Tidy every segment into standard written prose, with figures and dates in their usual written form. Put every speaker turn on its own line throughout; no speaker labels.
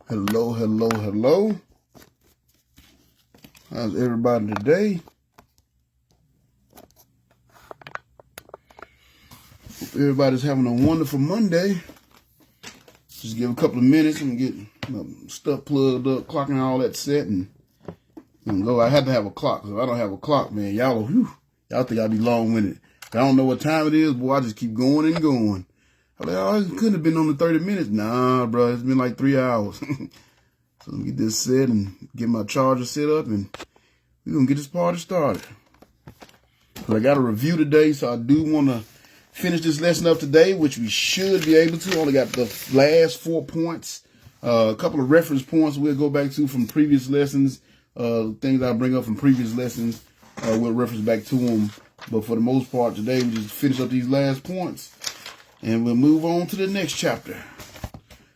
Hello, hello, hello. How's everybody today? Hope everybody's having a wonderful Monday. Just give a couple of minutes and get stuff plugged up, clock and all that set, and go. I had to have a clock. If I don't have a clock, man, y'all think I'd be long-winded. I don't know what time it is, boy. I just keep going and going. I'm like, oh, it couldn't have been on the 30 minutes. Nah, bro, it's been like 3 hours. So let me get this set and get my charger set up, and we're going to get this party started. But I got a review today, so I do want to finish this lesson up today, which we should be able to. Only got the last 4 points, a couple of reference points we'll go back to from previous lessons, things I bring up from previous lessons, we'll reference back to them. But for the most part today, we just finish up these last points, and we'll move on to the next chapter.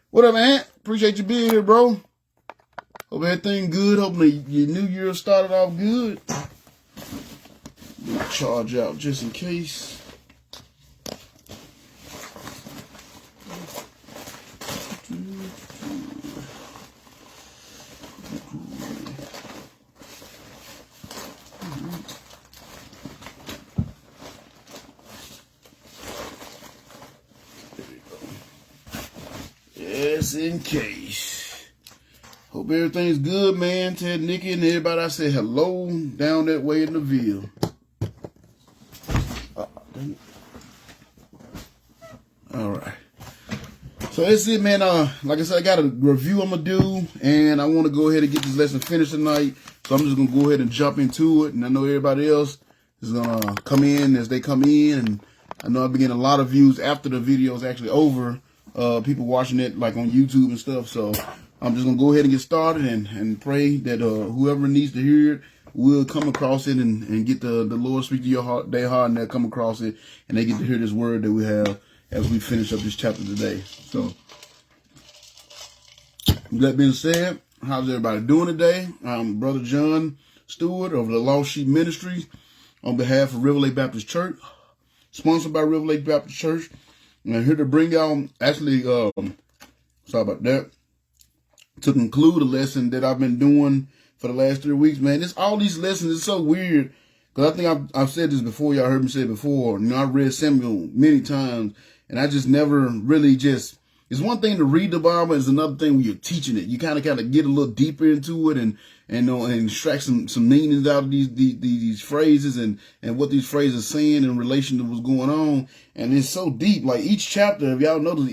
What up, man? Appreciate you being here, bro. Hope everything good. Hoping your new year started off good. Charge out just in case. Just in case. Hope everything's good, man. Tell Nikki and everybody I said hello down that way in the Ville. All right. So that's it, man. Like I said, I got a review I'm going to do, and I want to go ahead and get this lesson finished tonight. So I'm just going to go ahead and jump into it, and I know everybody else is going to come in as they come in, and I know I've been getting a lot of views after the video is actually over, people watching it like on YouTube and stuff. So I'm just going to go ahead and get started and pray that whoever needs to hear it will come across it and get the Lord speak to your heart, their heart, and they'll come across it, and they get to hear this word that we have as we finish up this chapter today. So, with that being said, how's everybody doing today? I'm Brother John Stewart of the Lost Sheep Ministries on behalf of River Lake Baptist Church, sponsored by River Lake Baptist Church. And I'm here to bring y'all, actually, sorry about that, to conclude a lesson that I've been doing for the last 3 weeks, man. All these lessons is so weird, because I think I've said this before. Y'all heard me say it before. You know, I read Samuel many times, and I just never really just, it's one thing to read the Bible, it's another thing when you're teaching it. You kind of get a little deeper into it and extract some meanings out of these phrases and what these phrases are saying in relation to what's going on. And it's so deep. Like each chapter, if y'all notice,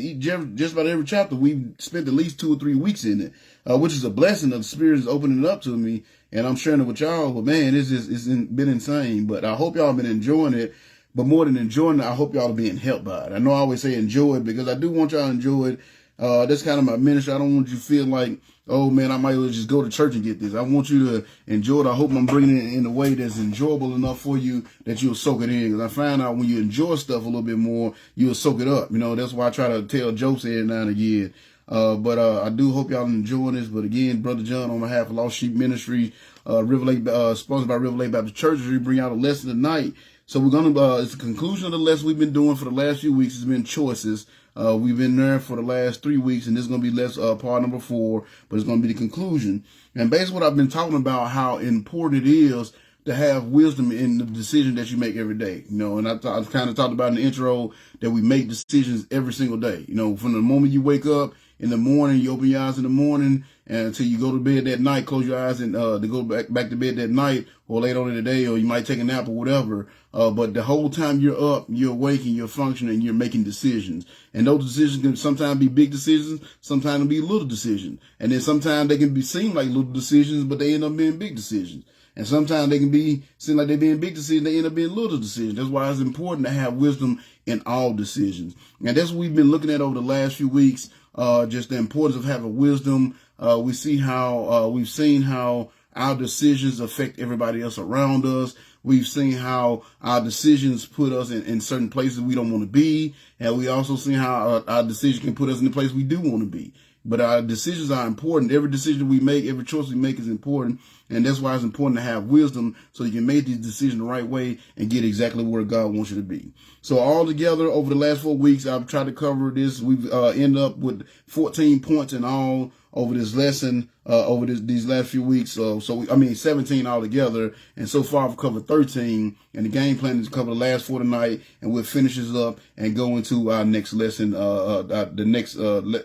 just about every chapter, we've spent at least 2 or 3 weeks in it, which is a blessing of the Spirit is opening it up to me. And I'm sharing it with y'all. But man, it's been insane. But I hope y'all have been enjoying it. But more than enjoying it, I hope y'all are being helped by it. I know I always say enjoy it because I do want y'all to enjoy it. That's kind of my ministry. I don't want you to feel like, oh man, I might as well just go to church and get this. I want you to enjoy it. I hope I'm bringing it in a way that's enjoyable enough for you that you'll soak it in. Because I find out when you enjoy stuff a little bit more, you'll soak it up. You know, that's why I try to tell jokes every now and again. But I do hope y'all enjoying this. But again, Brother John, on behalf of Lost Sheep Ministry, River Lake, sponsored by River Lake Baptist Church, we bring out a lesson tonight. So we're going to, it's the conclusion of the lesson we've been doing for the last few weeks. It's been choices. We've been there for the last 3 weeks, and this is going to be part number 4, but it's going to be the conclusion. And basically what I've been talking about, how important it is to have wisdom in the decision that you make every day. You know, and I kind of talked about in the intro that we make decisions every single day. You know, from the moment you wake up in the morning, you open your eyes in the morning, and until you go to bed that night, close your eyes and to go back to bed that night or later on in the day, or you might take a nap or whatever. But the whole time you're up, you're awake, and you're functioning, you're making decisions. And those decisions can sometimes be big decisions, sometimes be little decisions. And then sometimes they can seem like little decisions, but they end up being big decisions. And sometimes they can seem like they're being big decisions, they end up being little decisions. That's why it's important to have wisdom in all decisions. And that's what we've been looking at over the last few weeks, just the importance of having wisdom. We've seen how our decisions affect everybody else around us. We've seen how our decisions put us in certain places we don't want to be. And we also seen how our decision can put us in the place we do want to be. But our decisions are important. Every decision we make, every choice we make is important. And that's why it's important to have wisdom so you can make these decisions the right way and get exactly where God wants you to be. So all together over the last 4 weeks, I've tried to cover this. We've ended up with 14 points in all over this lesson, over these last few weeks. So 17 altogether. And so far I've covered 13. And the game plan is to cover the last 4 tonight. And we'll finish this up and go into our next lesson, the next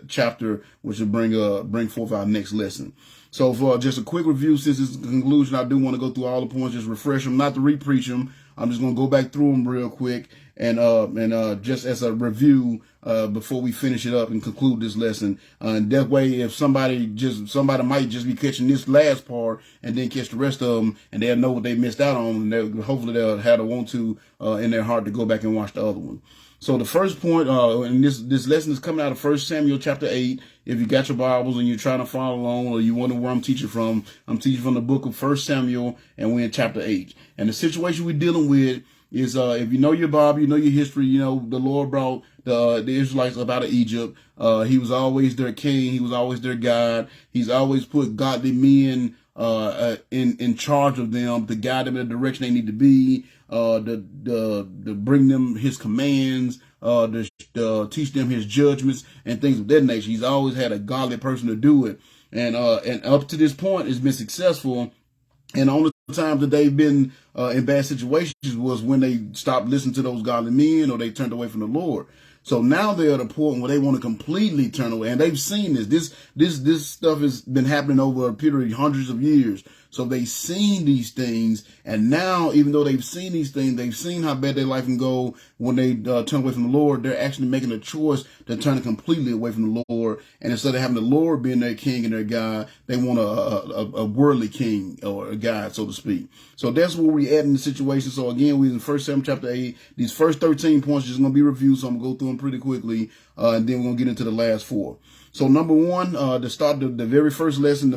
chapter, which will bring forth our next lesson. So for just a quick review, since it's the conclusion, I do want to go through all the points, just refresh them, not to re-preach them. I'm just going to go back through them real quick and just as a review before we finish it up and conclude this lesson. And that way, if somebody might just be catching this last part and then catch the rest of them, and they'll know what they missed out on, and hopefully they'll have the want to in their heart to go back and watch the other one. So the first point, and this lesson is coming out of 1 Samuel chapter 8. If you got your Bibles and you're trying to follow along, or you wonder where I'm teaching from the book of 1 Samuel, and we're in chapter 8. And the situation we're dealing with is, if you know your Bible, you know your history, you know the Lord brought the Israelites up out of Egypt. He was always their king. He was always their God. He's always put godly men in charge of them to guide them in the direction they need to be, to bring them his commands, to teach them his judgments and things of that nature. He's always had a godly person to do it. And up to this point, it's been successful. And the only times that they've been in bad situations was when they stopped listening to those godly men or they turned away from the Lord. So now they're at a point where they want to completely turn away, and they've seen this. This stuff has been happening over a period of hundreds of years. So they've seen these things, and now, even though they've seen these things, they've seen how bad their life can go when they turn away from the Lord. They're actually making a choice to turn completely away from the Lord. And instead of having the Lord being their king and their God, they want a worldly king or a God, so to speak. So that's where we're at in the situation. So again, we're in 1 Samuel chapter 8. These first 13 points are just going to be reviewed, so I'm going to go through them pretty quickly, and then we're going to get into the last 4. So number 1, to start the very first lesson,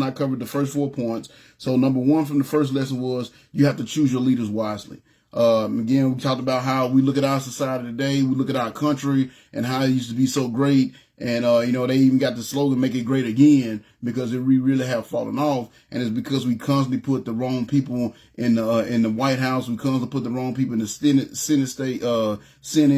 I covered the first 4 points. So number 1 from the first lesson was you have to choose your leaders wisely. Again, we talked about how we look at our society today, we look at our country and how it used to be so great. And, they even got the slogan, make it great again, because we really have fallen off. And it's because we constantly put the wrong people in the White House. We constantly put the wrong people in the Senate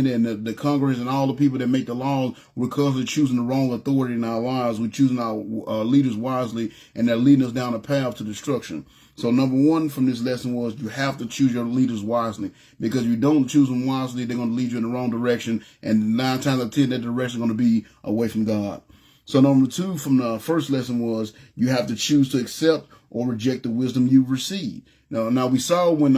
and the Congress and all the people that make the laws. We're constantly choosing the wrong authority in our lives. We're choosing our leaders wisely, and they're leading us down a path to destruction. So number 1 from this lesson was you have to choose your leaders wisely, because if you don't choose them wisely, they're going to lead you in the wrong direction. And 9 times out of 10, that direction is going to be away from God. So number 2 from the first lesson was you have to choose to accept or reject the wisdom you've received. Now we saw when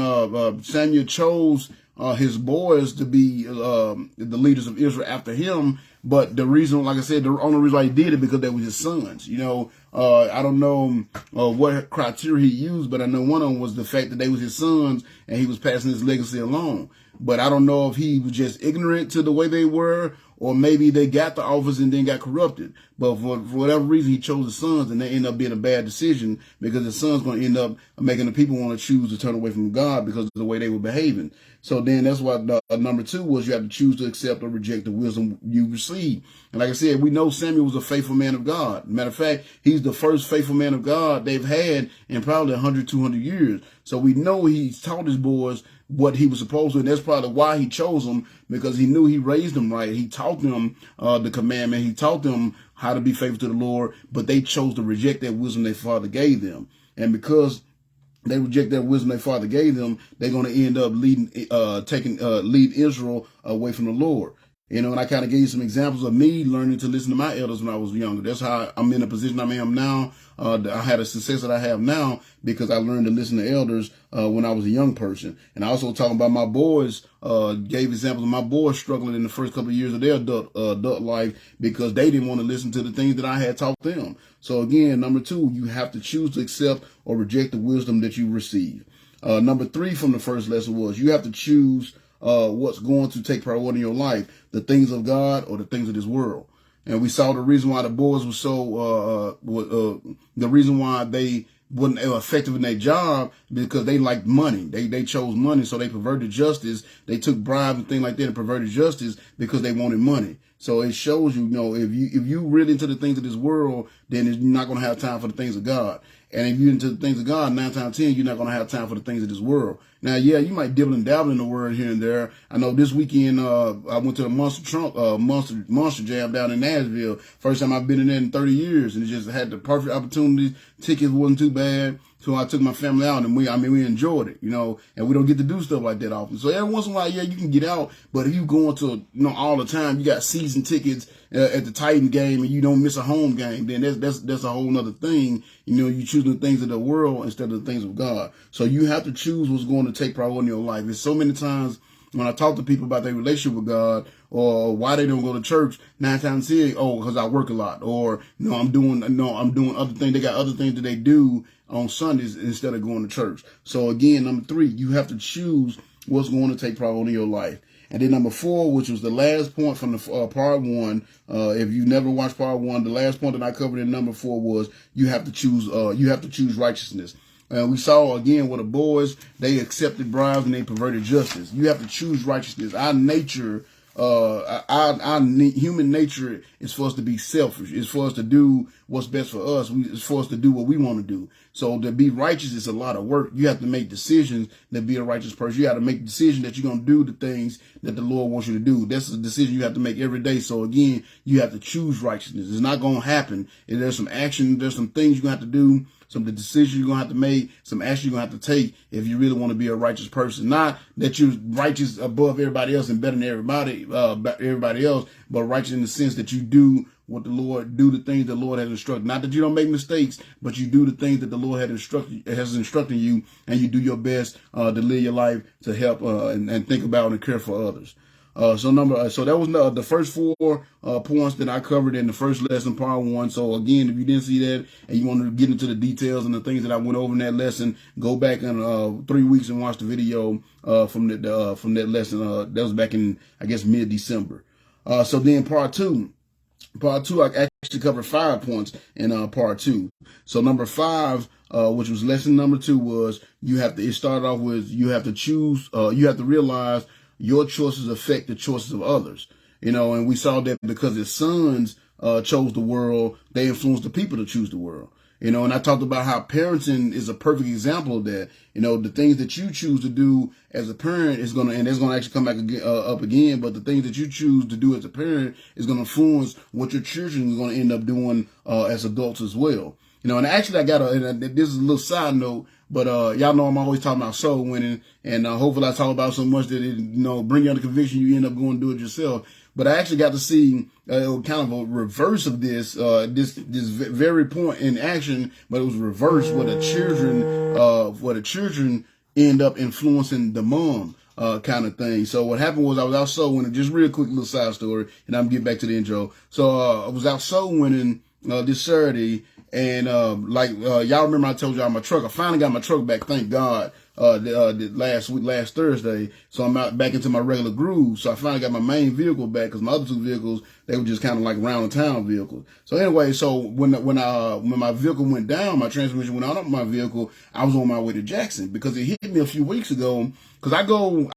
Samuel chose his boys to be the leaders of Israel after him. But the reason, like I said, the only reason why he did it because they were his sons. I don't know what criteria he used, but I know one of them was the fact that they was his sons and he was passing his legacy along. But I don't know if he was just ignorant to the way they were, or maybe they got the office and then got corrupted. But for whatever reason, he chose his sons, and they end up being a bad decision because the sons going to end up making the people want to choose to turn away from God because of the way they were behaving. So then that's why number 2 was you have to choose to accept or reject the wisdom you receive. And like I said, we know Samuel was a faithful man of God. Matter of fact, he's the first faithful man of God they've had in probably 100, 200 years. So we know he's taught his boys what he was supposed to, and that's probably why he chose them, because he knew he raised them right. He taught them the commandment. He taught them how to be faithful to the Lord, but they chose to reject that wisdom their father gave them. And because they reject that wisdom their father gave them, they're going to end up lead Israel away from the Lord. And I kind of gave you some examples of me learning to listen to my elders when I was younger. That's how I'm in the position I am now. I had a success that I have now because I learned to listen to elders when I was a young person. And I also talking about my boys, gave examples of my boys struggling in the first couple of years of their adult life because they didn't want to listen to the things that I had taught them. So again, number 2, you have to choose to accept or reject the wisdom that you receive. Number 3 from the first lesson was you have to choose what's going to take priority in your life, the things of God or the things of this world. And we saw the reason why the boys were so, the reason why they wasn't effective in their job because they liked money. They chose money, so they perverted justice. They took bribes and things like that and perverted justice because they wanted money. So it shows you, if you really into the things of this world, then you're not going to have time for the things of God. And if you're into the things of God, 9 times out of 10, you're not going to have time for the things of this world. Now, yeah, you might dibble and dabble in the word here and there. I know this weekend, I went to the Monster Jam down in Nashville. First time I've been in there in 30 years, and it just had the perfect opportunity. Tickets wasn't too bad. So I took my family out, and we enjoyed it, and we don't get to do stuff like that often. So every once in a while, yeah, you can get out, but if you going to, all the time, you got season tickets at the Titan game, and you don't miss a home game, then that's a whole nother thing. You choosing the things of the world instead of the things of God. So you have to choose what's going to take priority in your life. There's so many times when I talk to people about their relationship with God or why they don't go to church, 9 times 10, because I work a lot, or I'm doing other things. They got other things that they do on Sundays instead of going to church. So again, number 3, you have to choose what's going to take priority in your life. And then number 4, which was the last point from the part 1. If you've never watched part 1, the last point that I covered in number 4 was you have to choose righteousness. And we saw again with the boys, they accepted bribes and they perverted justice. You have to choose righteousness. Our nature, our human nature is for us to be selfish. It's for us to do what's best for us. It's for us to do what we want to do. So to be righteous is a lot of work. You have to make decisions to be a righteous person. You have to make a decision that you're going to do the things that the Lord wants you to do. That's a decision you have to make every day. So again, you have to choose righteousness. It's not going to happen. There's some action. There's some things you're going to have to do. Some of the decisions you're going to have to make, some action you're going to have to take if you really want to be a righteous person. Not that you're righteous above everybody else and better than everybody else, but righteous in the sense that you do what the Lord, do the things the Lord has instructed. Not that you don't make mistakes, but you do the things that the Lord has instructed you, and you do your best to live your life to help and think about and care for others. So that was the first 4 points that I covered in the first lesson, part 1. So again, if you didn't see that and you want to get into the details and the things that I went over in that lesson, go back in 3 weeks and watch the video from that lesson. That was back in, I guess, mid-December. So then part 2, I actually covered 5 points in part 2. So number 5, which was lesson number 2, was it started off with you have to choose, you have to realize your choices affect the choices of others, and we saw that because his sons chose the world, they influenced the people to choose the world, and I talked about how parenting is a perfect example of that. The things that you choose to do as a parent is going to actually come back up again, but the things that you choose to do as a parent is going to influence what your children are going to end up doing as adults as well. And actually this is a little side note, but y'all know I'm always talking about soul winning, and hopefully I talk about so much that it bring you under conviction, you end up going to do it yourself. But I actually got to see kind of a reverse of this very point in action, but it was reversed where the children end up influencing the mom kind of thing. So what happened was I was out soul winning. Just real quick little side story, and I'm gonna get back to the intro. So I was out soul winning this Saturday. And y'all remember I told y'all my truck. I finally got my truck back, thank God, last Thursday. So I'm out back into my regular groove. So I finally got my main vehicle back because my other 2 vehicles, they were just kind of like round town vehicles. So anyway, so when my vehicle went down, my transmission went out of my vehicle, I was on my way to Jackson because it hit me a few weeks ago. Because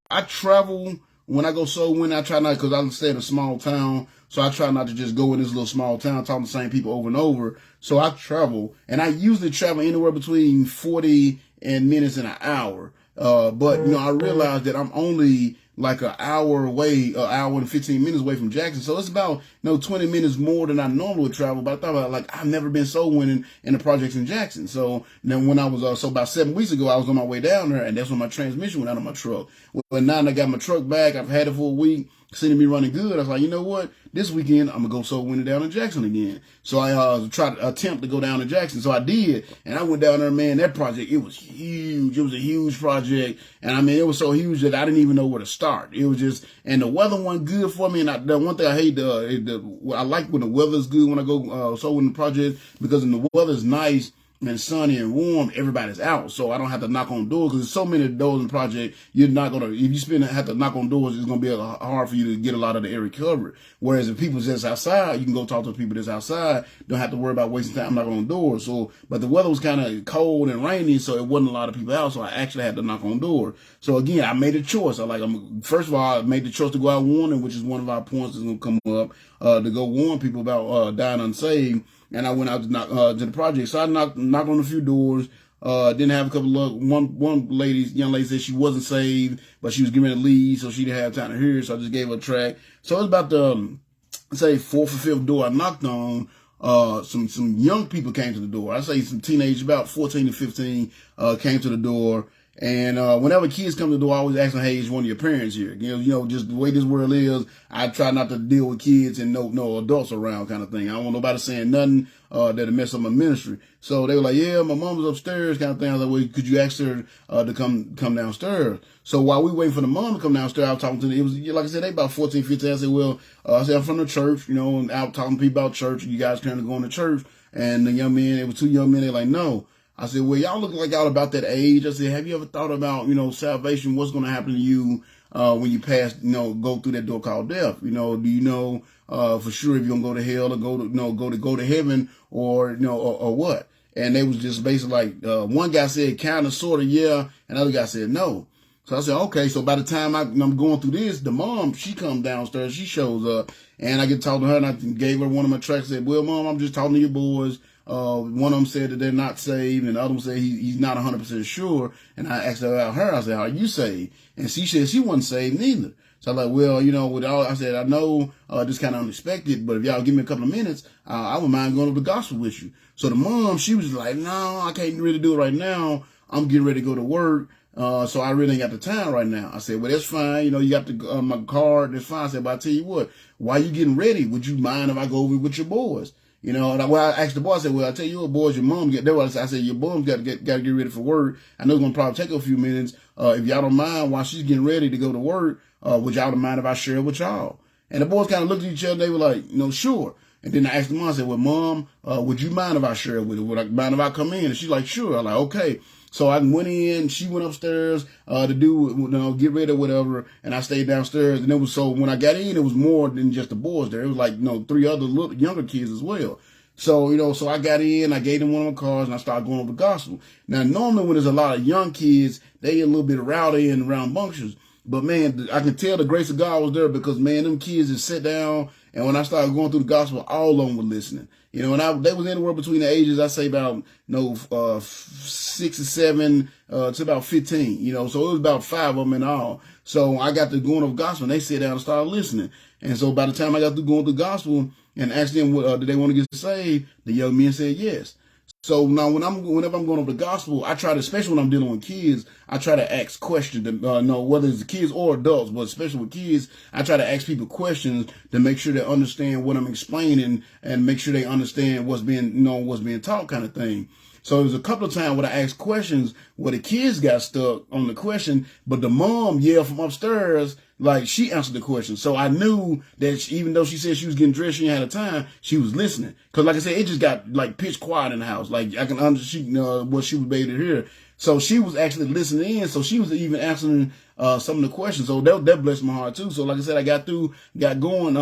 I travel. When I go soul winning, I try not, because I stay in a small town, so I try not to just go in this little small town talking to the same people over and over. So I travel, and I usually travel anywhere between 40 minutes and an hour. But I realized that I'm only like an hour and 15 minutes away from Jackson. So it's about 20 minutes more than I normally would travel. But I thought about I've never been soul winning in the projects in Jackson. So then when I was about 7 weeks ago, I was on my way down there, and that's when my transmission went out of my truck. Well, now I got my truck back. I've had it for a week. Seeing me running good, I was like, you know what? This weekend, I'm going to go soul winning down in Jackson again. So I tried to attempt to go down to Jackson. So I did. And I went down there, man. That project, it was huge. It was a huge project. And it was so huge that I didn't even know where to start. It was just, and the weather wasn't good for me. And the one thing I hate, I like when the weather's good when I go soul winning the project, because when the weather's nice and sunny and warm, everybody's out. So I don't have to knock on doors, because there's so many doors in the project. You're not going to, if you have to knock on doors, it's going to be hard for you to get a lot of the area covered. Whereas if people's just outside, you can go talk to the people that's outside. Don't have to worry about wasting time knocking on doors. So, but the weather was kind of cold and rainy, so it wasn't a lot of people out. So I actually had to knock on doors. So again, I made a choice. First of all, I made the choice to go out warning, which is one of our points that's going to come up, to go warn people about dying unsaved. and I went out to the project. So I knocked on a few doors. Didn't have a couple of young lady said she wasn't saved, but she was giving a lead, so she didn't have time to hear it. So I just gave her a track. So it was about the say fourth or fifth door I knocked on. Some young people came to the door. I say some teenagers, about 14 to 15, came to the door. And whenever kids come to the door, I always ask them, hey, is one of your parents here? You know, just the way this world is, I try not to deal with kids and no adults around kind of thing. I don't want nobody saying nothing that'll mess up my ministry. So they were like, yeah, my mom was upstairs kind of thing. I was like, well, could you ask her to come downstairs? So while we waiting for the mom to come downstairs, I was talking to them. It was, like I said, they about 14, 15. I said, well, I'm from the church, you know, and out talking to people about church. You guys kind of going to church. And the young men, it was two young men, they're like, no. I said, well, y'all look like y'all about that age. I said, have you ever thought about, you know, salvation? What's going to happen to you when you pass, you know, go through that door called death? You know, do you know for sure if you're going to go to hell or go to heaven or, you know, or what? And they was just basically like, one guy said kind of, sort of, yeah. And the other guy said no. So I said, okay. So by the time I'm going through this, the mom, she comes downstairs, she shows up, and I get to talk to her, and I gave her one of my tracks. Said, well, mom, I'm just talking to your boys. One of them said that they're not saved, and the other one said he's not 100% sure. And I asked her about her. I said, are you saved? And she said she wasn't saved neither. So I'm like, well, you know, with all, I said, I know this kind of unexpected, but if y'all give me a couple of minutes, I wouldn't mind going over the gospel with you. So the mom, she was like, no, I can't really do it right now. I'm getting ready to go to work. So I really ain't got the time right now. I said, well, that's fine. You know, you got the my card. That's fine. I said, but I tell you what, while you getting ready, would you mind if I go over with your boys? You know, and I asked the boy, I said, well, I tell you what, boys, your mom get there. I said, your mom's got to get ready for work. I know it's going to probably take a few minutes. If y'all don't mind, while she's getting ready to go to work, would y'all don't mind if I share it with y'all? And the boys kind of looked at each other. They were like, you know, sure. And then I asked the mom, I said, well, mom, would you mind if I share it with her? Would I mind if I come in? And she's like, sure. I'm like, okay. So I went in, she went upstairs to do, you know, get ready or whatever, and I stayed downstairs. And it was, so when I got in, it was more than just the boys there. It was like, you know, 3 other little younger kids as well. So, you know, so I got in, I gave them one of my cards, and I started going over the gospel. Now, normally when there's a lot of young kids, they get a little bit rowdy and rambunctious. But, man, I can tell the grace of God was there because, man, them kids just sat down, and when I started going through the gospel, all of them were listening. You know, and they was anywhere between the ages, I say about, you know, 6 or 7 to about 15, you know, so it was about 5 of them in all. So I got to going over gospel, and they sat down and started listening. And so by the time I got to going through gospel and asked them, did they want to get saved, the young men said yes. So now whenever I'm going over the gospel, I try to, especially when I'm dealing with kids, I try to ask questions to know whether it's kids or adults, but especially with kids, I try to ask people questions to make sure they understand what I'm explaining and make sure they understand what's being taught kind of thing. So there was a couple of times when I asked questions where the kids got stuck on the question, but the mom yelled from upstairs, like she answered the question. So I knew that even though she said she was getting dressed, she had a time, she was listening. Cause like I said, it just got like pitch quiet in the house. Like I can understand what she was able to hear. So she was actually listening in. So she was even answering some of the questions. So that blessed my heart too. So like I said, I got through, got going,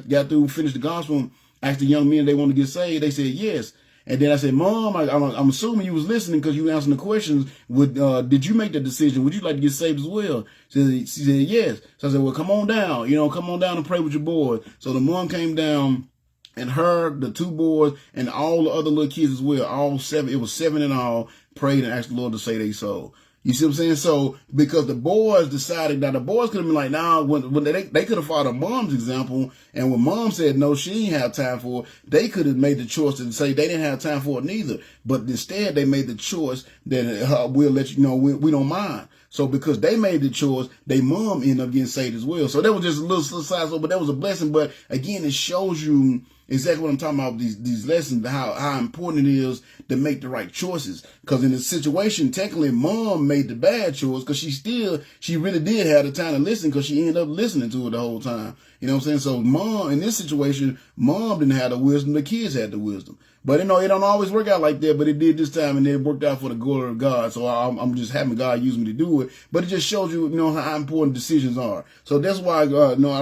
got through, finished the gospel, asked the young men if they wanted to get saved. They said yes. And then I said, Mom, I'm assuming you was listening because you were answering the questions. Did you make the decision? Would you like to get saved as well? She said, yes. So I said, well, come on down. You know, come on down and pray with your boys. So the mom came down, and her, the 2 boys, and all the other little kids as well, all 7, it was 7 in all, prayed and asked the Lord to save their soul. You see what I'm saying? So, because the boys decided, now the boys could have been like, nah, when they could have followed mom's example, and when mom said no, she didn't have time for it, they could have made the choice to say they didn't have time for it neither. But instead, they made the choice that we'll let you know, we don't mind. So because they made the choice, they mom ended up getting saved as well. So that was just a little side, but that was a blessing. But again, it shows you exactly what I'm talking about, these lessons, how important it is to make the right choices. Because in this situation, technically, mom made the bad choice because she really did have the time to listen because she ended up listening to it the whole time. You know what I'm saying? So mom, in this situation, mom didn't have the wisdom, the kids had the wisdom. But, you know, it don't always work out like that, but it did this time, and it worked out for the glory of God. So I'm just having God use me to do it. But it just shows you, you know, how important decisions are. So that's why, I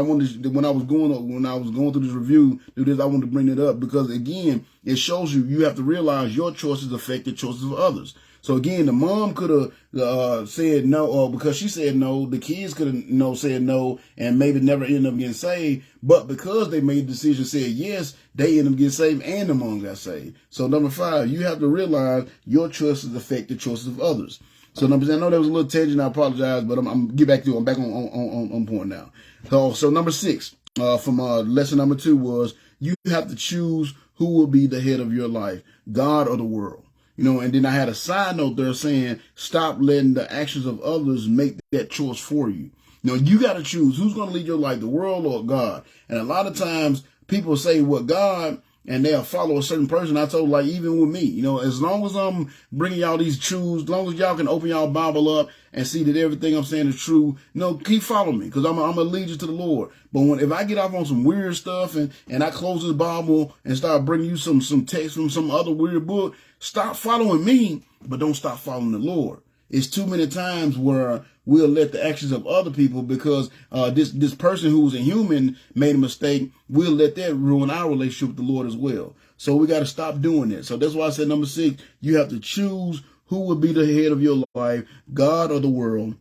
wanted to, when I was going through this review, I wanted to bring it up because, again, it shows you have to realize your choices affect the choices of others. So again, the mom could have said no, because she said no. The kids could have said no, and maybe never end up getting saved. But because they made the decision, said yes, they end up getting saved, and the mom got saved. So number 5, you have to realize your choices affect the choices of others. So number 6, I know there was a little tangent. I apologize, but I'm get back to it. I'm back on point now. So number 6 from lesson number 2 was you have to choose who will be the head of your life, God or the world. And then I had a side note there saying, stop letting the actions of others make that choice for you. You got to choose who's going to lead your life, the world or God. And a lot of times people say, well, God, and they'll follow a certain person. I told, like, even with me, as long as I'm bringing y'all these truths, as long as y'all can open y'all Bible up and see that everything I'm saying is true, keep following me, because I'm a lead you to the Lord. But if I get off on some weird stuff and I close this Bible and start bringing you some text from some other weird book, stop following me, but don't stop following the Lord. It's too many times where we'll let the actions of other people, because this person who's a human made a mistake, we'll let that ruin our relationship with the Lord as well. So we got to stop doing that. So that's why I said number 6, you have to choose who will be the head of your life, God or the world.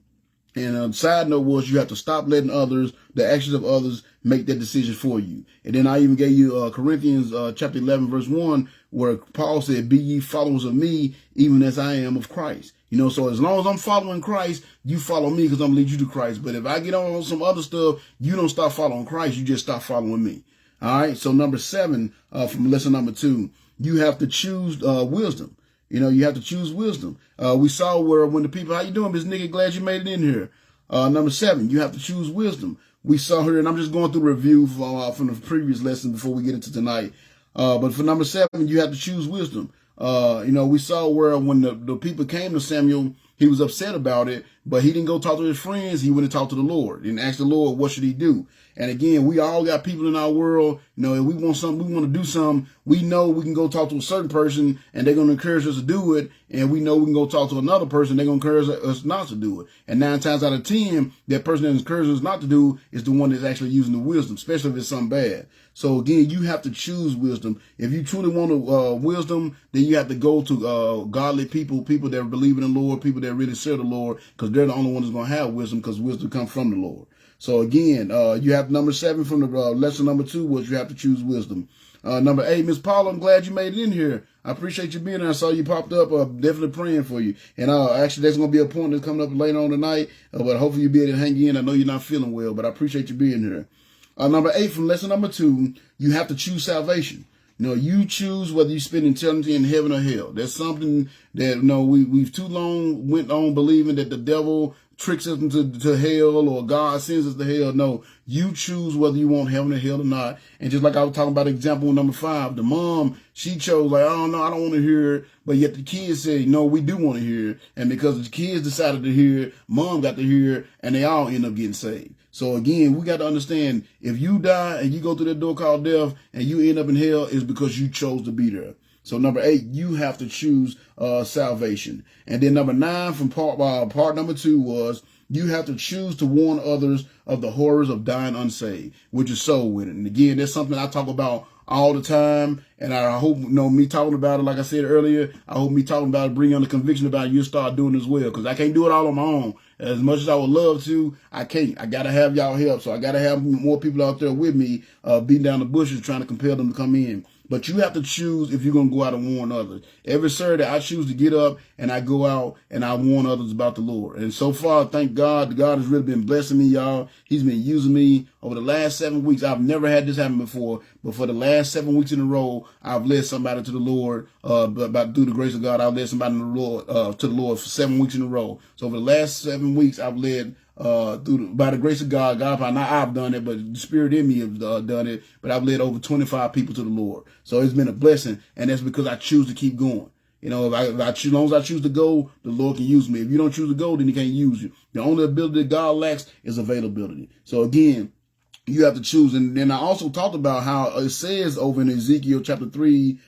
And a side note was you have to stop letting the actions of others, make that decision for you. And then I even gave you Corinthians chapter 11, verse 1, where Paul said, be ye followers of me, even as I am of Christ. So as long as I'm following Christ, you follow me, because I'm going to lead you to Christ. But if I get on some other stuff, you don't stop following Christ. You just stop following me. All right. So number 7 from lesson number 2, you have to choose wisdom. You have to choose wisdom. We saw where when the people, how you doing, Miss Nikki? Glad you made it in here. Number 7, you have to choose wisdom. We saw her, and I'm just going through review from the previous lesson before we get into tonight. But for number 7, you have to choose wisdom. We saw where when the people came to Samuel, he was upset about it, but he didn't go talk to his friends. He went and talked to the Lord and asked the Lord, what should he do? And again, we all got people in our world, if we want something, we want to do something, we know we can go talk to a certain person and they're going to encourage us to do it. And we know we can go talk to another person, they're going to encourage us not to do it. And 9 times out of 10, that person that encourages us not to do is the one that's actually using the wisdom, especially if it's something bad. So again, you have to choose wisdom. If you truly want wisdom, then you have to go to godly people that believe in the Lord, people that really serve the Lord, because they're the only ones that's going to have wisdom, because wisdom comes from the Lord. So again, you have number 7 from the lesson number 2 was you have to choose wisdom. Number 8, Miss Paula, I'm glad you made it in here. I appreciate you being there. I saw you popped up. Definitely praying for you. And actually, there's going to be a point that's coming up later on tonight, but hopefully you'll be able to hang in. I know you're not feeling well, but I appreciate you being here. Number 8 from lesson number 2, you have to choose salvation. You choose whether you spend eternity in heaven or hell. There's something that we've too long went on believing that the devil tricks us into hell or God sends us to hell. No, you choose whether you want heaven or hell or not. And just like I was talking about example number 5, the mom, she chose like, oh no, I don't want to hear it. But yet the kids say, no, we do want to hear it. And because the kids decided to hear it, mom got to hear it, and they all end up getting saved. So again, we got to understand, if you die and you go through that door called death and you end up in hell, it's because you chose to be there. So number 8, you have to choose salvation. And then number 9 from part number 2 was you have to choose to warn others of the horrors of dying unsaved, which is soul winning. And again, that's something I talk about all the time. And I hope, me talking about it, like I said earlier, I hope me talking about it, bring on the conviction about it, you'll start doing it as well. Because I can't do it all on my own. As much as I would love to, I can't. I got to have y'all help. So I got to have more people out there with me, beating down the bushes, trying to compel them to come in. But you have to choose if you're going to go out and warn others. Every Saturday, I choose to get up and I go out and I warn others about the Lord. And so far, thank God, God has really been blessing me, y'all. He's been using me over the last 7 weeks. I've never had this happen before, but for the last 7 weeks in a row, I've led somebody to the Lord. Through the grace of God, I've led somebody to the Lord for 7 weeks in a row. So over the last 7 weeks, I've led by the grace of God, not I've done it, but the Spirit in me have done it. But I've led over 25 people to the Lord. So it's been a blessing, and that's because I choose to keep going. As long as I choose to go, the Lord can use me. If you don't choose to go, then He can't use you. The only ability that God lacks is availability. So again, you have to choose. And then I also talked about how it says over in Ezekiel chapter 3,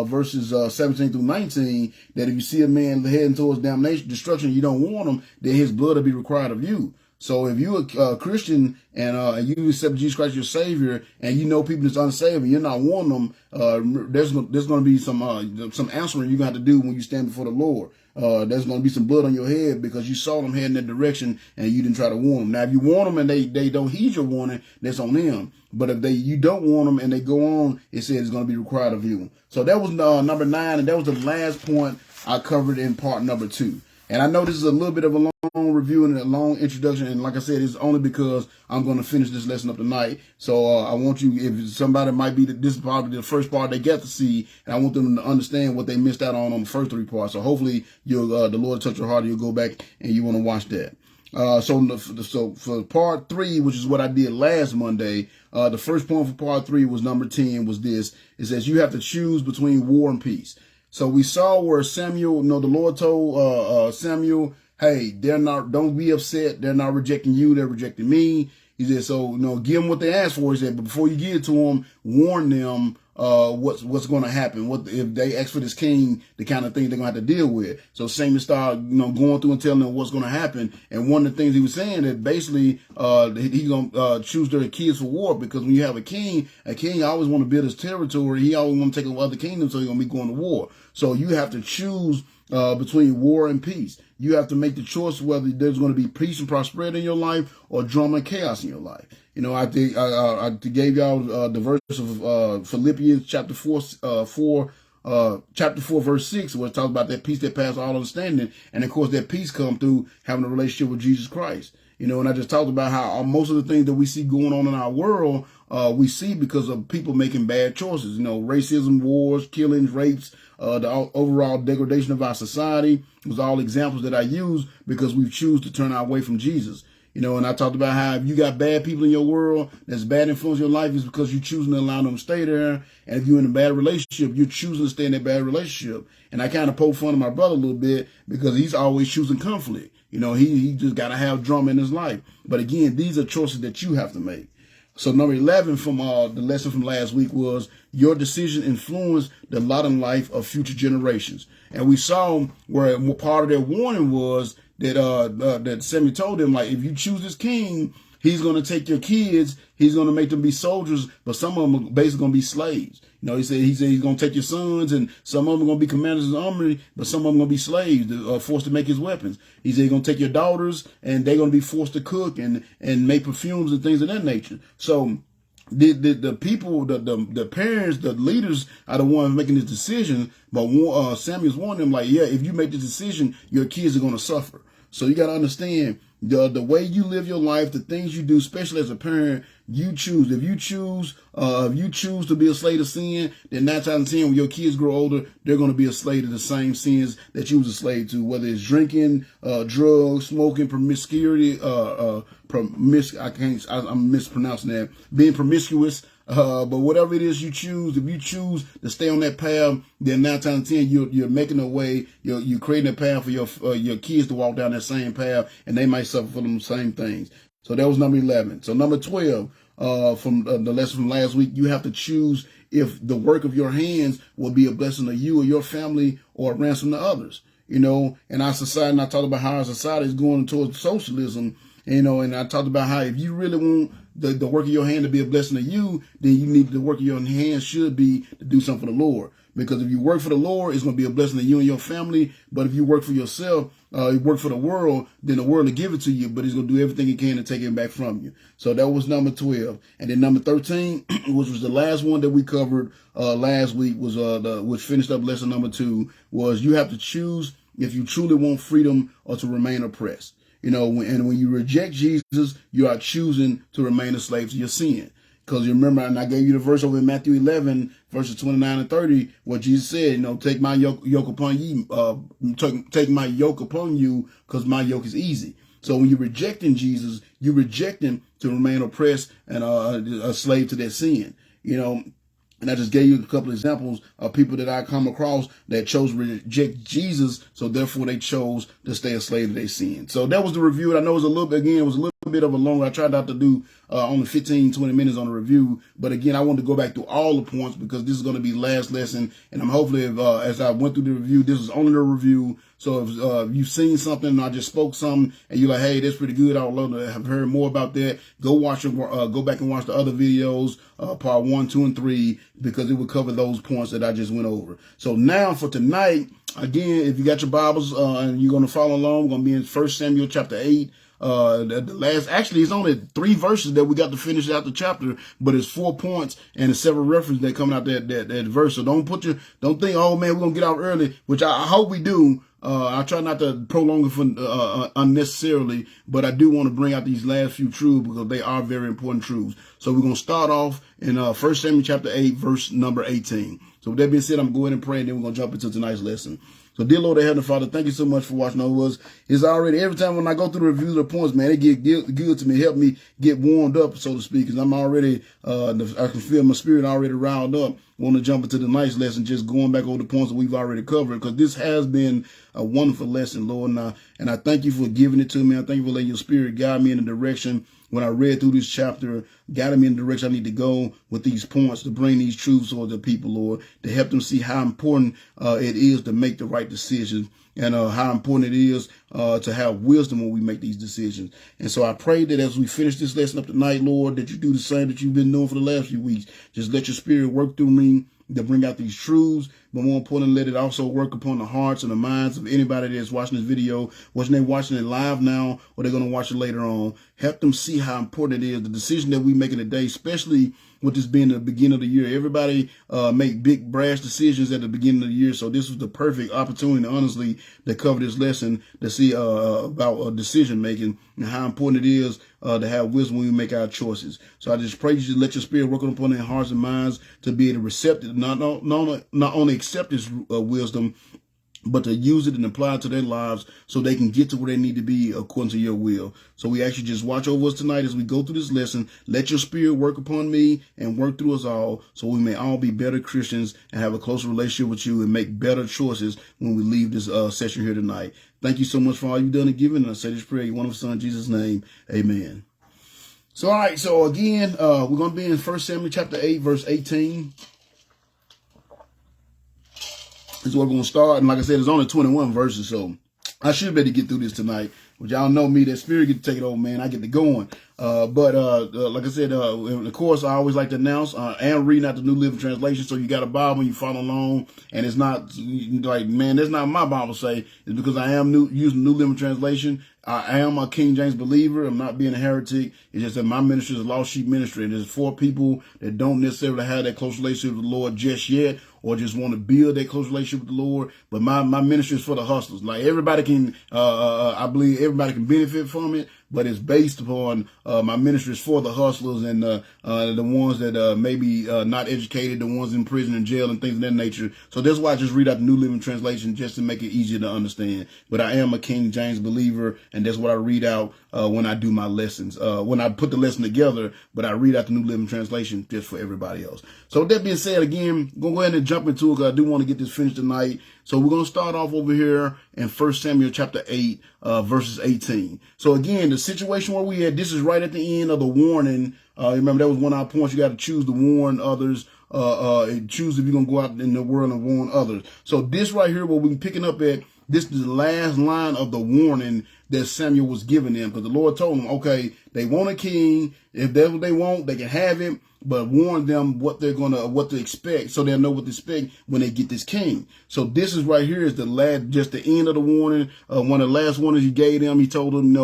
verses 17 through 19, that if you see a man heading towards damnation, destruction, you don't warn him, then his blood will be required of you. So if you're a Christian and you accept Jesus Christ your Savior, and you know people that's unsaved and you're not warning them, there's going to be some answering you're going to have to do when you stand before the Lord. there's going to be some blood on your head because you saw them heading that direction and you didn't try to warn them. Now, if you warn them and they don't heed your warning, that's on them. But if you don't warn them and they go on, it says it's going to be required of you. So that was number 9, and that was the last point I covered in part number 2. And I know this is a little bit of a long review and a long introduction. And like I said, it's only because I'm going to finish this lesson up tonight. So I want you, if somebody might be, this is probably the first part they get to see, and I want them to understand what they missed out on the first 3 parts. So hopefully you'll, the Lord touch your heart, and you'll go back and you want to watch that. So for part 3, which is what I did last Monday, the first point for part 3 was number 10 was this. It says you have to choose between war and peace. So we saw where Samuel, the Lord told Samuel, hey, don't be upset. They're not rejecting you. They're rejecting me. He said, so, give them what they asked for. He said, but before you give it to them, warn them what's going to happen. What if they ask for this king, the kind of thing they're going to have to deal with. So Samuel started, going through and telling them what's going to happen. And one of the things he was saying that basically he's going to choose their kids for war, because when you have a king always want to build his territory. He always want to take over other kingdoms, so he's going to be going to war. So you have to choose between war and peace. You have to make the choice whether there's going to be peace and prosperity in your life or drama and chaos in your life. I gave y'all the verse of Philippians chapter 4, chapter 4, verse 6, where it talks about that peace that passes all understanding. And of course, that peace comes through having a relationship with Jesus Christ. And I just talked about how most of the things that we see going on in our world, we see because of people making bad choices. Racism, wars, killings, rapes, the overall degradation of our society was all examples that I use because we choose to turn our way from Jesus. And I talked about how if you got bad people in your world, that's bad influence in your life, is because you're choosing to allow them to stay there. And if you're in a bad relationship, you're choosing to stay in that bad relationship. And I kind of poke fun of my brother a little bit because he's always choosing conflict. He just got to have drama in his life. But again, these are choices that you have to make. So number 11 from the lesson from last week was your decision influenced the lot and life of future generations. And we saw where part of their warning was that Samuel told them, like, if you choose this king, he's going to take your kids, he's going to make them be soldiers, but some of them are basically going to be slaves. He said he's going to take your sons, and some of them are going to be commanders of the army, but some of them are going to be slaves, forced to make his weapons. He said he's going to take your daughters, and they're going to be forced to cook and make perfumes and things of that nature. So the people, the parents, the leaders are the ones making this decision, but Samuel's warning them, like, yeah, if you make this decision, your kids are going to suffer. So you got to understand the way you live your life, the things you do, especially as a parent, you choose. If you choose to be a slave to sin, then 9 times out of 10, when your kids grow older, they're going to be a slave to the same sins that you was a slave to, whether it's drinking, drugs, smoking, promiscuity, I'm mispronouncing that, being promiscuous. But whatever it is you choose, if you choose to stay on that path, then 9 times out of 10, you're making a way, you're creating a path for your kids to walk down that same path, and they might suffer from the same things. So that was number 11. So number 12, from the lesson from last week, you have to choose if the work of your hands will be a blessing to you or your family or a ransom to others. In our society, and I talked about how our society is going towards socialism, and I talked about how if you really want the work of your hand to be a blessing to you, then you need the work of your hands should be to do something for the Lord. Because if you work for the Lord, it's going to be a blessing to you and your family. But if you work for yourself, you work for the world, then the world will give it to you, but he's going to do everything he can to take it back from you. So that was number 12. And then number 13, which was the last one that we covered last week, was which finished up lesson number 2, was you have to choose if you truly want freedom or to remain oppressed. And when you reject Jesus, you are choosing to remain a slave to your sin. Because you remember, and I gave you the verse over in Matthew 11, verses 29 and 30, where Jesus said, take my yoke upon you, take my yoke upon you, because my yoke is easy. So when you're rejecting Jesus, you're rejecting to remain oppressed and a slave to that sin. And I just gave you a couple of examples of people that I come across that chose to reject Jesus, so therefore they chose to stay a slave to their sin. So that was the review. And I know it was a little bit of a longer. I tried not to do only 15, 20 minutes on the review. But again, I wanted to go back through all the points because this is going to be the last lesson. And I'm hopefully, as I went through the review, this is only the review. So if you've seen something and I just spoke something and you're like, hey, that's pretty good, I would love to have heard more about that, go back and watch the other videos, part 1, 2, and 3, because it will cover those points that I just went over. So now for tonight, again, if you got your Bibles and you're going to follow along, we're going to be in 1 Samuel chapter 8. Actually, it's only 3 verses that we got to finish out the chapter, but it's 4 points and it's several references that coming out that verse. So don't think, oh man, we're going to get out early, which I hope we do. I try not to prolong it for, unnecessarily, but I do want to bring out these last few truths because they are very important truths. So we're going to start off in 1 Samuel chapter 8, verse number 18. So with that being said, I'm going to go ahead and pray, and then we're going to jump into tonight's lesson. So dear Lord, Heavenly Father, thank you so much for watching over us. It's already, every time when I go through the reviews of the points, man, it get good to me, help me get warmed up, so to speak, because I'm already, I can feel my spirit already riled up. Want to jump into the night's lesson, just going back over the points that we've already covered, because this has been a wonderful lesson, Lord, and I thank you for giving it to me. I thank you for letting your spirit guide me in the direction. When I read through this chapter, guided me in the direction I need to go with these points to bring these truths to the people, Lord, to help them see how important it is to make the right decisions, and how important it is to have wisdom when we make these decisions. And so I pray that as we finish this lesson up tonight, Lord, that you do the same that you've been doing for the last few weeks. Just let your spirit work through me to bring out these truths, but more importantly, let it also work upon the hearts and the minds of anybody that's watching this video, whether they're watching it live now or they're going to watch it later on. Help them see how important it is, the decision that we make in the day, especially with this being the beginning of the year. Everybody make big brash decisions at the beginning of the year, so this was the perfect opportunity, honestly, to cover this lesson, to see about decision making and how important it is to have wisdom when we make our choices. So I just pray you just let your spirit work upon their hearts and minds to be able to accept it, not only accept this wisdom, but to use it and apply it to their lives so they can get to where they need to be according to your will. So we actually just watch over us tonight as we go through this lesson. Let your spirit work upon me and work through us all so we may all be better Christians and have a closer relationship with you and make better choices when we leave this session here tonight. Thank you so much for all you've done and given. And I say this prayer in one of your son Jesus' name. Amen. So, all right. So again, we're going to be in 1 Samuel chapter 8, verse 18. This is where we're going to start. And like I said, it's only 21 verses, so I should be able to get through this tonight. But y'all know me, that spirit get to take it over, man. I get to going. But like I said, of course, I always like to announce, I am reading out the New Living Translation, so you got a Bible and you follow along. And it's not like, man, that's not my Bible say. It's because I am using the New Living Translation. I am a King James believer. I'm not being a heretic. It's just that my ministry is a lost sheep ministry. And it's for people that don't necessarily have that close relationship with the Lord just yet, or just want to build that close relationship with the Lord. But my ministry is for the hustlers. Like everybody can, I believe everybody can benefit from it, but it's based upon my ministry is for the hustlers and the ones that maybe not educated, the ones in prison and jail and things of that nature. So that's why I just read out the New Living Translation just to make it easier to understand. But I am a King James believer, and that's what I read out when I do my lessons. When I put the lesson together, but I read out the New Living Translation just for everybody else. So with that being said, again, I'm going to go ahead and jump into it because I do want to get this finished tonight. So we're going to start off over here in 1 Samuel chapter 8, verses 18. So again, the situation where we had, this is right at the end of the warning. Remember, that was one of our points. You got to choose to warn others. Choose if you're going to go out in the world and warn others. So this right here, what we're picking up at, this is the last line of the warning that Samuel was giving them, because the Lord told them, okay, they want a king. If that's what they want, they can have him, but warn them what to expect, so they'll know what to expect when they get this king. So this is right here is just the end of the warning. One of the last warnings he gave them, he told them,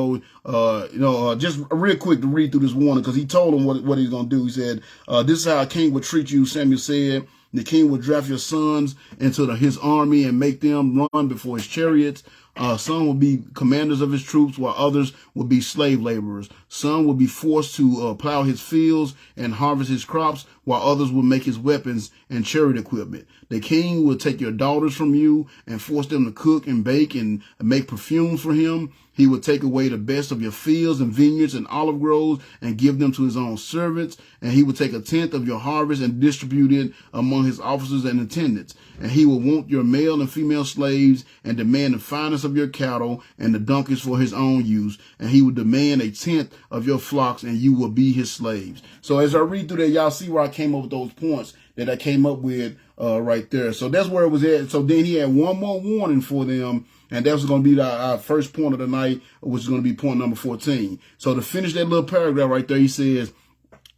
just real quick to read through this warning, because he told them what he's going to do. He said, this is how a king would treat you, Samuel said. The king would draft your sons into his army and make them run before his chariots. Some will be commanders of his troops, while others will be slave laborers. Some will be forced to plow his fields and harvest his crops, while others will make his weapons and chariot equipment. The king will take your daughters from you and force them to cook and bake and make perfumes for him. He will take away the best of your fields and vineyards and olive groves and give them to his own servants. And he will take 1/10 of your harvest and distribute it among his officers and attendants. And he will want your male and female slaves and demand the finest of your cattle and the donkeys for his own use. And he will demand 1/10 of your flocks, and you will be his slaves. So as I read through that, y'all see where I came up with those points that I came up with right there. So that's where it was at. So then he had one more warning for them And that's going to be our first point of the night, which is going to be point number 14. So to finish that little paragraph right there, he says,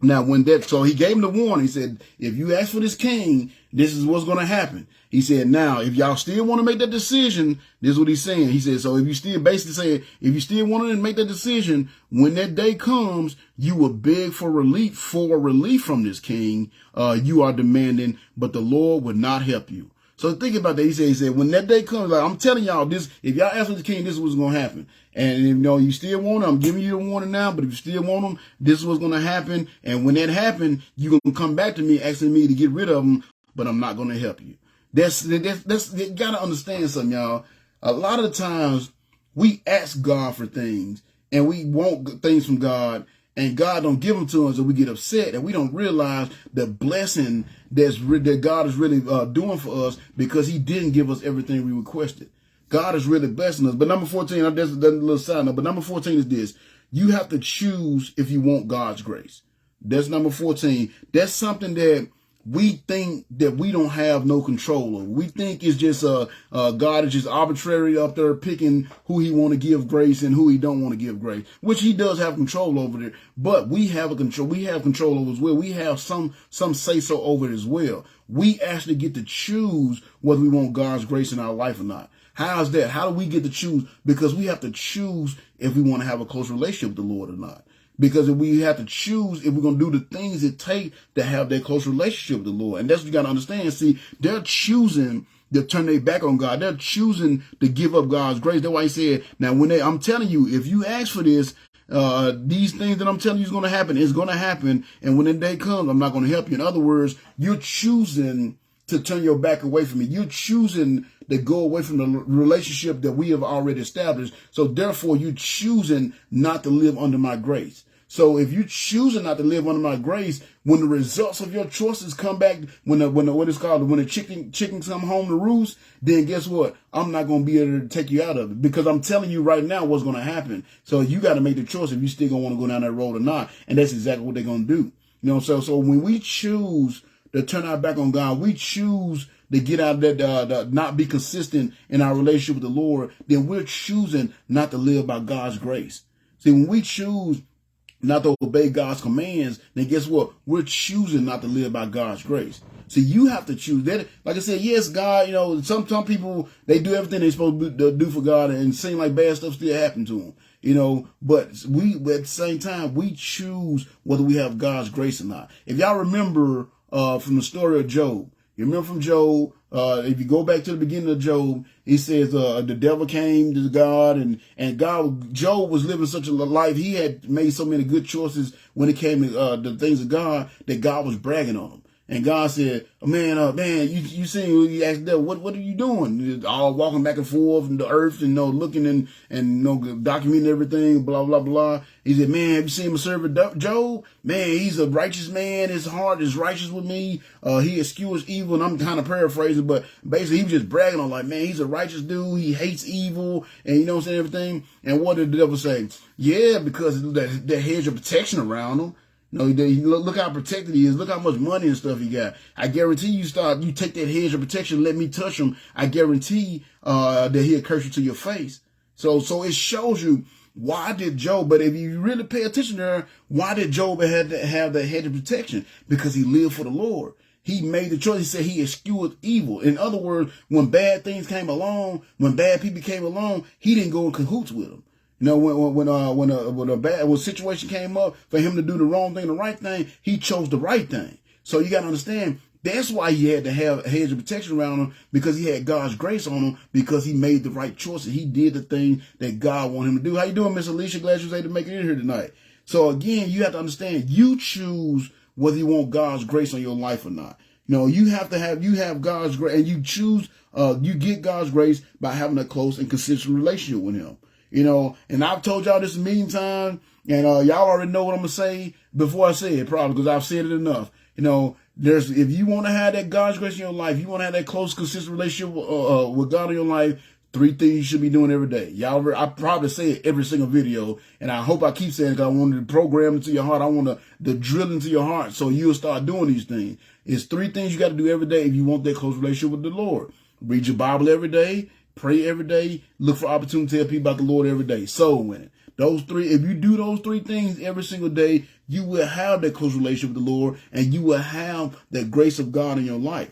now so he gave him the warning. He said, if you ask for this king, this is what's going to happen. He said, now, if y'all still want to make that decision, this is what he's saying. He said, so if you still basically saying, if you still want to make that decision, when that day comes, you will beg for relief from this king. You are demanding, but the Lord will not help you. So think about that. He said, when that day comes, like, I'm telling y'all this, if y'all ask for the king, this is what's going to happen. And if you still want them, I'm giving you the warning now, but if you still want them, this is what's going to happen. And when that happens, you're going to come back to me asking me to get rid of them, but I'm not going to help you. That's you got to understand something, y'all. A lot of the times we ask God for things and we want things from God, and God don't give them to us, and we get upset, and we don't realize the blessing that God is really doing for us, because he didn't give us everything we requested. God is really blessing us. But number 14, that's a little side note, but number 14 is this. You have to choose if you want God's grace. That's number 14. That's something that we think that we don't have no control over. We think it's just God is just arbitrary up there picking who he want to give grace and who he don't want to give grace, which he does have control over it. But we have control over as well. We have some say so over it as well. We actually get to choose whether we want God's grace in our life or not. How's that? How do we get to choose? Because we have to choose if we want to have a close relationship with the Lord or not. Because if we have to choose if we're going to do the things it takes to have that close relationship with the Lord. And that's what you got to understand. See, they're choosing to turn their back on God. They're choosing to give up God's grace. That's why he said, now I'm telling you, if you ask for this, these things that I'm telling you is going to happen, it's going to happen. And when the day comes, I'm not going to help you. In other words, you're choosing to turn your back away from me. You're choosing to go away from the relationship that we have already established. So therefore, you're choosing not to live under my grace. So if you're choosing not to live under my grace, when the results of your choices come back, when the chickens come home to roost, then guess what? I'm not going to be able to take you out of it, because I'm telling you right now what's going to happen. So you got to make the choice if you still going to want to go down that road or not. And that's exactly what they're going to do. So when we choose to turn our back on God, we choose to get out of that, not be consistent in our relationship with the Lord, then we're choosing not to live by God's grace. See, when we choose not to obey God's commands, then guess what? We're choosing not to live by God's grace. So you have to choose that. Like I said, yes, God, some people, they do everything they're supposed to do for God, and it seems like bad stuff still happen to them, but at the same time, we choose whether we have God's grace or not. If y'all remember, from the story of Job, you remember from Job, if you go back to the beginning of Job, he says the devil came to God, and Job was living such a life. He had made so many good choices when it came to the things of God, that God was bragging on him. And God said, man, you seen, he asked the devil, what are you doing? All walking back and forth in the earth and looking and documenting everything, blah, blah, blah. He said, man, have you seen my servant Job? Man, he's a righteous man. His heart is righteous with me. He eschews evil. And I'm kind of paraphrasing, but basically he was just bragging on, like, man, he's a righteous dude. He hates evil. And everything. And what did the devil say? Yeah, because that hedge of protection around him. Look how protected he is. Look how much money and stuff he got. I guarantee you take that hedge of protection, let me touch him. I guarantee that he'll curse you to your face. So it shows you, why did Job, but if you really pay attention there, why did Job have to have that hedge of protection? Because he lived for the Lord. He made the choice. He said he eschewed evil. In other words, when bad things came along, when bad people came along, he didn't go in cahoots with them. When a situation came up for him to do the wrong thing, the right thing, he chose the right thing. So you got to understand, that's why he had to have a hedge of protection around him, because he had God's grace on him, because he made the right choices. He did the thing that God wanted him to do. How you doing, Miss Alicia? Glad you was able to make it in here tonight. So again, you have to understand, you choose whether you want God's grace on your life or not. You have God's grace, and you choose, you get God's grace by having a close and consistent relationship with him. And I've told y'all this a million times, and y'all already know what I'm going to say before I say it, probably, because I've said it enough. If you want to have that God's grace in your life, you want to have that close, consistent relationship with God in your life, 3 things you should be doing every day. I probably say it every single video, and I hope I keep saying it, because I want to program into your heart. I want to drill into your heart so you'll start doing these things. It's 3 things you got to do every day if you want that close relationship with the Lord. Read your Bible every day. pray every day, look for opportunity to tell people about the Lord every day. Soul winning. Those three, if you do those three things every single day, you will have that close relationship with the Lord, and you will have that grace of God in your life.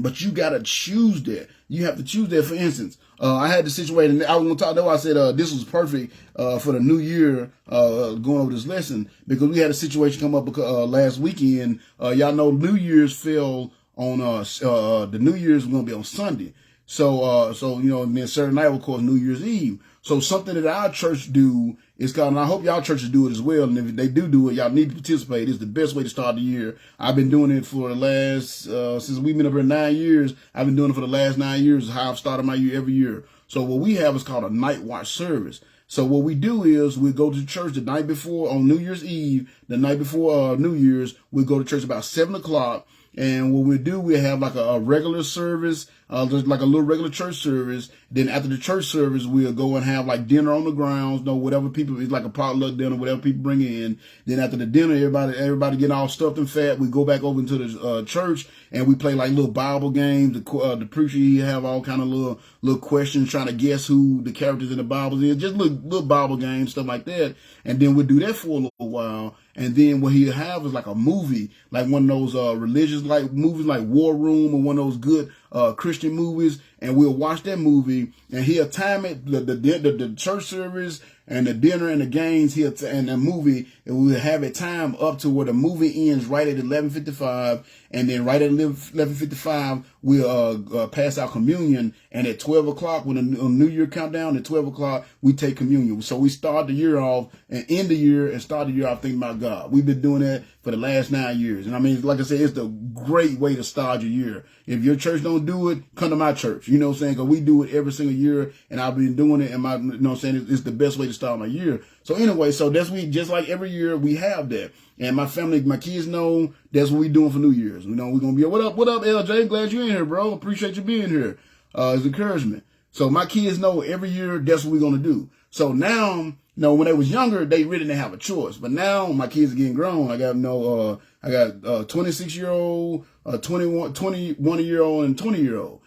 But you got to choose that. You have to choose that. For instance, I had the situation, I was going to talk, that's why I said this was perfect for the new year, going over this lesson, because we had a situation come up last weekend. Y'all know New Year's fell on the New Year's was going to be on Sunday. So and then Saturday night, of course, New Year's Eve. So something that our church do is called, and I hope y'all churches do it as well. And if they do it, y'all need to participate. It's the best way to start the year. I've been doing it for the last, since we've been up here 9 years, I've been doing it for the last 9 years, how I've started my year every year. So what we have is called a night watch service. So what we do is we go to church the night before, on New Year's Eve, the night before New Year's, we go to church about 7 o'clock. And what we do, we have like a regular service, just like a little regular church service. Then after the church service, we'll go and have like dinner on the grounds, whatever people, it's like a potluck dinner, whatever people bring in. Then after the dinner, everybody getting all stuffed and fat. We go back over into the church and we play like little Bible games. The preacher, he have all kind of little questions, trying to guess who the characters in the Bible is. Just little Bible games, stuff like that. And then we'll do that for a little while. And then what he'll have is like a movie, like one of those religious like movies, like War Room, or one of those good Christian movies. And we'll watch that movie, and he'll time it, the church service and the dinner and the games, and the movie, and we'll have it timed up to where the movie ends right at 11:55, and then right at 11:55 we'll pass out communion, and at 12 o'clock when the New Year countdown, at 12 o'clock we take communion. So we start the year off and end the year and start the year off thinking about God. We've been doing that for the last 9 years, and I mean, like I said, it's the great way to start your year. If your church don't do it, come to my church. You know what I'm saying? Because we do it every single year, and I've been doing it, and you know what I'm saying, it's the best way to start my year. So anyway, so just like every year we have that. And my family, my kids know that's what we doing for New Year's. We're going to be, what up, LJ? Glad you're in here, bro. Appreciate you being here. It's encouragement. So my kids know every year that's what we're going to do. So now, when they was younger, they really didn't have a choice. But now my kids are getting grown. I got 26-year-old, 21-year-old, and 20-year-old.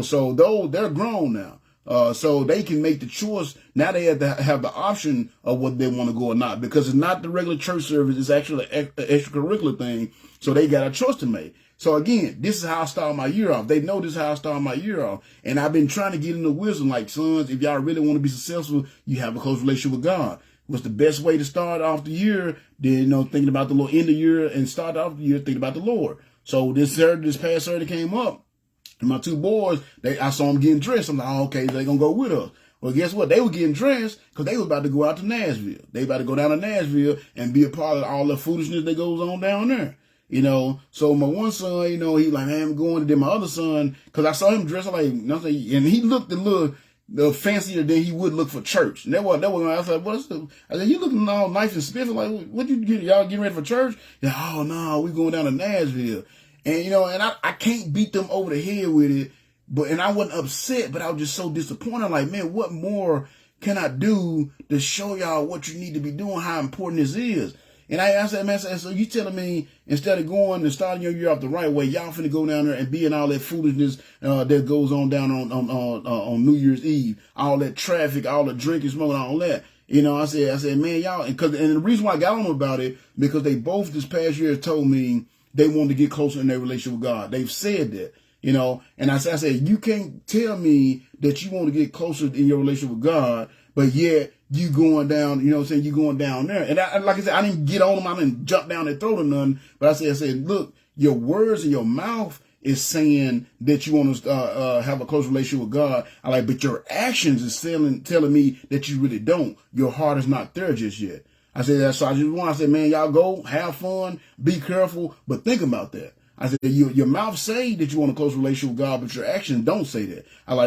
So they're grown now. So they can make the choice. Now they have to have the option of whether they want to go or not, because it's not the regular church service. It's actually an extracurricular thing. So they got a choice to make. So again, this is how I start my year off. They know this is how I start my year off. And I've been trying to get into wisdom, like, sons, if y'all really want to be successful, you have a close relationship with God. What's the best way to start off the year? Then, thinking about the Lord, end the year and start off the year thinking about the Lord. So this past Saturday came up. And my two boys, I saw them getting dressed. I'm like, oh, okay, they're going to go with us. Well, guess what? They were getting dressed because they were about to go out to Nashville. They about to go down to Nashville and be a part of all the foolishness that goes on down there. So my one son, he like, man, I'm going. And then my other son, because I saw him dressed like, and he looked a little fancier than he would look for church. And that was I was like, what's the? I said, you looking all nice and spiffy. Like, what you get? Y'all getting ready for church? Yeah, oh no, we going down to Nashville. And and I can't beat them over the head with it. And I wasn't upset, but I was just so disappointed. Like, man, what more can I do to show y'all what you need to be doing, how important this is? And I said, man, so you telling me instead of going and starting your year off the right way, y'all finna go down there and be in all that foolishness that goes on down on New Year's Eve, all that traffic, all the drinking, smoking, all that. I said, man, y'all, and the reason why I got on about it, because they both this past year told me they wanted to get closer in their relationship with God. They've said that, and I said, you can't tell me that you want to get closer in your relationship with God, but yet you going down, you going down there. And like I said, I didn't get on them. I didn't jump down their throat or nothing. But I said, look, your words and your mouth is saying that you want to have a close relationship with God. But your actions is telling me that you really don't. Your heart is not there just yet. I said that. So I said, man, y'all go have fun, be careful, but think about that. I said, your mouth say that you want a close relationship with God, but your actions don't say that.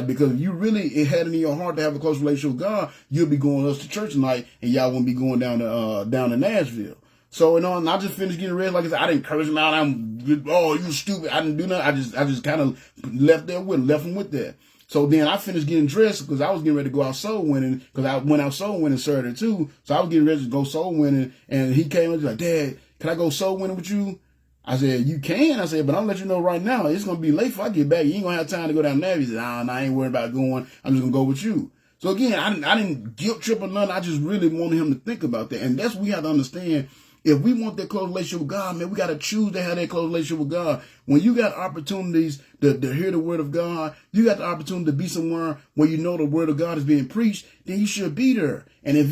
Because if you really had it in your heart to have a close relationship with God, you'll be going with us to church tonight, and y'all won't be going down to Nashville. So, and I just finished getting ready. Like I said, I didn't curse him out. You stupid. I didn't do nothing. I just kind of left him with that. So then I finished getting dressed because I was getting ready to go out soul winning, because I went out soul winning Saturday too. So I was getting ready to go soul winning, and he came and was like, Dad, can I go soul winning with you? I said, you can. I said, but I'm let you know right now, it's going to be late if I get back. You ain't going to have time to go down there. He said, nah, I ain't worried about going. I'm just going to go with you. So again, I didn't guilt trip or nothing. I just really wanted him to think about that. And that's what we have to understand. If we want that close relationship with God, man, we got to choose to have that close relationship with God. When you got opportunities to hear the word of God, you got the opportunity to be somewhere where you know the word of God is being preached, then you should be there. And if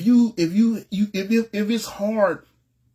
it's hard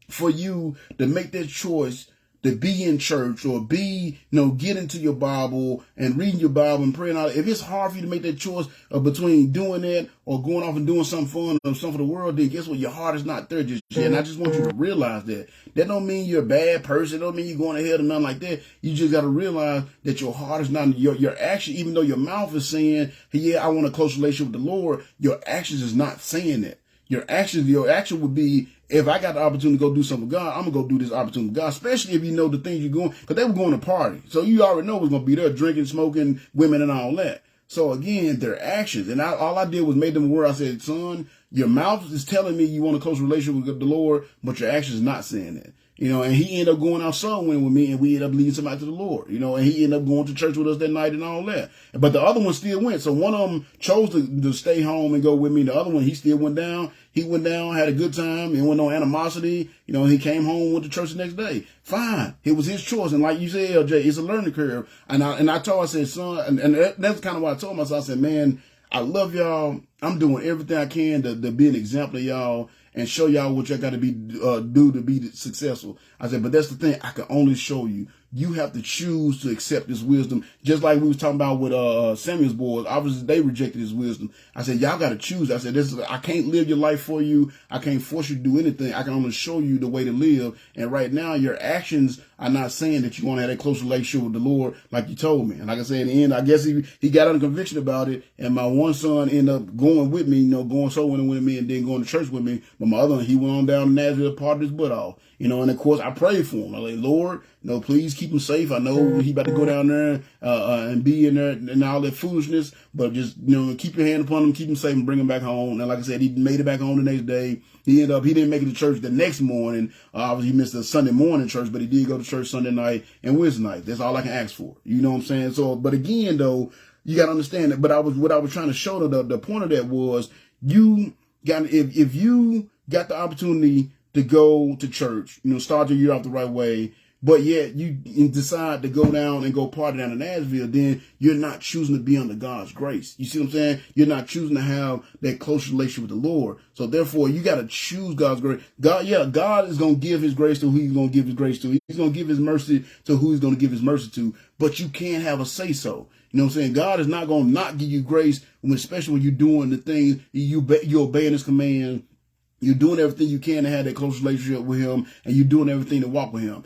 for you to make that choice to be in church or get into your Bible and reading your Bible and praying out, if it's hard for you to make that choice between doing that or going off and doing something fun or something for the world, then guess what? Your heart is not there just yet. And I just want you to realize that. That don't mean you're a bad person. It don't mean you're going to hell or nothing like that. You just got to realize that your heart is not, your action, even though your mouth is saying, yeah, I want a close relationship with the Lord, your actions is not saying that. Your action would be, if I got the opportunity to go do something with God, I'm going to go do this opportunity with God, especially if you know the things you're going, because they were going to party. So you already know what's going to be there, drinking, smoking, women and all that. So again, their actions. And all I did was make them aware. I said, son, your mouth is telling me you want a close relationship with the Lord, but your actions is not saying that. And he ended up going out somewhere with me, and we ended up leading somebody to the Lord, and he ended up going to church with us that night and all that. But the other one still went. So one of them chose to stay home and go with me. The other one, he still went down. He went down, had a good time, and went no animosity. He came home, went to church the next day. Fine. It was his choice. And like you said, LJ, it's a learning curve. And I told, I said, son, and that's kind of what I told myself. I said, man, I love y'all. I'm doing everything I can to be an example of y'all and show y'all what y'all got to be do to be successful. I said, but that's the thing. I can only show you. You have to choose to accept this wisdom. Just like we was talking about with Samuel's boys. Obviously, they rejected his wisdom. I said, y'all got to choose. I said, I can't live your life for you. I can't force you to do anything. I can only show you the way to live. And right now, your actions are not saying that you want to have that close relationship with the Lord like you told me. And like I said, in the end, I guess he got under conviction about it. And my one son ended up going with me, going soul winning with me and then going to church with me. But my other one, he went on down to Nashville, parted his butt off. And of course, I prayed for him. I was like, Lord, please keep him safe. I know he about to go down there and be in there and all that foolishness, but just, keep your hand upon him, keep him safe and bring him back home. And like I said, he made it back home the next day. He didn't make it to church the next morning. Obviously, he missed the Sunday morning church, but he did go to church Sunday night and Wednesday night. That's all I can ask for. You know what I'm saying? So, but again, though, you got to understand that. But what I was trying to show the point of that was if you got the opportunity to go to church, start your year off the right way, but yet you decide to go down and go party down in Nashville, then you're not choosing to be under God's grace. You see what I'm saying? You're not choosing to have that close relationship with the Lord. So therefore, you got to choose God's grace. God is going to give his grace to who he's going to give his grace to. He's going to give his mercy to who he's going to give his mercy to. But you can't have a say so. You know what I'm saying? God is not going to not give you grace, especially when you're doing the things, you're obeying his command. You're doing everything you can to have that close relationship with him, and you're doing everything to walk with him.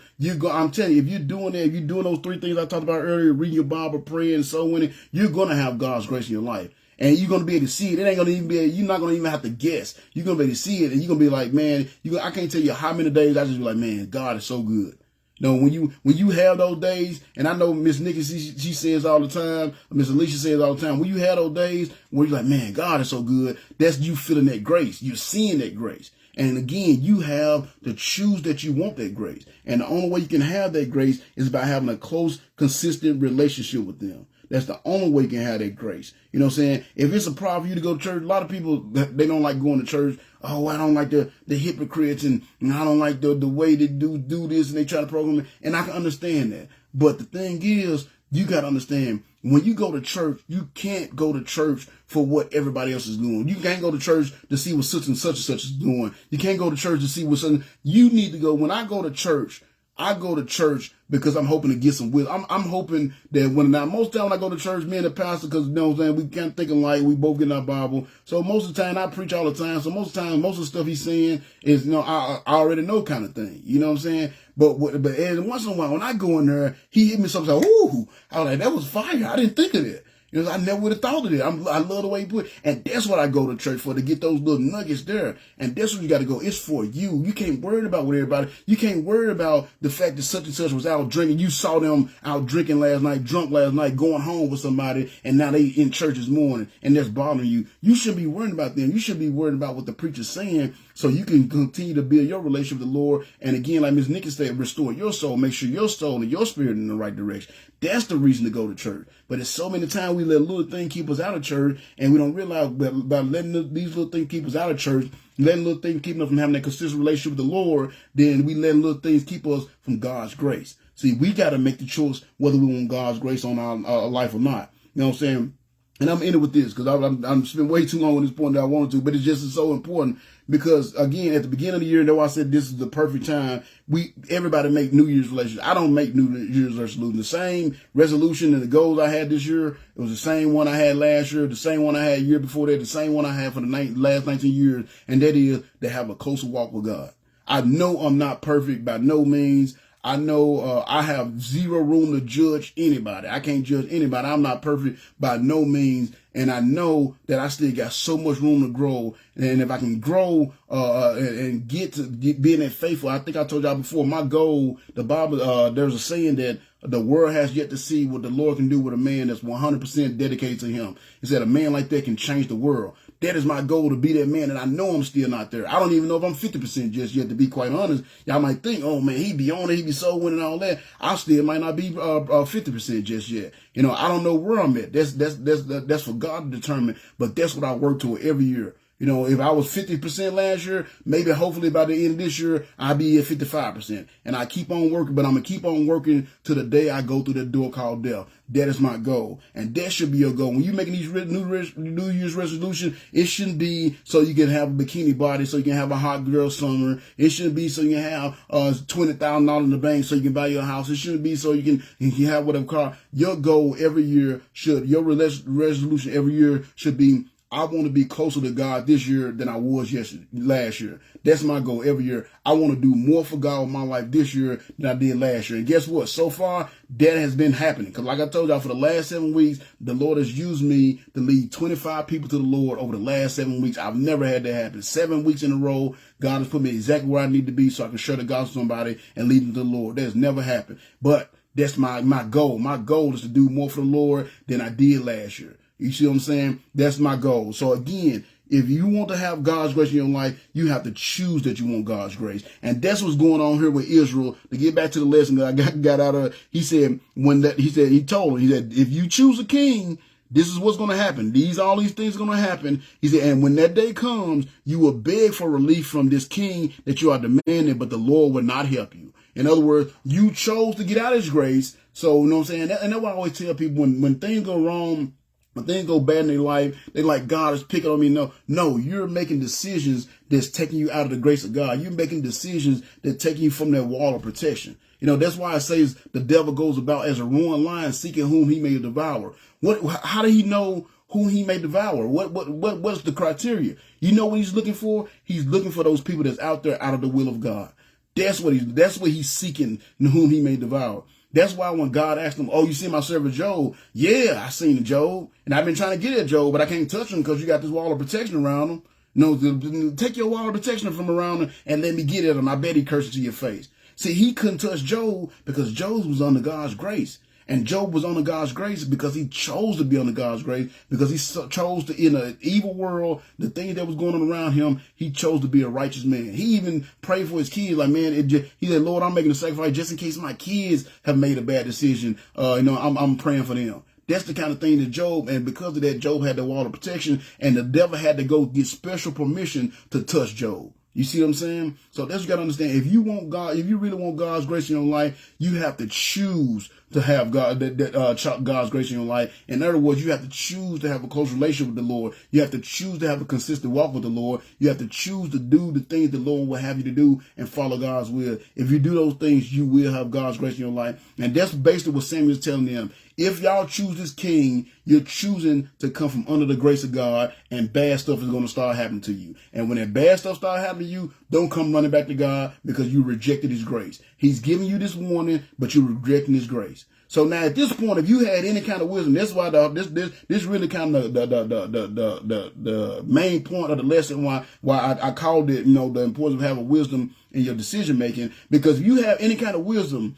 I'm telling you, if you're doing that, if you're doing those three things I talked about earlier, reading your Bible, praying, soul winning, you're going to have God's grace in your life. And you're going to be able to see it. It ain't going to even you're not going to even have to guess. You're going to be able to see it, and you're going to be like, man, I can't tell you how many days I just be like, man, God is so good. When you have those days, and I know Miss Nikki, she says all the time, Miss Alicia says all the time, when you have those days where you're like, man, God is so good, that's you feeling that grace. You're seeing that grace. And again, you have to choose that you want that grace. And the only way you can have that grace is by having a close, consistent relationship with them. That's the only way you can have that grace. You know what I'm saying? If it's a problem for you to go to church, a lot of people, they don't like going to church. Oh, I don't like the hypocrites and I don't like the way they do this and they try to program it. And I can understand that. But the thing is, you got to understand, when you go to church, you can't go to church for what everybody else is doing. You can't go to church to see what such and such is doing. You can't go to church to see what something. You need to go. When I go to church, I go to church because I'm hoping to get some wisdom. I'm hoping that most of the time when I go to church, me and the pastor, because you know what I'm saying, we can't think alike, we both get in our Bible. So most of the time I preach all the time. So most of the time, most of the stuff he's saying is, I already know kind of thing. You know what I'm saying? But once in a while, when I go in there, he hit me something like, ooh, I was like, that was fire. I didn't think of it. You know, I never would have thought of it. I love the way he put it. And that's what I go to church for, to get those little nuggets there. And that's what you got to go. It's for you. You can't worry about what everybody, you can't worry about the fact that such and such was out drinking. You saw them out drinking last night, drunk last night, going home with somebody, and now they in church this morning, and that's bothering you. You shouldn't be worrying about them. You should be worried about what the preacher's saying, so you can continue to build your relationship with the Lord. And again, like Ms. Nikki said, restore your soul. Make sure your soul and your spirit in the right direction. That's the reason to go to church. But it's so many times we let little things keep us out of church, and we don't realize that by letting these little things keep us out of church, letting little things keep us from having that consistent relationship with the Lord, then we letting little things keep us from God's grace. See, we got to make the choice whether we want God's grace on our life or not. You know what I'm saying? And I'm in it with this because I'm spent way too long on this point that I wanted to, but it's just so important because, again, at the beginning of the year, though I said this is the perfect time, everybody make New Year's resolutions. I don't make New Year's resolutions. The same resolution and the goals I had this year, it was the same one I had last year, the same one I had a year before that, the same one I had for the last 19 years, and that is to have a closer walk with God. I know I'm not perfect by no means. I know I have zero room to judge anybody. I can't judge anybody. I'm not perfect by no means. And I know that I still got so much room to grow. And if I can grow and get to being that faithful, I think I told y'all before, my goal, the Bible, there's a saying that the world has yet to see what the Lord can do with a man that's 100% dedicated to him. He said a man like that can change the world. That is my goal, to be that man, and I know I'm still not there. I don't even know if I'm 50% just yet, to be quite honest. Y'all might think, oh man, he be on it, he be so winning and all that. I still might not be 50% just yet. You know, I don't know where I'm at. That's for God to determine, but that's what I work toward every year. You know, if I was 50% last year, maybe hopefully by the end of this year, I'll be at 55%. And I keep on working, but I'm going to keep on working to the day I go through that door called death. That is my goal. And that should be your goal. When you're making these New Year's resolutions, it shouldn't be so you can have a bikini body, so you can have a hot girl summer. It shouldn't be so you can have $20,000 in the bank so you can buy your house. It shouldn't be so you can have whatever car. Your goal every year your resolution every year should be, I want to be closer to God this year than I was last year. That's my goal every year. I want to do more for God with my life this year than I did last year. And guess what? So far, that has been happening. Because like I told y'all, for the last 7 weeks, the Lord has used me to lead 25 people to the Lord over the last 7 weeks. I've never had that happen. 7 weeks in a row, God has put me exactly where I need to be so I can share the gospel to somebody and lead them to the Lord. That has never happened. But that's my goal. My goal is to do more for the Lord than I did last year. You see what I'm saying? That's my goal. So again, if you want to have God's grace in your life, you have to choose that you want God's grace. And that's what's going on here with Israel. To get back to the lesson that I got out of, he said, he told him, he said, if you choose a king, this is what's going to happen. All these things are going to happen. He said, and when that day comes, you will beg for relief from this king that you are demanding, but the Lord will not help you. In other words, you chose to get out of his grace. So, you know what I'm saying? And that's why I always tell people when things go wrong, when things go bad in their life, they like, God is picking on me. No, you're making decisions that's taking you out of the grace of God. You're making decisions that take you from that wall of protection. You know, that's why it says the devil goes about as a roaring lion seeking whom he may devour. How do he know whom he may devour? What's the criteria? You know what he's looking for? He's looking for those people that's out there out of the will of God. That's what he's seeking, whom he may devour. That's why when God asked him, oh, you see my servant Job? Yeah, I seen Job. And I've been trying to get at Job, but I can't touch him because you got this wall of protection around him. No, take your wall of protection from around him and let me get at him. I bet he cursed to your face. See, he couldn't touch Job because Job was under God's grace. And Job was under God's grace because he chose to be under God's grace, because he chose to, in an evil world, the things that was going on around him, he chose to be a righteous man. He even prayed for his kids. Like, man, he said, Lord, I'm making a sacrifice just in case my kids have made a bad decision. I'm praying for them. That's the kind of thing that Job, and because of that, Job had the wall of protection, and the devil had to go get special permission to touch Job. You see what I'm saying? So that's what you got to understand. If you really want God's grace in your life, you have to choose to have God's grace in your life. In other words, you have to choose to have a close relationship with the Lord. You have to choose to have a consistent walk with the Lord. You have to choose to do the things the Lord will have you to do and follow God's will. If you do those things, you will have God's grace in your life. And that's basically what Samuel's telling them. If y'all choose this king, you're choosing to come from under the grace of God, and bad stuff is going to start happening to you. And when that bad stuff starts happening to you, don't come running back to God because you rejected his grace. He's giving you this warning, but you're rejecting his grace. So now at this point, if you had any kind of wisdom, that's why this really kind of the main point of the lesson why I called it, the importance of having wisdom in your decision making. Because if you have any kind of wisdom,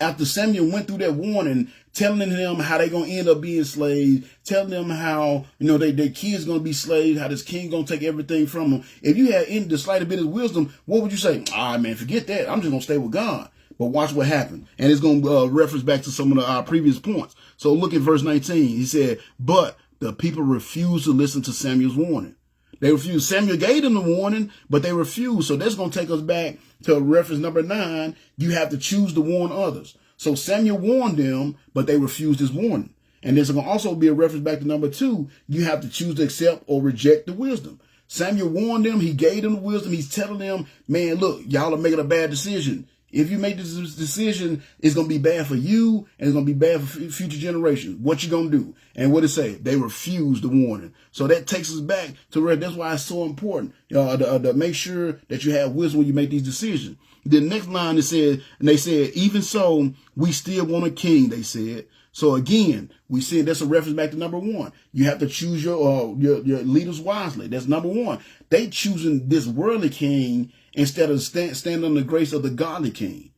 after Samuel went through that warning, telling them how they're going to end up being slaves, telling them how, their kids going to be slaves, how this king going to take everything from them. If you had the slightest bit of wisdom, what would you say? Man, forget that. I'm just going to stay with God. But watch what happened. And it's going to reference back to some of our previous points. So look at verse 19. He said, but the people refused to listen to Samuel's warning. They refused. Samuel gave them the warning, but they refused. So that's going to take us back to reference number 9. You have to choose to warn others. So Samuel warned them, but they refused his warning. And there's going to also be a reference back to number 2. You have to choose to accept or reject the wisdom. Samuel warned them. He gave them the wisdom. He's telling them, man, look, y'all are making a bad decision. If you make this decision, it's going to be bad for you and it's going to be bad for future generations. What you going to do? And what it say? They refused the warning. So that takes us back to where that's why it's so important to make sure that you have wisdom when you make these decisions. The next line, they said, even so, we still want a king, they said. So again, we see that's a reference back to number 1. You have to choose your leaders wisely. That's number 1. They choosing this worldly king instead of stand on the grace of the godly king.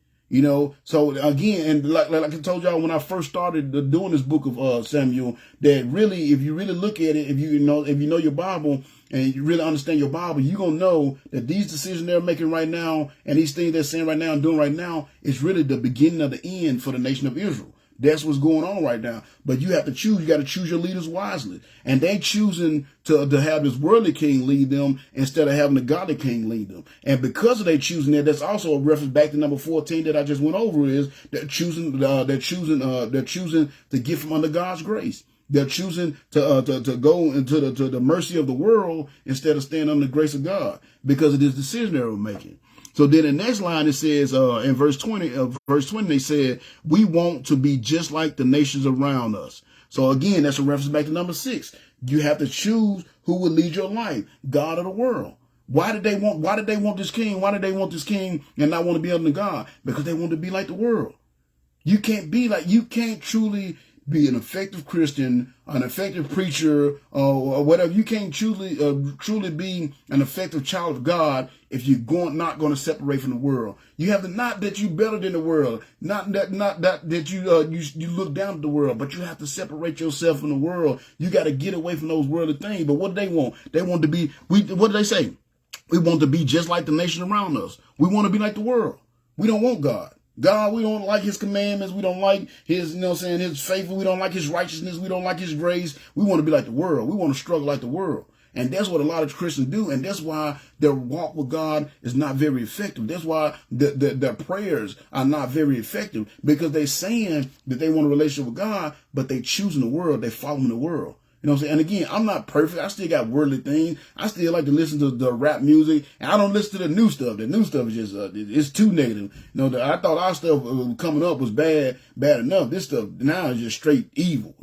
So again, and like I told y'all when I first started doing this book of Samuel, that really, if you really look at it, if you know your Bible and you really understand your Bible, you're going to know that these decisions they're making right now and these things they're saying right now and doing right now is really the beginning of the end for the nation of Israel. That's what's going on right now. But you have to choose. You got to choose your leaders wisely. And they choosing to have this worldly king lead them instead of having the godly king lead them. And because of they choosing that, that's also a reference back to number 14 that I just went over is they're choosing to get from under God's grace. They're choosing to go into the mercy of the world instead of staying under the grace of God because of this decision they were making. So then the next line, it says in verse 20, they said, we want to be just like the nations around us. So again, that's a reference back to number 6. You have to choose who will lead your life, God or the world. Why did they want this king? Why did they want this king and not want to be under God? Because they want to be like the world. You can't truly be an effective Christian, an effective preacher, or whatever. You can't truly be an effective child of God if you're not going to separate from the world. You have to, not that you better than the world, not that you look down at the world, but you have to separate yourself from the world. You got to get away from those worldly things. But what do they want? They want to be. What do they say? We want to be just like the nation around us. We want to be like the world. We don't want God. God, we don't like his commandments. We don't like his, his faithful. We don't like his righteousness. We don't like his grace. We want to be like the world. We want to struggle like the world. And that's what a lot of Christians do. And that's why their walk with God is not very effective. That's why their prayers are not very effective, because they're saying that they want a relationship with God, but they choosing the world. They're following the world. You know what I'm saying? And again, I'm not perfect. I still got worldly things. I still like to listen to the rap music, and I don't listen to the new stuff. The new stuff is just, it's too negative. I thought our stuff coming up was bad enough. This stuff now is just straight evil,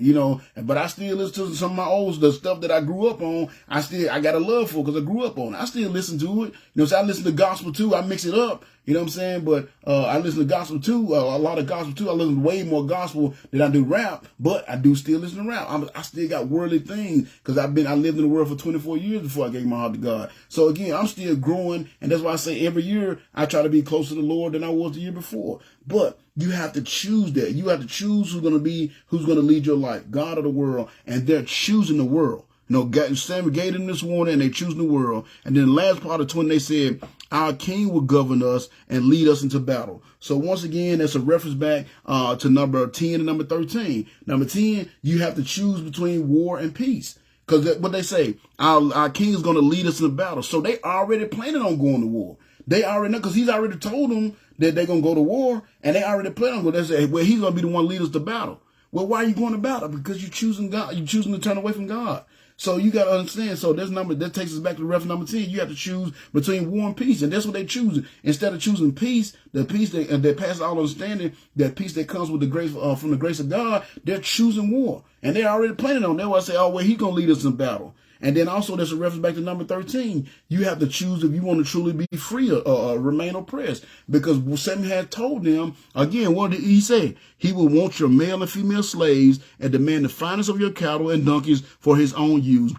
but I still listen to some of my the stuff that I grew up on. I got a love for because I grew up on it. I still listen to it. So I listen to gospel too. I mix it up. You know what I'm saying? But I listen to gospel too, a lot of gospel too. I listen to way more gospel than I do rap, but I do still listen to rap. I still got worldly things because I lived in the world for 24 years before I gave my heart to God. So again, I'm still growing, and that's why I say every year I try to be closer to the Lord than I was the year before. But you have to choose that. You have to choose who's going to lead your life, God or the world, and they're choosing the world. Samuel gave them this warning, and they choosing the world. And then the last part of 20, they said, our king will govern us and lead us into battle. So once again, that's a reference back to number 10 and number 13. Number 10, you have to choose between war and peace. Because what they say, our king is going to lead us into battle. So they already planning on going to war. They already know, because he's already told them that they're going to go to war, and they already plan on going. They say, well, he's going to be the one to lead us to battle. Well, why are you going to battle? Because you're choosing God. You're choosing to turn away from God. So you got to understand. So that takes us back to reference number 10. You have to choose between war and peace. And that's what they choosing. Instead of choosing peace, the peace that passes all understanding, that peace that comes with the grace, from the grace of God, they're choosing war. And they're already planning on that. That's why I say, oh, well, he's going to lead us in battle. And then also there's a reference back to number 13. You have to choose if you want to truly be free or remain oppressed. Because Samuel had told them, again, what did he say? He will want your male and female slaves and demand the finest of your cattle and donkeys for his own use.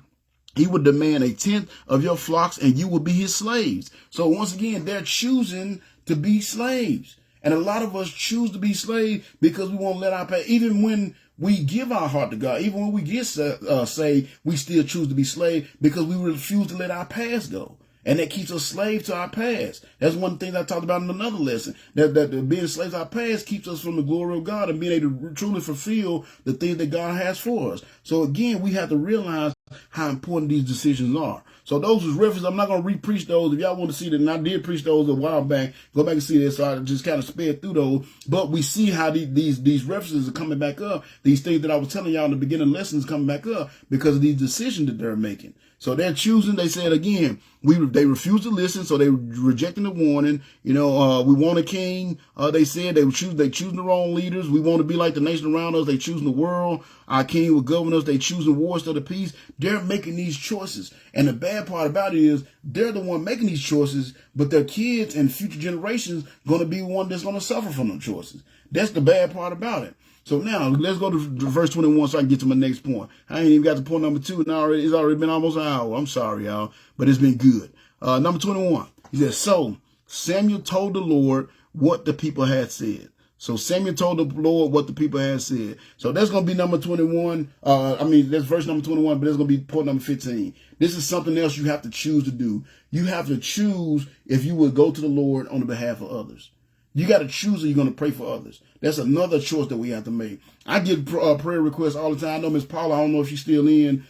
He would demand 1/10 of your flocks and you will be his slaves. So once again, they're choosing to be slaves. And a lot of us choose to be slaves because we won't let our past, even when we give our heart to God, even when we get saved, we still choose to be slaves because we refuse to let our past go. And that keeps us slaves to our past. That's one thing I talked about in another lesson. That being slaves to our past keeps us from the glory of God and being able to truly fulfill the things that God has for us. So again, we have to realize how important these decisions are. So those was references. I'm not going to re-preach those. If y'all want to see that, and I did preach those a while back, go back and see this. So I just kind of sped through those. But we see how these references are coming back up. These things that I was telling y'all in the beginning lessons coming back up because of these decisions that they're making. So they're choosing, they said again, they refuse to listen, so they rejecting the warning. We want a king. They said they choosing the wrong leaders. We want to be like the nation around us. They choosing the world. Our king will govern us. They choosing wars to the peace. They're making these choices. And the bad part about it is they're the one making these choices, but their kids and future generations going to be one that's going to suffer from them choices. That's the bad part about it. So now let's go to verse 21 so I can get to my next point. I ain't even got to point number 2, and it's already been almost an hour. I'm sorry, y'all, but it's been good. Number 21, he says, so Samuel told the Lord what the people had said. So Samuel told the Lord what the people had said. So that's going to be number 21. That's verse number 21, but that's going to be point number 15. This is something else you have to choose to do. You have to choose if you will go to the Lord on the behalf of others. You got to choose if you're going to pray for others. That's another choice that we have to make. I get prayer requests all the time. I know Miss Paula, I don't know if she's still in.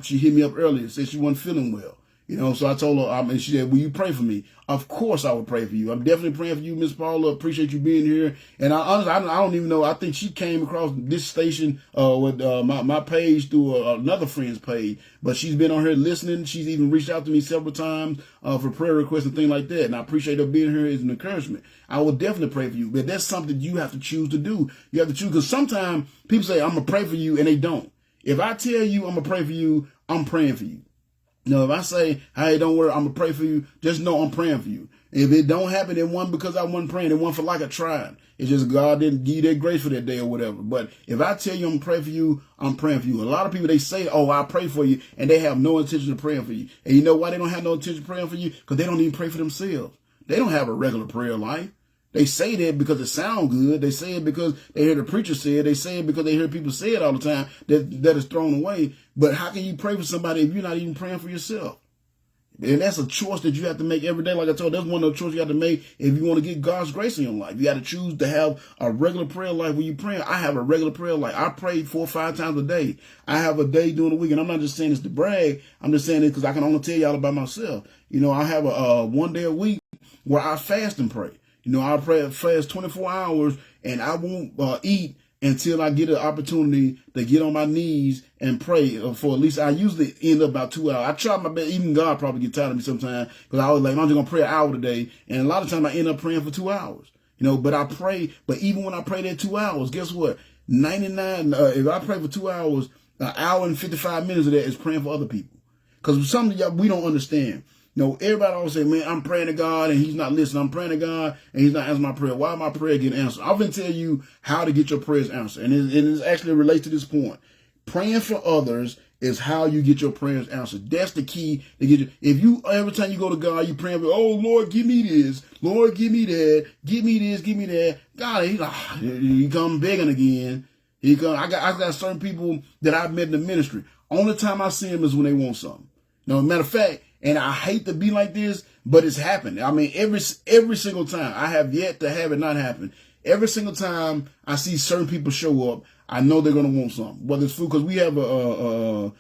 She hit me up earlier, said she wasn't feeling well. So I told her, and she said, will you pray for me? Of course I would pray for you. I'm definitely praying for you, Miss Paula. Appreciate you being here. And I don't even know. I think she came across this station with my page through another friend's page. But she's been on here listening. She's even reached out to me several times for prayer requests and things like that. And I appreciate her being here as an encouragement. I will definitely pray for you. But that's something you have to choose to do. You have to choose, because sometimes people say, I'm going to pray for you, and they don't. If I tell you I'm going to pray for you, I'm praying for you. If I say, hey, don't worry, I'm going to pray for you, just know I'm praying for you. If it don't happen, it wasn't because I wasn't praying. It wasn't for like I tried. It's just God didn't give you that grace for that day or whatever. But if I tell you I'm going to pray for you, I'm praying for you. A lot of people, they say, oh, I pray for you, and they have no intention of praying for you. And you know why they don't have no intention of praying for you? Because they don't even pray for themselves. They don't have a regular prayer life. They say that because it sounds good. They say it because they hear the preacher say it. They say it because they hear people say it all the time that is thrown away. But how can you pray for somebody if you're not even praying for yourself? And that's a choice that you have to make every day. Like I told you, that's one of the choices you have to make if you want to get God's grace in your life. You got to choose to have a regular prayer life when you pray. I have a regular prayer life. I pray 4 or 5 times a day. I have a day during the week. And I'm not just saying this to brag. I'm just saying it because I can only tell y'all about myself. I have a 1 day a week where I fast and pray. I fast 24 hours, and I won't eat until I get an opportunity to get on my knees and pray for at least, I usually end up about 2 hours. I try my best. Even God probably get tired of me sometimes because I was like, I'm just going to pray an hour today. And a lot of times I end up praying for 2 hours, but I pray. But even when I pray that 2 hours, guess what? If I pray for 2 hours, an hour and 55 minutes of that is praying for other people. Because some of y'all, we don't understand. Everybody always say, man, I'm praying to God and he's not listening. I'm praying to God and he's not answering my prayer. Why my prayer getting answered? I'm going to tell you how to get your prayers answered. And it actually relates to this point. Praying for others is how you get your prayers answered. That's the key to get you. If you, every time you go to God, you praying for, oh, Lord, give me this. Lord, give me that. Give me this. Give me that. God, he come begging again. I got certain people that I've met in the ministry. Only time I see them is when they want something. Matter of fact, and I hate to be like this, but it's happened. I mean, every single time. I have yet to have it not happen. Every single time I see certain people show up, I know they're going to want something. Whether it's food, because we have a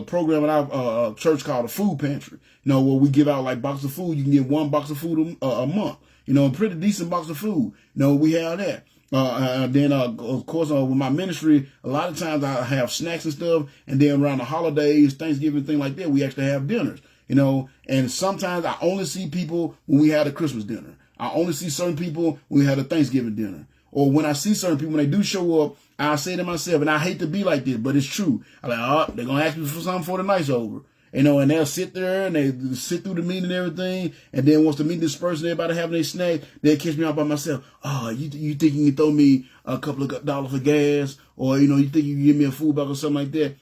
program in our church called a food pantry. Where we give out like box of food. You can get 1 box of food a month. A pretty decent box of food. We have that. Then, of course, with my ministry, a lot of times I have snacks and stuff. And then around the holidays, Thanksgiving, thing like that, we actually have dinners, and sometimes I only see people when we had a Christmas dinner. I only see certain people when we had a Thanksgiving dinner. Or when I see certain people, when they do show up, I say to myself, and I hate to be like this, but it's true. I'm like, oh, they're going to ask me for something for the night's over. And they'll sit there and they sit through the meeting and everything. And then once the meeting disperses and everybody having their snack, they'll catch me out by myself. Oh, you think you can throw me a couple of dollars for gas? Or, you think you can give me a food buck or something like that?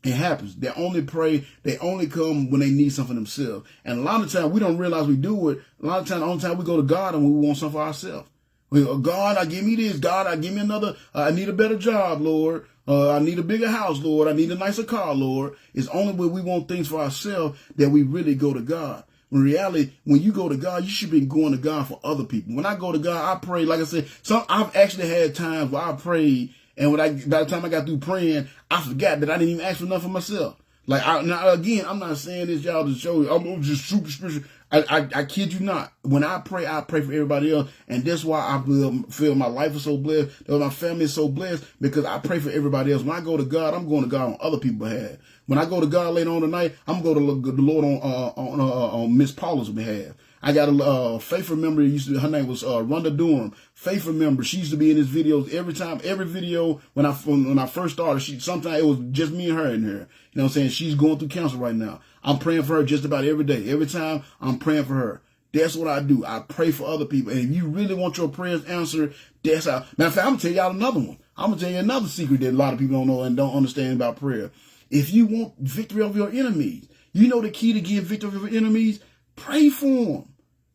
It happens. They only pray. They only come when they need something themselves. And a lot of times we don't realize we do it. A lot of times, the only time we go to God and we want something for ourselves. God, I give me this. God, I give me another. I need a better job, Lord. I need a bigger house, Lord. I need a nicer car, Lord. It's only when we want things for ourselves that we really go to God. In reality, when you go to God, you should be going to God for other people. When I go to God, I pray. Like I said, I've actually had times where I prayed, and by the time I got through praying, I forgot that I didn't even ask for nothing for myself. Now again, I'm not saying this, y'all, to show you I'm just super spiritual. I kid you not. When I pray for everybody else. And that's why I feel my life is so blessed. That my family is so blessed, because I pray for everybody else. When I go to God, I'm going to God on other people's behalf. When I go to God later on tonight, I'm going to go to the Lord on Miss Paula's behalf. I got a faithful member. Her name was Rhonda Durham. Faithful member. She used to be in his videos every video when I first started. Sometimes it was just me and her in here. You know what I'm saying? She's going through cancer right now. I'm praying for her just about every day. Every time I'm praying for her. That's what I do. I pray for other people. And if you really want your prayers answered, that's how. Matter of fact, I'm going to tell y'all another one. I'm going to tell you another secret that a lot of people don't know and don't understand about prayer. If you want victory over your enemies, you know the key to get victory over your enemies? Pray for them.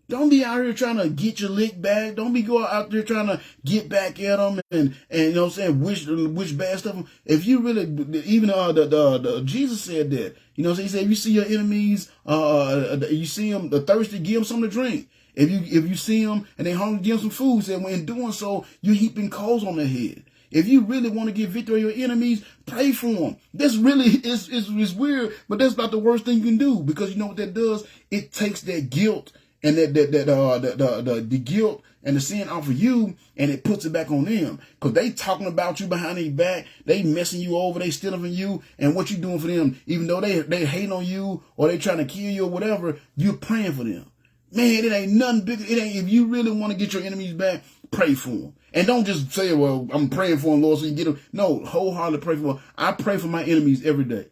Don't be out here trying to get your lick back. Don't be going out there trying to get back at them and you know what I'm saying, wish bad stuff. If you really, even the Jesus said that, you know what I'm saying, he said, if you see your enemies, you see them thirsty, give them something to drink. If you see them and they hungry, give them some food. Said, when in doing so, you're heaping coals on their head. If you really want to get victory over your enemies, pray for them. This really is weird, but that's not the worst thing you can do, because you know what that does? It takes that guilt and the guilt and the sin off of you, and it puts it back on them, because they talking about you behind their back, they messing you over, they stealing from you, and what you doing for them, even though they hate on you or they trying to kill you or whatever, you're praying for them. Man, it ain't nothing bigger. It ain't. If you really want to get your enemies back, pray for them. And don't just say, well, I'm praying for them, Lord, so you get them. No, wholeheartedly pray for them. I pray for my enemies every day,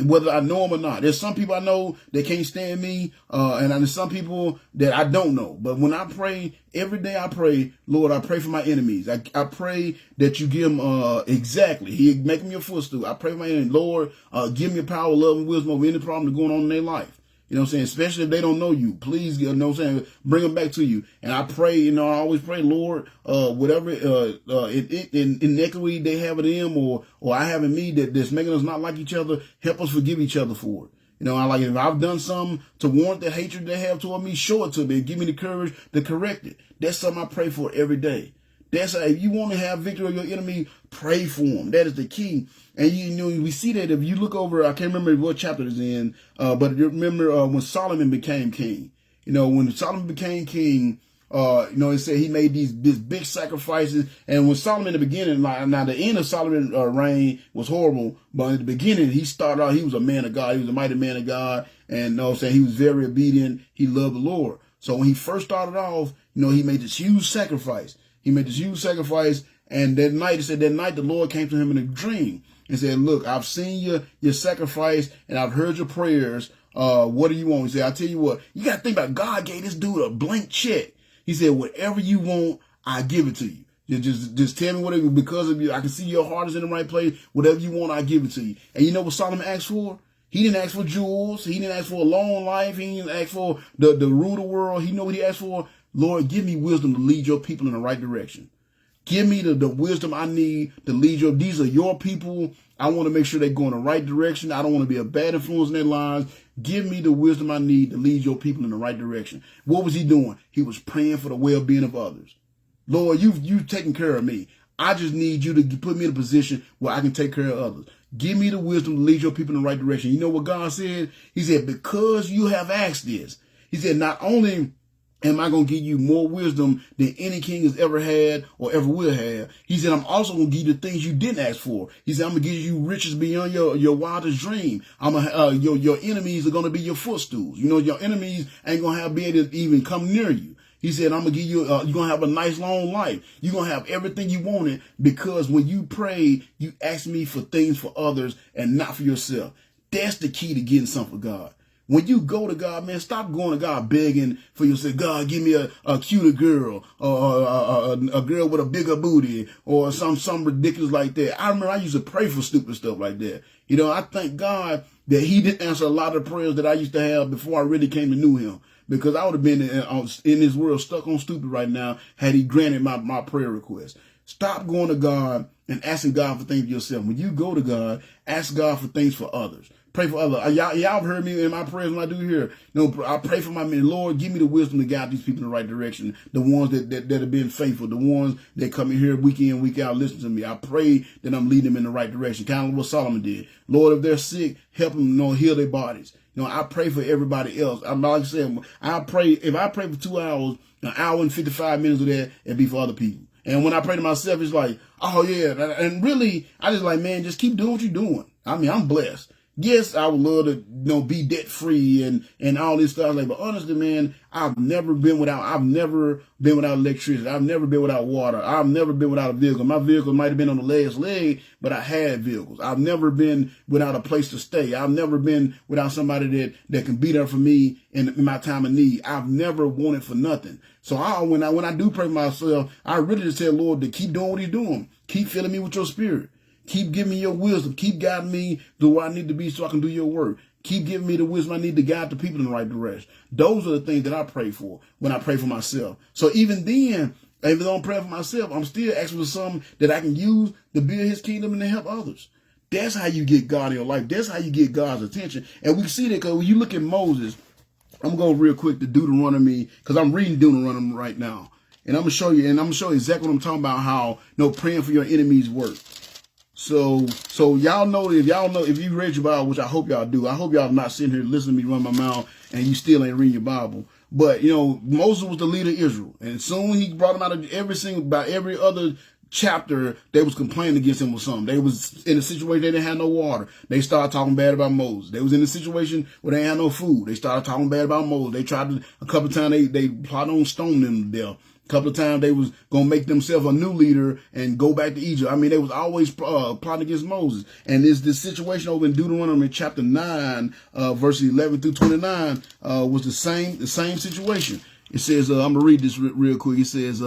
whether I know them or not. There's some people I know that can't stand me, and there's some people that I don't know. But when I pray, every day I pray, Lord, I pray for my enemies. I pray that you give them exactly. He make me a footstool. I pray for my enemies. Lord, give me power, love, and wisdom over any problem that's going on in their life. You know what I'm saying? Especially if they don't know you. Please, you know what I'm saying, bring them back to you. And I pray, I always pray, Lord, whatever inequity they have in them or I have in me that's making us not like each other, help us forgive each other for it. I like it. If I've done something to warrant the hatred they have toward me, show it to me. Give me the courage to correct it. That's something I pray for every day. That's how, if you want to have victory over your enemy, pray for them. That is the key. And we see that if you look over, I can't remember what chapter it's in, but you remember when Solomon became king. When Solomon became king, it said he made these big sacrifices. And when Solomon in the beginning, now the end of Solomon's reign was horrible, but in the beginning he started out, he was a man of God. He was a mighty man of God, and he was very obedient. He loved the Lord. So when he first started off, he made this huge sacrifice. And that night, the Lord came to him in a dream and said, look, I've seen your sacrifice and I've heard your prayers. What do you want? He said, I'll tell you what, you got to think about, God gave this dude a blank check. He said, whatever you want, I give it to you. Just tell me whatever, because of you, I can see your heart is in the right place. Whatever you want, I give it to you. And you know what Solomon asked for? He didn't ask for jewels. He didn't ask for a long life. He didn't ask for the rule of the world. He know what he asked for? Lord, give me wisdom to lead your people in the right direction. Give me the wisdom I need to lead these are your people. I want to make sure they go in the right direction. I don't want to be a bad influence in their lives. Give me the wisdom I need to lead your people in the right direction. What was he doing? He was praying for the well-being of others. Lord, you've taken care of me. I just need you to put me in a position where I can take care of others. Give me the wisdom to lead your people in the right direction. You know what God said? He said, because you have asked this. He said, not only am I going to give you more wisdom than any king has ever had or ever will have. He said, I'm also going to give you the things you didn't ask for. He said, I'm going to give you riches beyond your wildest dream. Your enemies are going to be your footstools. Your enemies ain't going to be able to even come near you. He said, I'm going to give you, you're going to have a nice long life. You're going to have everything you wanted because when you prayed, you asked me for things for others and not for yourself. That's the key to getting something for God. When you go to God, man, stop going to God begging for yourself. God, give me a cuter girl, or a girl with a bigger booty, or some ridiculous like that. I remember I used to pray for stupid stuff like that. You know, I thank God that he didn't answer a lot of prayers that I used to have before I really came to know him. Because I would have been in this world stuck on stupid right now had he granted my prayer request. Stop going to God and asking God for things for yourself. When you go to God, ask God for things for others. Pray for others. Y'all heard me in my prayers when I do here. You know, I pray for my men. Lord, give me the wisdom to guide these people in the right direction. The ones that have been faithful. The ones that come in here week in, week out, listen to me. I pray that I'm leading them in the right direction. Kind of what Solomon did. Lord, if they're sick, help them, heal their bodies. I pray for everybody else. I'm like I said, if I pray for 2 hours, an hour and 55 minutes of that, it'd be for other people. And when I pray to myself, it's like, oh yeah. And really, I just like, man, just keep doing what you're doing. I mean, I'm blessed. Yes, I would love to, be debt free and all this stuff. Like, but honestly, man, I've never been without electricity. I've never been without water. I've never been without a vehicle. My vehicle might have been on the last leg, but I had vehicles. I've never been without a place to stay. I've never been without somebody that can be there for me in my time of need. I've never wanted for nothing. So when I do pray for myself, I really just tell Lord to keep doing what he's doing. Keep filling me with your spirit. Keep giving me your wisdom. Keep guiding me to where I need to be so I can do your work. Keep giving me the wisdom I need to guide the people in the right direction. Those are the things that I pray for when I pray for myself. So even then, even though I'm praying for myself, I'm still asking for something that I can use to build his kingdom and to help others. That's how you get God in your life. That's how you get God's attention. And we see that because when you look at Moses, I'm going to go real quick to Deuteronomy because I'm reading Deuteronomy right now. And I'm going to show you exactly what I'm talking about, how praying for your enemies work. So y'all know, if you read your Bible, which I hope y'all do, I hope y'all not sitting here listening to me run my mouth and you still ain't reading your Bible. But, Moses was the leader of Israel. And soon he brought them out of every other chapter, they was complaining against him or something. They was in a situation they didn't have no water. They started talking bad about Moses. They was in a situation where they had no food. They started talking bad about Moses. They tried to, a couple of times they plotted on stoning him to death. A couple of times they was going to make themselves a new leader and go back to Egypt. I mean, they was always plotting against Moses. And this situation over in Deuteronomy chapter 9, verses 11 through 29, was the same situation. It says, I'm going to read this real quick. It says,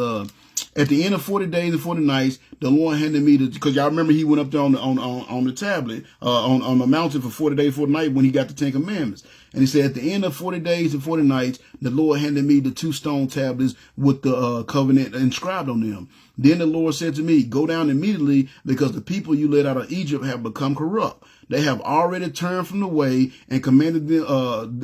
at the end of 40 days and 40 nights, the Lord handed me because y'all remember he went up there on the tablet, on the mountain for 40 days, 40 nights when he got the 10 Commandments. And he said, at the end of 40 days and 40 nights, the Lord handed me the 2 stone tablets with the covenant inscribed on them. Then the Lord said to me, go down immediately because the people you led out of Egypt have become corrupt. They have already turned from the way and commanded them,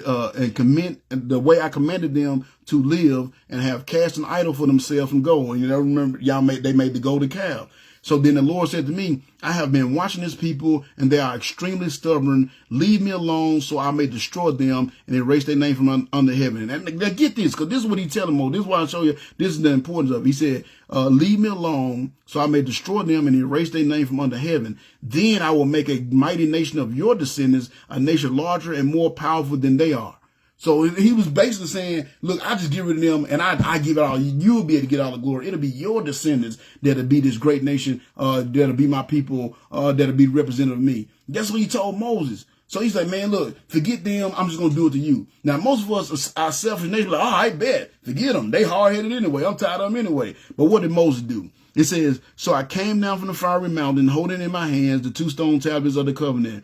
the way I commanded them to live, and have cast an idol for themselves from gold. And remember, they made the golden calf. So then the Lord said to me, I have been watching this people, and they are extremely stubborn. Leave me alone so I may destroy them and erase their name from under heaven. And get this, because this is what he's telling them. This is why I show you, this is the importance of it. He said, leave me alone so I may destroy them and erase their name from under heaven. Then I will make a mighty nation of your descendants, a nation larger and more powerful than they are. So he was basically saying, look, I just get rid of them and I give it all. You'll be able to get all the glory. It'll be your descendants that'll be this great nation, that'll be my people, that'll be representative of me. That's what he told Moses. So he's like, man, look, forget them. I'm just going to do it to you. Now, most of us are selfish nation. Like, I bet. Forget them. They hard-headed anyway. I'm tired of them anyway. But what did Moses do? It says, so I came down from the fiery mountain, holding in my hands the 2 stone tablets of the covenant.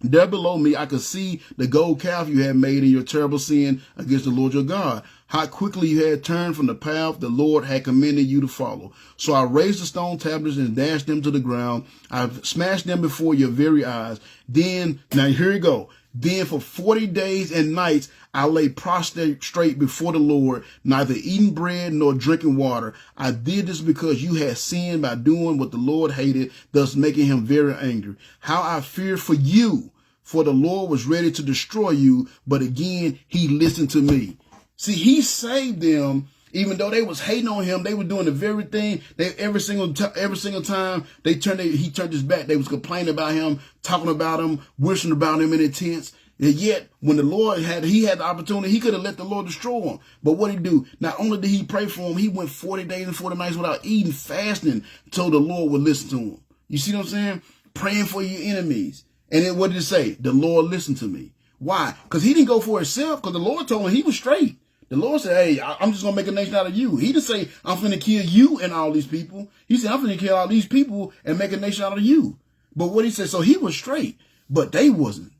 There below me, I could see the gold calf you had made in your terrible sin against the Lord your God. How quickly you had turned from the path the Lord had commanded you to follow. So I raised the stone tablets and dashed them to the ground. I've smashed them before your very eyes. Then, now here you go. Then for 40 days and nights, I lay prostrate before the Lord, neither eating bread nor drinking water. I did this because you had sinned by doing what the Lord hated, thus making him very angry. How I feared for you, for the Lord was ready to destroy you, but again, he listened to me. See, he saved them. Even though they was hating on him, they were doing the very thing. Every single time he turned his back, they was complaining about him, talking about him, wishing about him in their tents. And yet, when the Lord had the opportunity, he could have let the Lord destroy him. But what did he do? Not only did he pray for him, he went 40 days and 40 nights without eating, fasting, so the Lord would listen to him. You see what I'm saying? Praying for your enemies. And then what did it say? The Lord listened to me. Why? Because he didn't go for himself, because the Lord told him he was straight. The Lord said, hey, I'm just going to make a nation out of you. He didn't say, I'm finna kill you and all these people. He said, I'm finna kill all these people and make a nation out of you. But what he said, so he was straight, but they wasn't.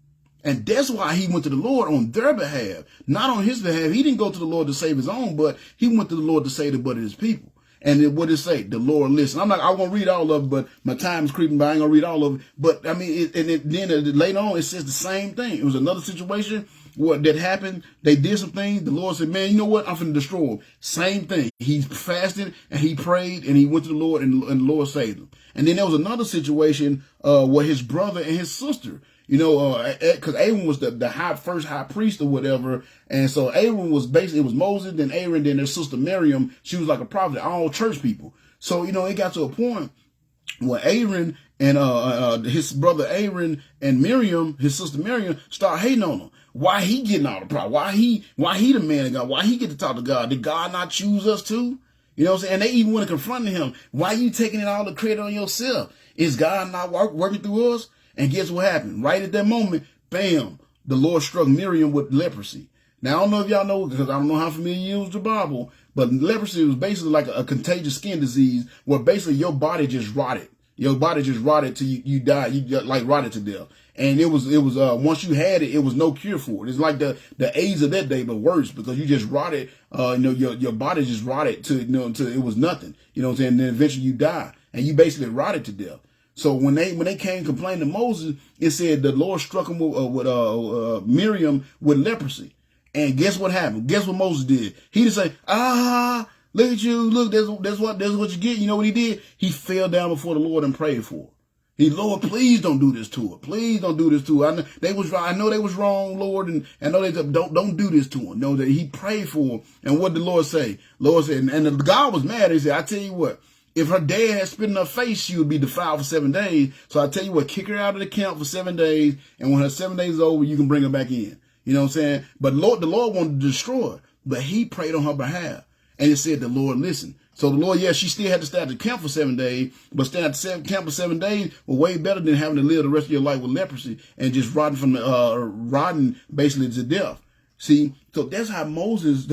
And that's why he went to the Lord on their behalf, not on his behalf. He didn't go to the Lord to save his own, but he went to the Lord to save the butt of his people. And then what did it say? The Lord listened. I won't read all of it, but my time's creeping by. I ain't going to read all of it. But I mean, then later on, it says the same thing. It was another situation that happened. They did some things. The Lord said, man, you know what? I'm finna destroy him. Same thing. He fasted and he prayed and he went to the Lord and the Lord saved him. And then there was another situation where his brother and his sister, because Aaron was the first high priest or whatever. And so Aaron was basically, it was Moses, then Aaron, then their sister Miriam. She was like a prophet, all church people. So, it got to a point where Aaron and his brother Aaron and Miriam, his sister Miriam, start hating on him. Why he getting all the power? Why he the man of God? Why he get to talk to God? Did God not choose us too? You know what I'm saying? And they even went to confront him. Why you taking it all the credit on yourself? Is God not working through us? And guess what happened? Right at that moment, bam, the Lord struck Miriam with leprosy. Now, I don't know if y'all know, because I don't know how familiar you use the Bible, but leprosy was basically like a contagious skin disease where basically your body just rotted. Your body just rotted till you die. You like rotted to death. And it was once you had it, it was no cure for it. It's like the AIDS of that day, but worse, because you just rotted, your body just rotted to it was nothing. You know what I'm saying? And then eventually you die and you basically rotted to death. So when they came complaining to Moses, it said the Lord struck him with Miriam with leprosy. And guess what happened? Guess what Moses did? He didn't say, look at you, look, that's what you get. You know what he did? He fell down before the Lord and prayed for her. Lord, please don't do this to her. Please don't do this to her. I know they was wrong, Lord, and I know they don't do this to her. No, that he prayed for her. And what did the Lord say? Lord said, and God was mad. He said, I tell you what, if her dad had spit in her face, she would be defiled for 7 days. So I tell you what, kick her out of the camp for 7 days, and when her 7 days is over, you can bring her back in. You know what I'm saying? But the Lord wanted to destroy her, but he prayed on her behalf. And it said the Lord listened. So the Lord, she still had to stay at the camp for 7 days, but staying at the camp for 7 days was way better than having to live the rest of your life with leprosy and just rotting basically to death. See, so that's why Moses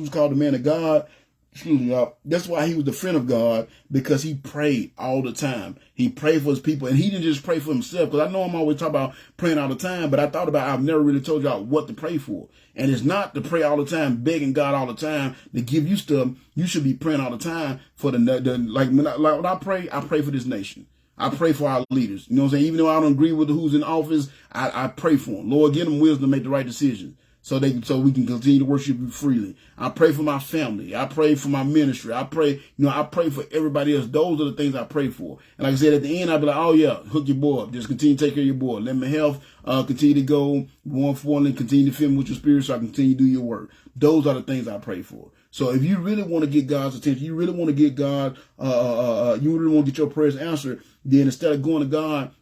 was called the man of God. Excuse me, y'all. That's why he was the friend of God, because he prayed all the time. He prayed for his people, and he didn't just pray for himself, because I know I'm always talking about praying all the time, but I've never really told y'all what to pray for. And it's not to pray all the time, begging God all the time to give you stuff. You should be praying all the time for when I pray for this nation. I pray for our leaders. You know what I'm saying? Even though I don't agree with who's in office, I pray for them. Lord, give them wisdom to make the right decisions, so we can continue to worship you freely. I pray for my family. I pray for my ministry. I pray for everybody else. Those are the things I pray for. And like I said, at the end, I'll be like, oh yeah, hook your boy up. Just continue to take care of your boy. Let my health continue to go going forward, and continue to fill me with your spirit so I can continue to do your work. Those are the things I pray for. So if you really want to get God's attention, you really want to get God, you really want to get your prayers answered, then instead of going to God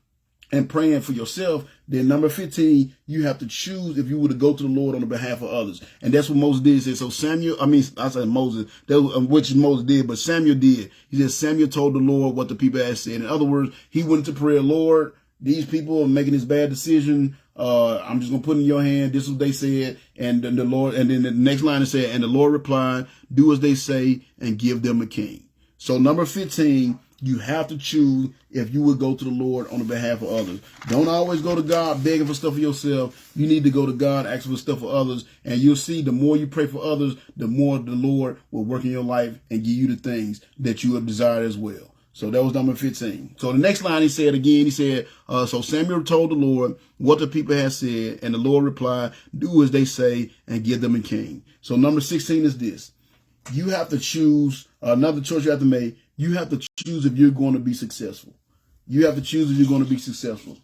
and praying for yourself, then number 15, you have to choose if you were to go to the Lord on the behalf of others. And that's what Moses did. He said, so I said Moses, which Moses did, but Samuel did. He said, Samuel told the Lord what the people had said. In other words, he went into prayer, Lord, these people are making this bad decision. I'm just going to put it in your hand. This is what they said. And then the Lord, and then the next line it said, and the Lord replied, do as they say and give them a king. So number 15, you have to choose if you would go to the Lord on the behalf of others. Don't always go to God begging for stuff for yourself. You need to go to God asking for stuff for others. And you'll see the more you pray for others, the more the Lord will work in your life and give you the things that you have desired as well. So that was number 15. So the next line he said, so Samuel told the Lord what the people had said, and the Lord replied, do as they say and give them a king. So number 16 is this. You have to choose another choice you have to make. You have to choose if you're going to be successful. You have to choose if you're going to be successful.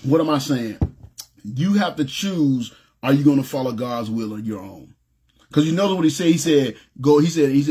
What am I saying? You have to choose, are you going to follow God's will or your own? Because you know what he said? He said,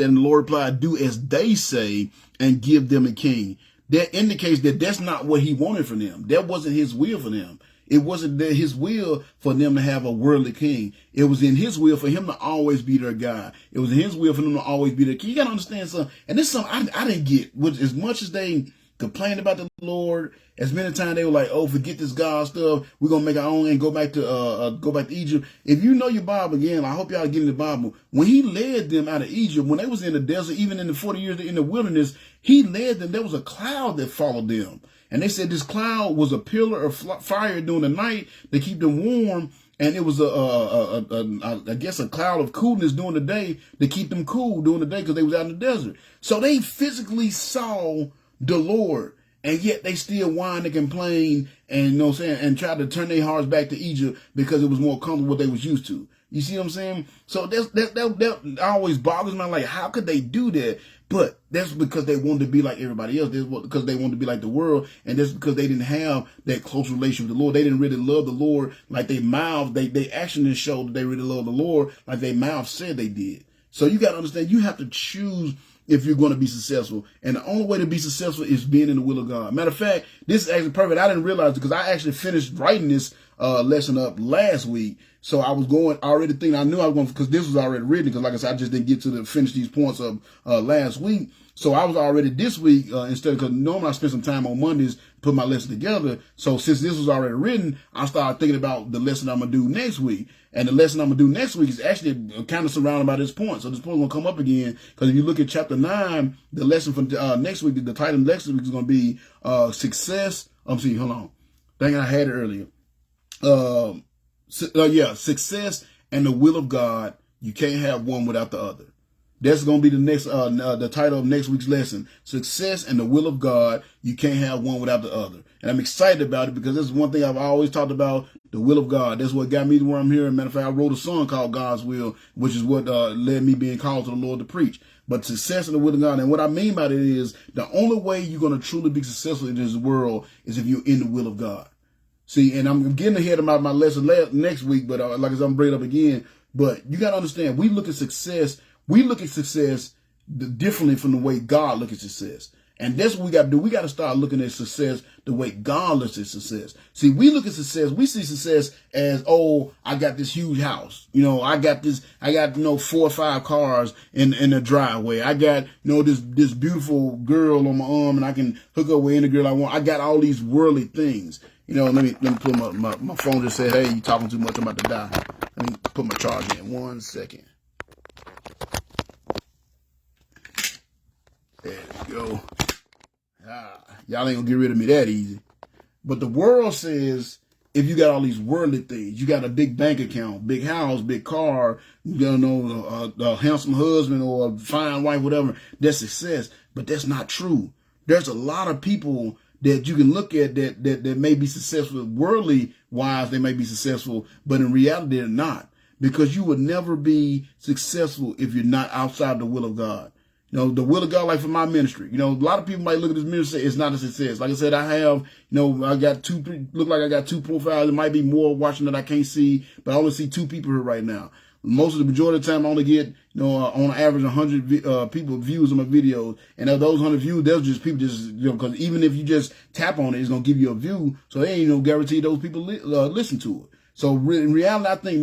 and the Lord replied, do as they say and give them a king. that indicates that that's not what he wanted for them. That wasn't his will for them. It wasn't his will for them to have a worldly king. It was in his will for him to always be their God. It was in his will for them to always be their king. You got to understand something. And this is something I didn't get. As much as they complained about the Lord, as many times they were like, oh, forget this God stuff. We're going to make our own and go back to Egypt. If you know your Bible, again, I hope y'all get in the Bible. When he led them out of Egypt, when they was in the desert, even in the 40 years in the wilderness, he led them. There was a cloud that followed them. And they said this cloud was a pillar of fire during the night to keep them warm. And it was I guess a cloud of coolness during the day to keep them cool during the day because they was out in the desert. So they physically saw the Lord, and yet they still whine and complain and, you know what I'm saying, and try to turn their hearts back to Egypt because it was more comfortable what they was used to. You see what I'm saying? So that always bothers me. Like, how could they do that? But that's because they wanted to be like everybody else. That's because they wanted to be like the world. And that's because they didn't have that close relation with the Lord. They didn't really love the Lord like they mouth. They actually showed that they really love the Lord like they mouth said they did. So you got to understand, you have to choose if you're going to be successful. And the only way to be successful is being in the will of God. Matter of fact, this is actually perfect. I didn't realize it because I actually finished writing this lesson up last week. So I was already thinking, I knew I was going, because this was already written, because like I said, I just didn't get to finish these points of last week. So I was already this week, instead, because normally I spend some time on Mondays, put my lesson together. So since this was already written, I started thinking about the lesson I'm going to do next week. And the lesson I'm going to do next week is actually kind of surrounded by this point. So this point will come up again, because if you look at chapter 9, the lesson for next week, the title next week is going to be success. See, hold on. I think I had it earlier. Success and the will of God. You can't have one without the other. That's going to be the next, the title of next week's lesson. Success and the will of God. You can't have one without the other. And I'm excited about it because this is one thing I've always talked about, the will of God. That's what got me to where I'm here. As a matter of fact, I wrote a song called God's Will, which is what led me being called to the Lord to preach. But success and the will of God. And what I mean by that is the only way you're going to truly be successful in this world is if you're in the will of God. See, and I'm getting ahead of my lesson next week, but like I said, I'm bringing it up again. But you got to understand, we look at success differently from the way God looks at success. And that's what we got to do. We got to start looking at success the way God looks at success. See, we look at success, we see success as, oh, I got this huge house. You know, I got 4 or 5 cars in the driveway. I got, this beautiful girl on my arm and I can hook up with any girl I want. I got all these worldly things. Let me put my phone just said, hey, you talking too much, I'm about to die. Let me put my charge in 1 second. There we go. Y'all ain't gonna get rid of me that easy. But the world says if you got all these worldly things, you got a big bank account, big house, big car, a handsome husband or a fine wife, whatever, that's success. But that's not true. There's a lot of people that you can look at that may be successful worldly wise, they may be successful, but in reality they're not. Because you would never be successful if you're not outside the will of God. The will of God, like for my ministry, a lot of people might look at this ministry and say it's not a success. Like I said, I have, I got 2, 3, look like I got 2 profiles. It might be more watching that I can't see, but I only see 2 people here right now. Most of the majority of the time I only get, on average 100 people views on my videos. And of those 100 views, there's just people because even if you just tap on it, it's going to give you a view. So they ain't no guarantee those people listen to it. So in reality, I think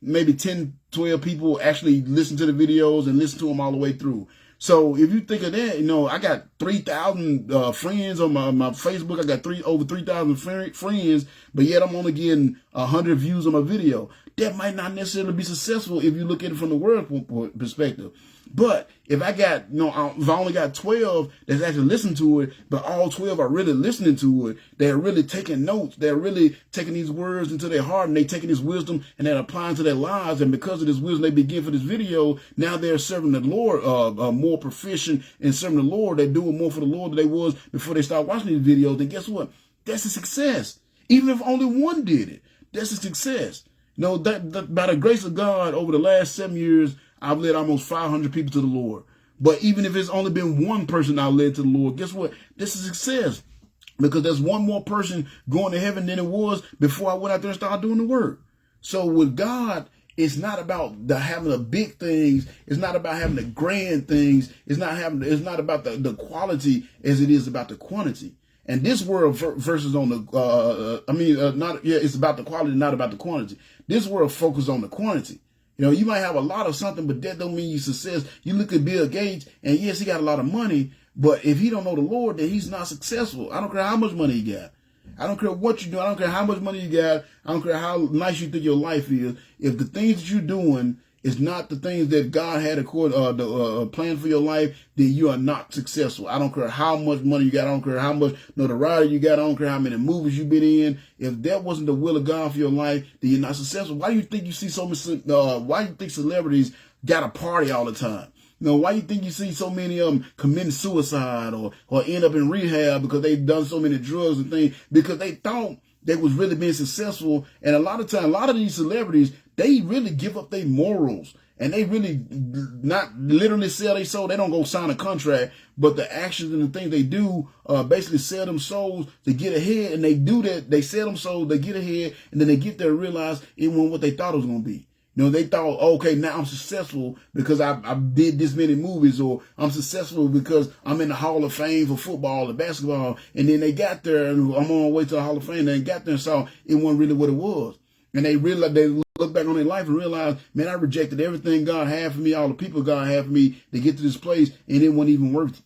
maybe 10, 12 people actually listen to the videos and listen to them all the way through. So if you think of that, I got 3,000 friends on my Facebook. I got over 3,000 friends, but yet I'm only getting 100 views on my video. That might not necessarily be successful if you look at it from the world perspective. But if I got, if I only got 12 that's actually listening to it, but all 12 are really listening to it, they're really taking notes, they're really taking these words into their heart, and they're taking this wisdom and they're applying to their lives. And because of this wisdom they begin for this video, now they're serving the Lord, more proficient in serving the Lord. They're doing more for the Lord than they was before they start watching these videos. And guess what? That's a success. Even if only one did it, that's a success. That by the grace of God, over the last 7 years, I've led almost 500 people to the Lord. But even if it's only been one person I've led to the Lord, guess what? This is success. Because there's one more person going to heaven than it was before I went out there and started doing the work. So with God, It's not about having the big things. It's not about having the grand things. It's not about the quality as it is about the quantity. And this world versus on the, it's about the quality, not about the quantity. This world focuses on the quantity. You know, you might have a lot of something, but that don't mean you success. You look at Bill Gates, and yes, he got a lot of money, but if he don't know the Lord, then he's not successful. I don't care how much money he got. I don't care what you do. I don't care how much money you got. I don't care how nice you think your life is. If the things that you're doing is not the things that God had planned for your life, then you are not successful. I don't care how much money you got. I don't care how much notoriety you got. I don't care how many movies you've been in. If that wasn't the will of God for your life, then you're not successful. Why do you think you see so many? Why do you think celebrities got a party all the time? You know, why do you think you see so many of them committing suicide or end up in rehab because they've done so many drugs and things? Because they thought they was really being successful. And a lot of times, a lot of these celebrities, they really give up their morals. And they really not literally sell their soul. They don't go sign a contract, but the actions and the things they do basically sell them souls to get ahead. And they do that. They sell them souls, they get ahead, and then they get there and realize it wasn't what they thought it was going to be. You know, they thought, okay, now I'm successful because I did this many movies, or I'm successful because I'm in the Hall of Fame for football and basketball. And then they got there, and I'm on my way to the Hall of Fame, and they got there and saw it wasn't really what it was. And they realized, they look back on their life and realize, man, I rejected everything God had for me, all the people God had for me to get to this place, and it wasn't even worth it.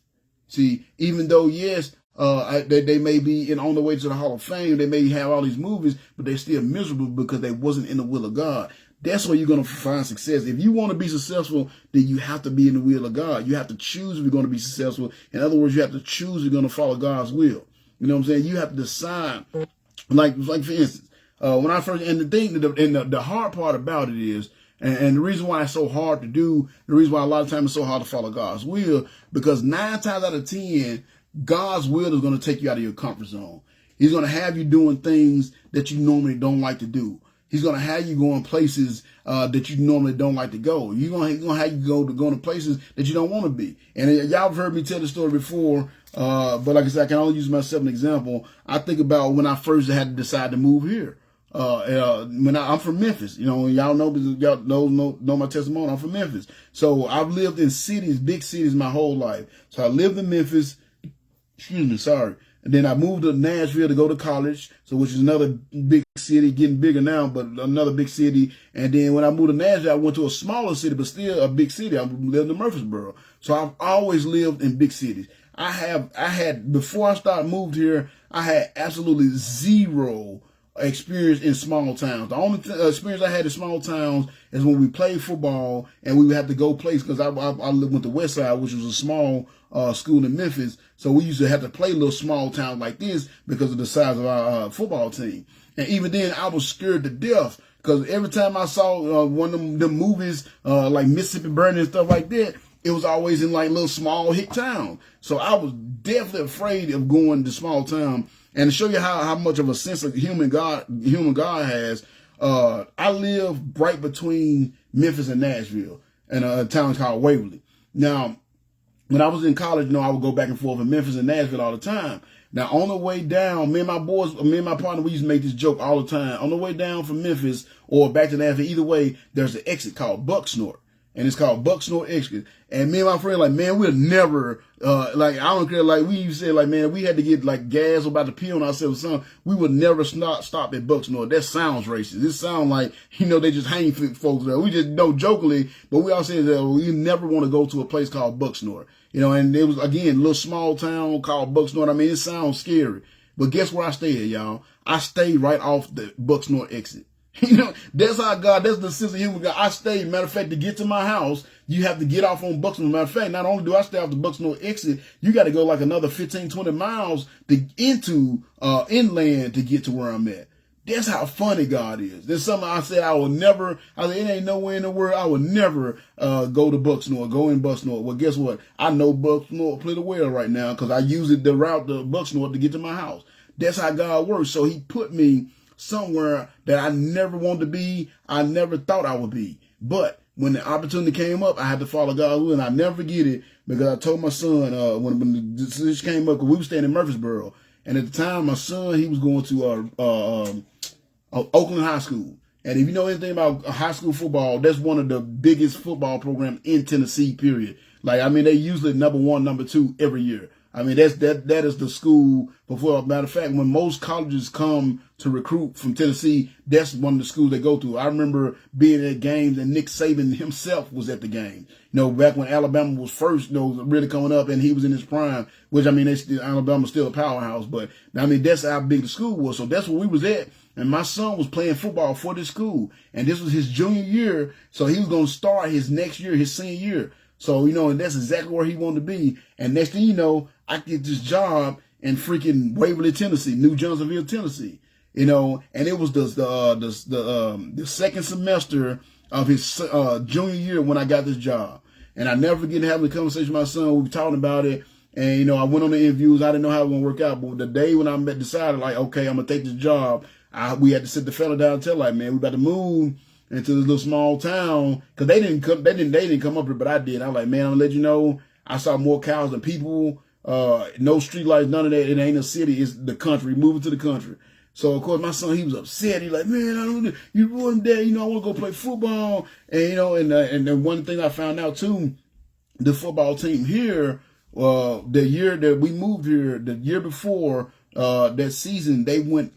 See, even though, yes, they may be on the way to the Hall of Fame, they may have all these movies, but they're still miserable because they wasn't in the will of God. That's where you're going to find success. If you want to be successful, then you have to be in the will of God. You have to choose if you're going to be successful. In other words, you have to choose if you're going to follow God's will. You know what I'm saying? You have to decide. Like for instance, when I first, and the thing, the hard part about it is, and the reason why it's so hard to do, the reason why a lot of times it's so hard to follow God's will, because 9 times out of 10, God's will is going to take you out of your comfort zone. He's going to have you doing things that you normally don't like to do. He's going to have you going places that you normally don't like to go. He's going to have you go to places that you don't want to be. And y'all have heard me tell the story before, but like I said, I can only use myself as an example. I think about when I first had to decide to move here. When I'm from Memphis, you know, y'all know my testimony. I'm from Memphis. So I've lived in cities, big cities my whole life. So I lived in Memphis, and then I moved to Nashville to go to college, so which is another big city, getting bigger now, but another big city. And then when I moved to Nashville, I went to a smaller city, but still a big city. I lived in Murfreesboro. So I've always lived in big cities. Before I moved here, I had absolutely zero experience in small towns. The only experience I had in small towns is when we played football and we would have to go place, because I went to West Side, which was a small school in Memphis. So we used to have to play little small towns like this because of the size of our football team. And even then, I was scared to death because every time I saw one of them movies like Mississippi Burning and stuff like that, it was always in like little small hick towns. So I was definitely afraid of going to small town. And to show you how much of a sense of human God has, I live right between Memphis and Nashville in a town called Waverly. Now, when I was in college, you know, I would go back and forth in Memphis and Nashville all the time. Now, on the way down, me and my partner, we used to make this joke all the time. On the way down from Memphis or back to Nashville, either way, there's an exit called Bucksnort. And it's called Bucksnort exit. And me and my friend, like, man, we'll never, I don't care, like, we used to say, like, man, we had to get, like, gas or about to pee on ourselves or something. We would never stop at Bucksnort. That sounds racist. It sounds like, you know, they just hang folks there. We just know jokingly, but we all say that we never want to go to a place called Bucksnort. You know, and it was, again, a little small town called Bucksnort. I mean, it sounds scary. But guess where I stay at, y'all? I stay right off the Bucksnort exit. You know, that's how God, that's the sense of humor God. I stay, matter of fact, to get to my house, you have to get off on Bucksnort. Matter of fact, not only do I stay off the Bucksnort exit, you got to go like another 15, 20 miles into inland to get to where I'm at. That's how funny God is. There's something I said it ain't nowhere in the world I would never go to Bucksnort, go in Bucksnort. Well, guess what? I know Bucksnort pretty well right now because I use the route to Bucksnort to get to my house. That's how God works. So he put me somewhere that I never wanted to be, I never thought I would be. But when the opportunity came up, I had to follow God's will, and I never forget it because I told my son when the decision came up, because we were staying in Murfreesboro, and at the time my son, he was going to Oakland High School, And if you know anything about high school football, that's one of the biggest football programs in Tennessee, period. Like, I mean, they usually number 1, number 2 every year. I mean, that is the school before. Matter of fact, when most colleges come to recruit from Tennessee, that's one of the schools they go to. I remember being at games and Nick Saban himself was at the game. You know, back when Alabama was first, you know, really coming up and he was in his prime, which, I mean, Alabama's still a powerhouse, but I mean, that's how big the school was. So that's where we was at. And my son was playing football for this school. And this was his junior year. So he was going to start his next year, his senior year. So, you know, and that's exactly where he wanted to be. And next thing you know, I get this job in freaking Waverly, Tennessee, New Johnsonville, Tennessee. You know, and it was the second semester of his junior year when I got this job. And I never forget having a conversation with my son. We were talking about it. And, you know, I went on the interviews. I didn't know how it was going to work out. But the day when I decided, like, okay, I'm going to take this job, we had to sit the fella down and tell, like, man, we about to move into this little small town, because they didn't come up here, but I did. I was like, man, I'm gonna let you know, I saw more cows than people, no street lights, none of that. It ain't a city, it's the country, moving to the country. So of course my son, he was upset. He like, man, you ruined that, you know, I want to go play football. And you know, and then one thing I found out too, the football team here, the year that we moved here, the year before, that season,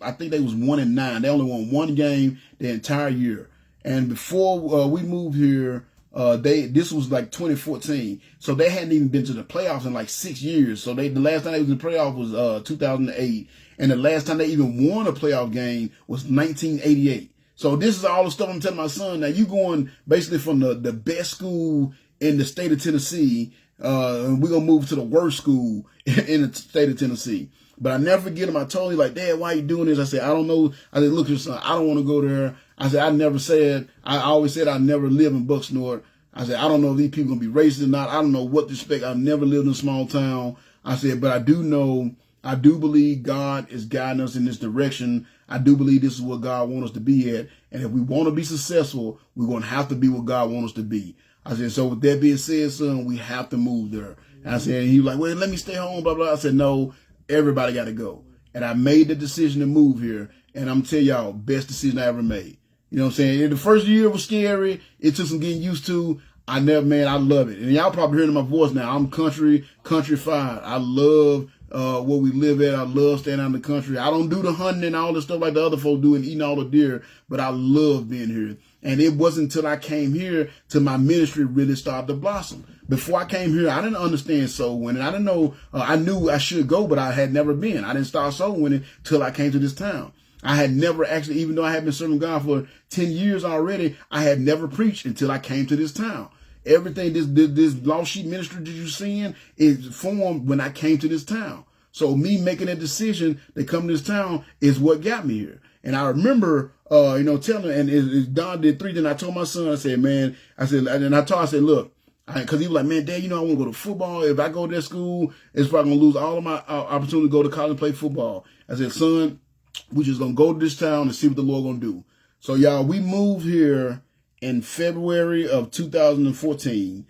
I think they was 1-9. They only won one game the entire year. And before we moved here, this was like 2014. So they hadn't even been to the playoffs in like 6 years. So the last time they was in the playoff was 2008. And the last time they even won a playoff game was 1988. So this is all the stuff I'm telling my son. Now you going basically from the best school in the state of Tennessee, and we're going to move to the worst school in the state of Tennessee. But I never forget him. I told him, like, Dad, why are you doing this? I said, I don't know. I said, look, your son, I don't want to go there. I said, I always said I'd never live in Bucksnort. I said, I don't know if these people going to be racist or not. I don't know what to expect. I've never lived in a small town. I said, but I do believe God is guiding us in this direction. I do believe this is what God wants us to be at. And if we want to be successful, we're going to have to be what God wants us to be. I said, so with that being said, son, we have to move there. And I said, and he was like, well, let me stay home, blah, blah. I said, no. Everybody got to go. And I made the decision to move here. And I'm telling y'all, best decision I ever made. You know what I'm saying? The first year was scary. It took some getting used to. I love it. And y'all probably hearing my voice now. I'm countryfied. I love where we live at. I love staying out in the country. I don't do the hunting and all the stuff like the other folks do and eating all the deer, but I love being here. And it wasn't until I came here till my ministry really started to blossom. Before I came here, I didn't understand soul winning. I didn't know, I knew I should go, but I had never been. I didn't start soul winning till I came to this town. I had never actually, even though I had been serving God for 10 years already, I had never preached until I came to this town. Everything, this Lost Sheep ministry that you're seeing is formed when I came to this town. So me making that decision to come to this town is what got me here. And I remember, telling, and Don did 3 things. I told my son, I said, look, because he was like, man, Dad, I want to go to football. If I go to that school, it's probably going to lose all of my opportunity to go to college and play football. I said, son, we just going to go to this town and see what the Lord going to do. So, y'all, we moved here in February of 2014.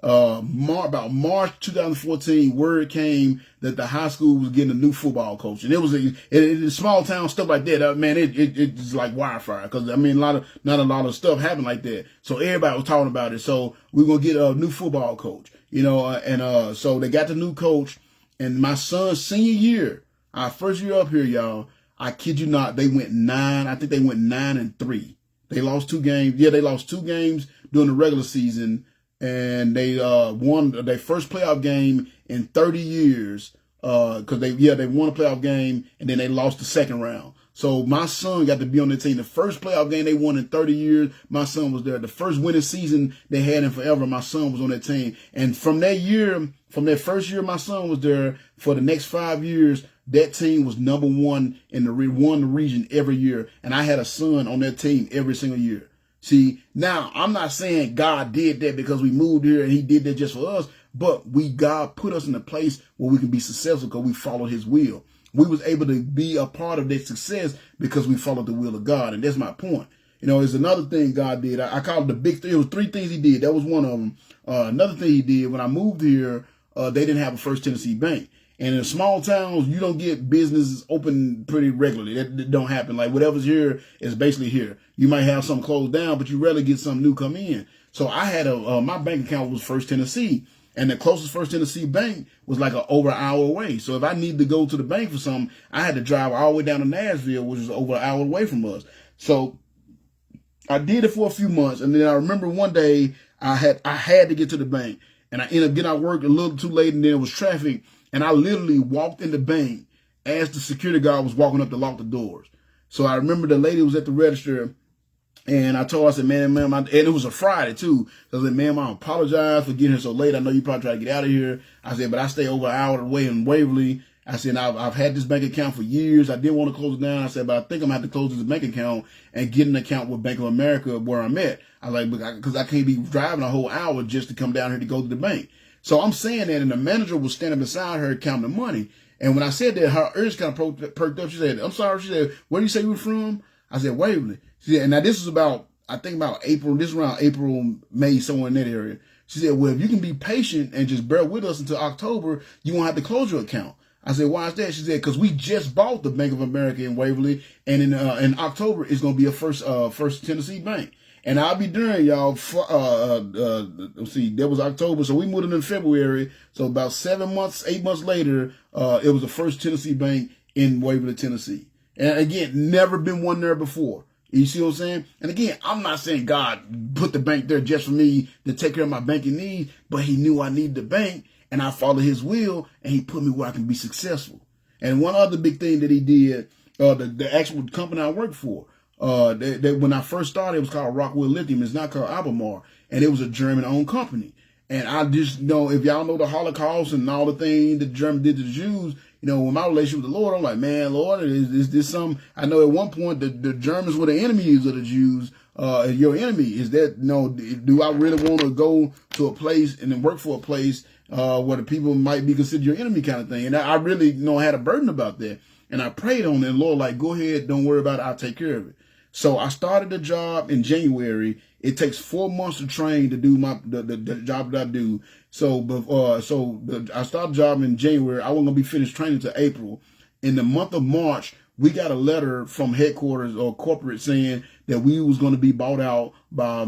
About March 2014, word came that the high school was getting a new football coach, and it was a small town stuff like that. Man, it's like wildfire because not a lot of stuff happened like that. So everybody was talking about it. So we're gonna get a new football coach, so they got the new coach, and my son's senior year, our first year up here, y'all. I kid you not, they went 9. I think they went 9-3. They lost 2 games. Yeah, they lost 2 games during the regular season. And they won their first playoff game in 30 years because they won a playoff game and then they lost the second round. So my son got to be on the team. The first playoff game they won in 30 years, my son was there. The first winning season they had in forever, my son was on that team. And from that first year my son was there, for the next 5 years, that team was number 1 won the region every year. And I had a son on that team every single year. See, now, I'm not saying God did that because we moved here and he did that just for us, but God put us in a place where we can be successful because we followed his will. We was able to be a part of that success because we followed the will of God, and that's my point. It's another thing God did. I call it the big 3. It was 3 things he did. That was one of them. Another thing he did, when I moved here, they didn't have a First Tennessee Bank. And in small towns, you don't get businesses open pretty regularly. That don't happen. Like whatever's here is basically here. You might have something closed down, but you rarely get something new come in. So I had my bank account was First Tennessee. And the closest First Tennessee bank was like over an hour away. So if I needed to go to the bank for something, I had to drive all the way down to Nashville, which is over an hour away from us. So I did it for a few months. And then I remember one day I had to get to the bank. And I ended up getting out of work a little too late, and there was traffic. And I literally walked in the bank as the security guard was walking up to lock the doors. So I remember the lady was at the register, and I told her, I said, ma'am, and it was a Friday too. So I said, ma'am, I apologize for getting here so late. I know you probably try to get out of here. I said, but I stay over an hour away in Waverly. I said, I've had this bank account for years. I didn't want to close it down. I said, but I think I'm going to have to close this bank account and get an account with Bank of America where I'm at. I like, because I can't be driving a whole hour just to come down here to go to the bank. So I'm saying that, and the manager was standing beside her counting the money. And when I said that, her ears kind of perked up. She said, I'm sorry. She said, where do you say you were from? I said, Waverly. She said, and now this is about, I think about April, this is around April, May, somewhere in that area. She said, well, if you can be patient and just bear with us until October, you won't have to close your account. I said, why is that? She said, because we just bought the Bank of America in Waverly, and in October, it's going to be a First Tennessee Bank. And I'll be doing y'all, let's see, that was October, so we moved in February, so about 8 months later, it was the First Tennessee Bank in Waverly, Tennessee. And again, never been one there before. You see what I'm saying? And again, I'm not saying God put the bank there just for me to take care of my banking needs, but he knew I needed the bank, and I followed his will, and he put me where I can be successful. And one other big thing that he did, the actual company I worked for, when I first started, it was called Rockwell Lithium. It's not called Albemarle, and it was a German-owned company. And I just know, if y'all know the Holocaust and all the things that the Germans did to the Jews, you know, with my relationship with the Lord, I'm like, man, Lord, is this something? I know at one point the Germans were the enemies of the Jews. Your enemy is that, you know, do I really want to go to a place and then work for a place where the people might be considered your enemy kind of thing? And I really, you know, had a burden about that. And I prayed on it, and Lord, like, go ahead, don't worry about it, I'll take care of it. So I started the job in January. It takes 4 months to train to do the job that I do. So I started the job in January. I wasn't gonna be finished training until April. In the month of March, we got a letter from headquarters or corporate saying that we was going to be bought out by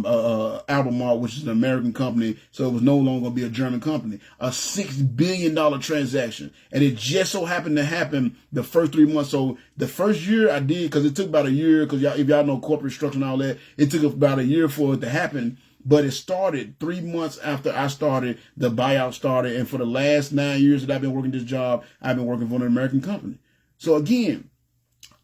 Albemarle, which is an American company. So it was no longer going to be a German company. A $6 billion transaction. And it just so happened to happen the first 3 months. So the first year I did, because it took about a year, because if y'all know corporate structure and all that, it took about a year for it to happen. But it started 3 months after I started, the buyout started. And for the last 9 years that I've been working this job, I've been working for an American company. So again,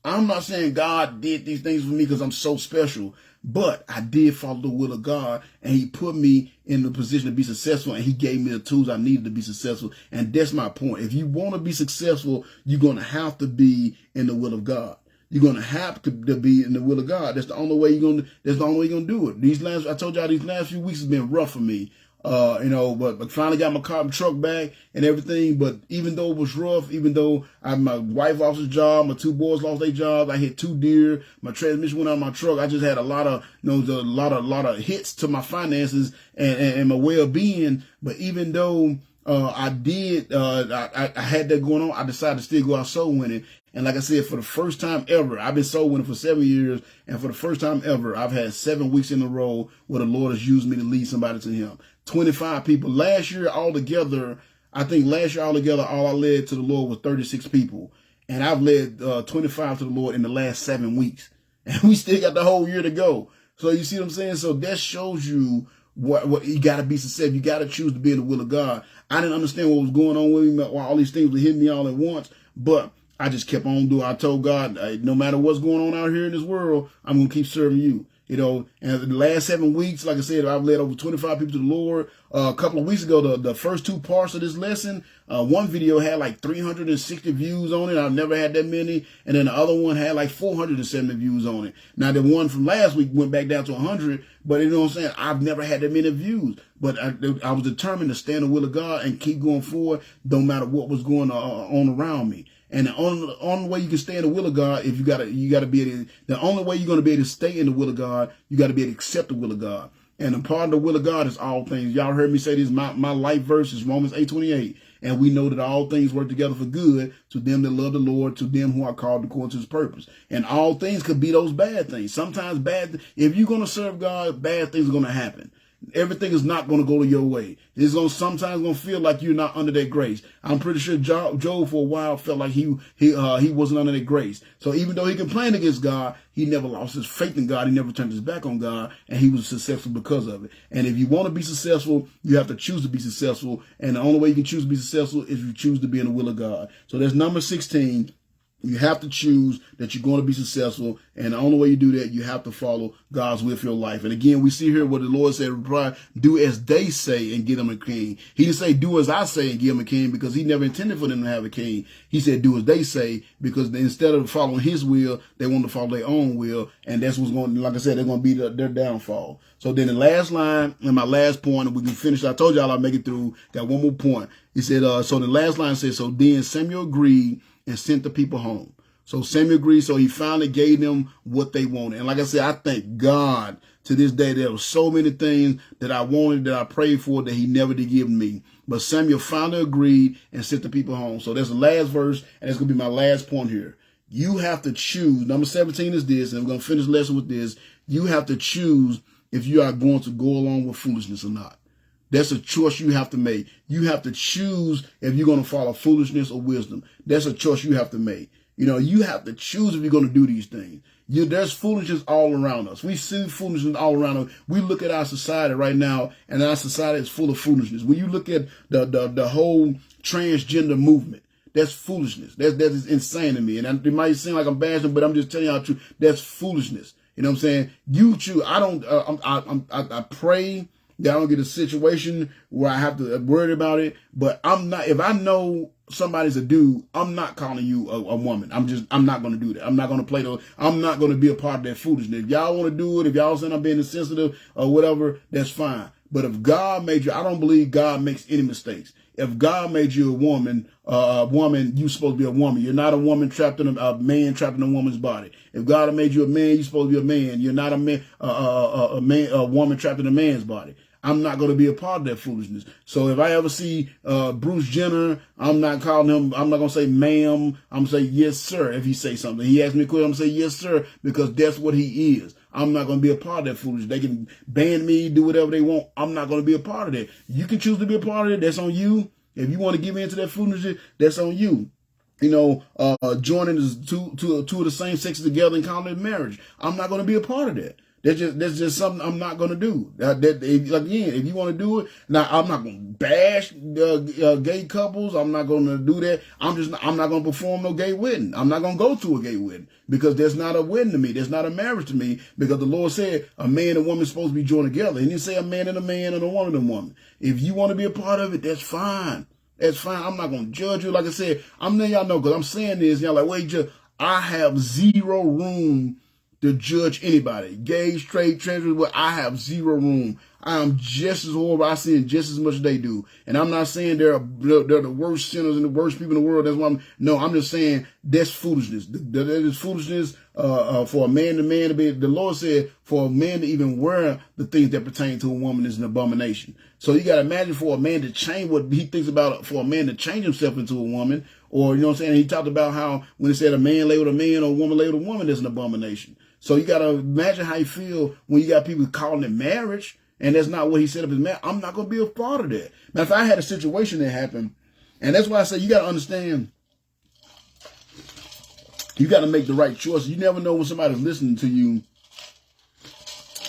I'm not saying God did these things for me because I'm so special, but I did follow the will of God, and he put me in the position to be successful, and he gave me the tools I needed to be successful. And that's my point. If you want to be successful, you're going to have to be in the will of God. You're going to have to be in the will of God. That's the only way you're going to do it. I told y'all these last few weeks has been rough for me. But finally got my truck back and everything. But even though it was rough, even though my wife lost her job, my 2 boys lost their job, I hit 2 deer, my transmission went out of my truck. I just had a lot of hits to my finances and my well-being. But even though I had that going on, I decided to still go out soul winning. And like I said, for the first time ever, I've been soul winning for 7 years. And for the first time ever, I've had 7 weeks in a row where the Lord has used me to lead somebody to him. 25 people. Last year altogether, all I led to the Lord was 36 people. And I've led 25 to the Lord in the last 7 weeks. And we still got the whole year to go. So you see what I'm saying? So that shows you what you got to be successful. You got to choose to be in the will of God. I didn't understand what was going on with me, why all these things were hitting me all at once, but I just kept on doing. I told God, no matter what's going on out here in this world, I'm going to keep serving you. You know, and the last 7 weeks, like I said, I've led over 25 people to the Lord. A couple of weeks ago, the first 2 parts of this lesson, one video had like 360 views on it. I've never had that many. And then the other one had like 470 views on it. Now, the one from last week went back down to 100. But you know what I'm saying? I've never had that many views. But I was determined to stand in the will of God and keep going forward no matter what was going on around me. And the only way you can stay in the will of God, if you gotta be able to, the only way you're gonna be able to stay in the will of God, you gotta be able to accept the will of God. And a part of the will of God is all things. Y'all heard me say this. My life verse is Romans 8:28. And we know that all things work together for good to them that love the Lord, to them who are called according to his purpose. And all things could be those bad things. Sometimes if you're going to serve God, bad things are going to happen. Everything is not going to go your way. It's sometimes going to feel like you're not under that grace. I'm pretty sure Job for a while felt like he wasn't under that grace. So even though he complained against God, he never lost his faith in God. He never turned his back on God, and he was successful because of it. And if you want to be successful, you have to choose to be successful. And the only way you can choose to be successful is if you choose to be in the will of God. So that's number 16. You have to choose that you're going to be successful. And the only way you do that, you have to follow God's will for your life. And again, we see here what the Lord said, do as they say and get them a king. He didn't say, do as I say and give them a king, because he never intended for them to have a king. He said, do as they say, because instead of following his will, they want to follow their own will. And that's what's going to, like I said, they're going to be their downfall. So then the last line and my last point, and we can finish. I told y'all I'll make it through. Got one more point. He said, so the last line says, so then Samuel agreed and sent the people home. So Samuel agreed, so he finally gave them what they wanted. And like I said, I thank God to this day there were so many things that I wanted, that I prayed for, that he never did give me. But Samuel finally agreed and sent the people home. So that's the last verse, and it's going to be my last point here. You have to choose. Number 17 is this, and I'm going to finish the lesson with this. You have to choose if you are going to go along with foolishness or not. That's a choice you have to make. You have to choose if you're going to follow foolishness or wisdom. That's a choice you have to make. You know, you have to choose if you're going to do these things. There's foolishness all around us. We see foolishness all around us. We look at our society right now, and our society is full of foolishness. When you look at the whole transgender movement, that's foolishness. That is insane to me. And it might seem like I'm bashing, but I'm just telling y'all the truth. That's foolishness. You know what I'm saying? You choose. I pray that I don't get a situation where I have to worry about it. But I'm not, if I know somebody's a dude, I'm not calling you a woman. I'm not going to do that. I'm not going to play those. I'm not going to be a part of that foolishness. If y'all want to do it, if y'all saying I'm being insensitive or whatever, that's fine. But if God made you, I don't believe God makes any mistakes. If God made you a woman, you're supposed to be a woman. You're not a woman trapped in a man trapped in a woman's body. If God made you a man, you're supposed to be a man. You're not a woman trapped in a man's body. I'm not going to be a part of that foolishness. So if I ever see Bruce Jenner, I'm not calling him, I'm not going to say ma'am. I'm going to say yes, sir, if he say something. He asks me a question, I'm going to say yes, sir, because that's what he is. I'm not going to be a part of that foolishness. They can ban me, do whatever they want. I'm not going to be a part of that. You can choose to be a part of it. That's on you. If you want to give in to that foolishness, that's on you. You know, joining two of the same sexes together and calling it marriage. I'm not going to be a part of that. That's just something I'm not going to do. If you want to do it, now I'm not going to bash gay couples. I'm not going to do that. I'm not going to perform no gay wedding. I'm not going to go to a gay wedding because that's not a wedding to me. That's not a marriage to me, because the Lord said a man and woman is supposed to be joined together. He didn't say a man and a man and a woman and a woman. If you want to be a part of it, that's fine. That's fine. I'm not going to judge you. Like I said, I'm letting y'all know, because I'm saying this. Y'all like, wait, I have zero room to judge anybody. Gay, straight, transgender, I have zero room. I am just as horrible. I sin just as much as they do. And I'm not saying they're the worst sinners and the worst people in the world. That's why I'm just saying that's foolishness. That is foolishness for a man to man to be. The Lord said for a man to even wear the things that pertain to a woman is an abomination. So you got to imagine for a man to change what he thinks about, for a man to change himself into a woman, or, you know what I'm saying? He talked about how when he said a man lay with a man or a woman lay with a woman is an abomination. So you got to imagine how you feel when you got people calling it marriage, and that's not what he said up his marriage. I'm not going to be a part of that. Now, if I had a situation that happened, and that's why I say you got to understand, you got to make the right choice. You never know when somebody's listening to you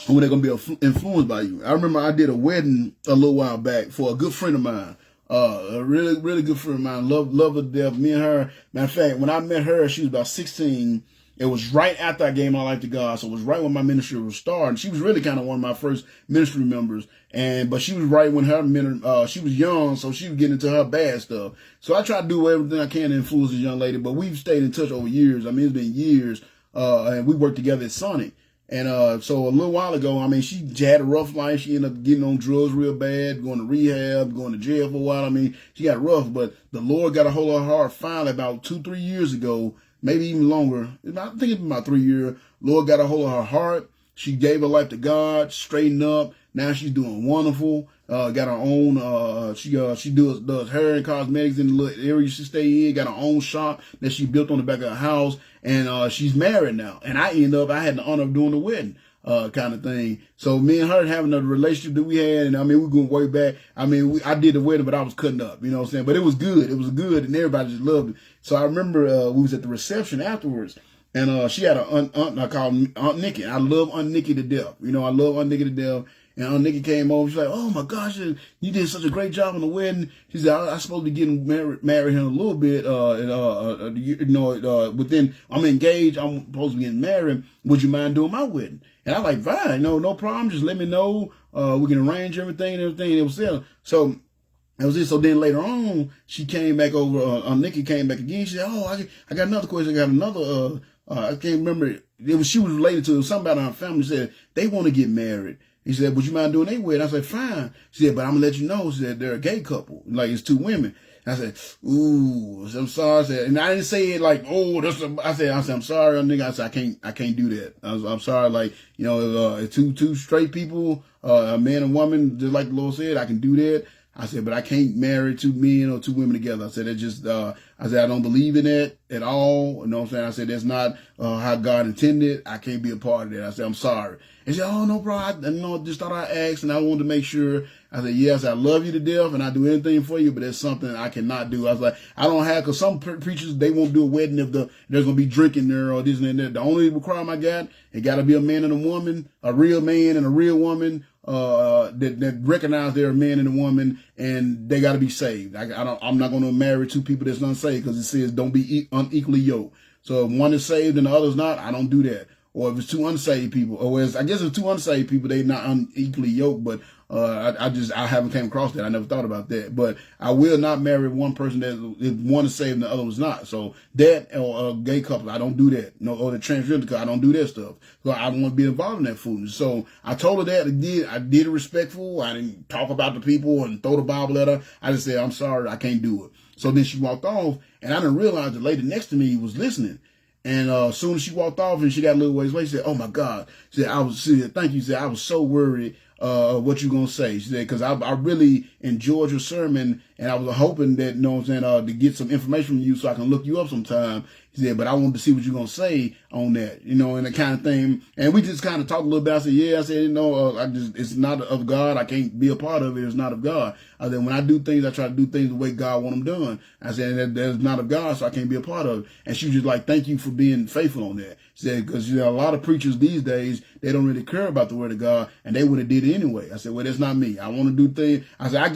and when they're going to be influenced by you. I remember I did a wedding a little while back for a good friend of mine. A really, really good friend of mine. Love her to death. Me and her. Matter of fact, when I met her, she was about 16. It was right after I gave my life to God. So it was right when my ministry was starting. She was really kind of one of my first ministry members. But she was right when she was young, so she was getting into her bad stuff. So I tried to do everything I can to influence this young lady, but we've stayed in touch over years. I mean, it's been years. And we worked together at Sonic. And so a little while ago, I mean, she had a rough life. She ended up getting on drugs real bad, going to rehab, going to jail for a while. I mean, she got rough, but the Lord got a hold of her heart finally about 2-3 years ago. Maybe even longer. I think it's about 3 years. Lord got a hold of her heart. She gave her life to God, straightened up. Now she's doing wonderful. Got her own, she does hair and cosmetics in the little area she stay in, got her own shop that she built on the back of her house, and she's married now. And I had the honor of doing the wedding, kind of thing. So me and her having a relationship that we had, and I mean, we going way back. I mean, I did the wedding, but I was cutting up, you know what I'm saying? But it was good. It was good, and everybody just loved it. So I remember, we was at the reception afterwards, and she had an aunt, I call her Aunt Nikki. I love Aunt Nikki to death. You know, I love Aunt Nikki to death. And Aunt Nikki came over. She's like, "Oh my gosh, you did such a great job on the wedding." She said, "I'm supposed to be getting married in a little bit. Within I'm engaged. I'm supposed to be getting married. Would you mind doing my wedding?" And I'm like, "Fine, no problem. Just let me know. We can arrange everything and everything." And it was there. So that was it. So then later on, she came back over. Aunt Nikki came back again. She said, "Oh, I got another question. I got another. I can't remember. She was related to something about her family. She said they want to get married." He said, "Would you mind doing their wedding?" I said, "Fine." She said, "But I'm going to let you know," she said, "they're a gay couple. Like, it's two women." I said, "Ooh." I'm sorry. I said, and I didn't say it like, "Oh, I said, "I'm sorry, nigga." I said, I can't do that. I'm sorry. Like, two straight people, a man and woman, just like the Lord said, I can do that. I said, but I can't marry two men or two women together. I said, I don't believe in that at all. You know what I'm saying? I said, that's not how God intended. I can't be a part of that. I said, I'm sorry. And she said, "Oh, no problem. I just thought I'd ask, and I wanted to make sure." I said, "Yes, I love you to death, and I do anything for you, but that's something I cannot do." I was like, I don't have, because some preachers, they won't do a wedding if there's going to be drinking there or this and that. The only requirement I got, it got to be a man and a woman, a real man and a real woman, that recognize they're a man and a woman, and they got to be saved. I'm not going to marry two people that's unsaved, because it says don't be unequally yoked. So if one is saved and the other's not, I don't do that. Or if it's two unsaved people, I guess if it's two unsaved people, they're not unequally yoked, but I haven't came across that. I never thought about that. But I will not marry one person that if one is saved and the other was not. So that, or a gay couple, I don't do that. No, or the transgender couple, I don't do that stuff. So I don't want to be involved in that foolishness. So I told her that. I did it respectful. I didn't talk about the people and throw the Bible at her. I just said, "I'm sorry, I can't do it." So then she walked off, and I didn't realize the lady next to me was listening. And as soon as she walked off and she got a little ways away, she said, "Oh my God." She said, "Thank you." She said, "I was so worried what you gonna say." She said, "Because I really enjoyed your sermon, and I was hoping that, you know what I'm saying, to get some information from you so I can look you up sometime." He said, "But I wanted to see what you're gonna say on that, and that kind of thing." And we just kind of talked a little bit. I said, "Yeah," I said, it's not of God. I can't be a part of it. It's not of God. I said, when I do things, I try to do things the way God want them done. I said, that's not of God, so I can't be a part of it. And she was just like, "Thank you for being faithful on that." She said, because a lot of preachers these days, they don't really care about the word of God, and they would have did it anyway. I said, "Well, that's not me. I want to do things." I said, I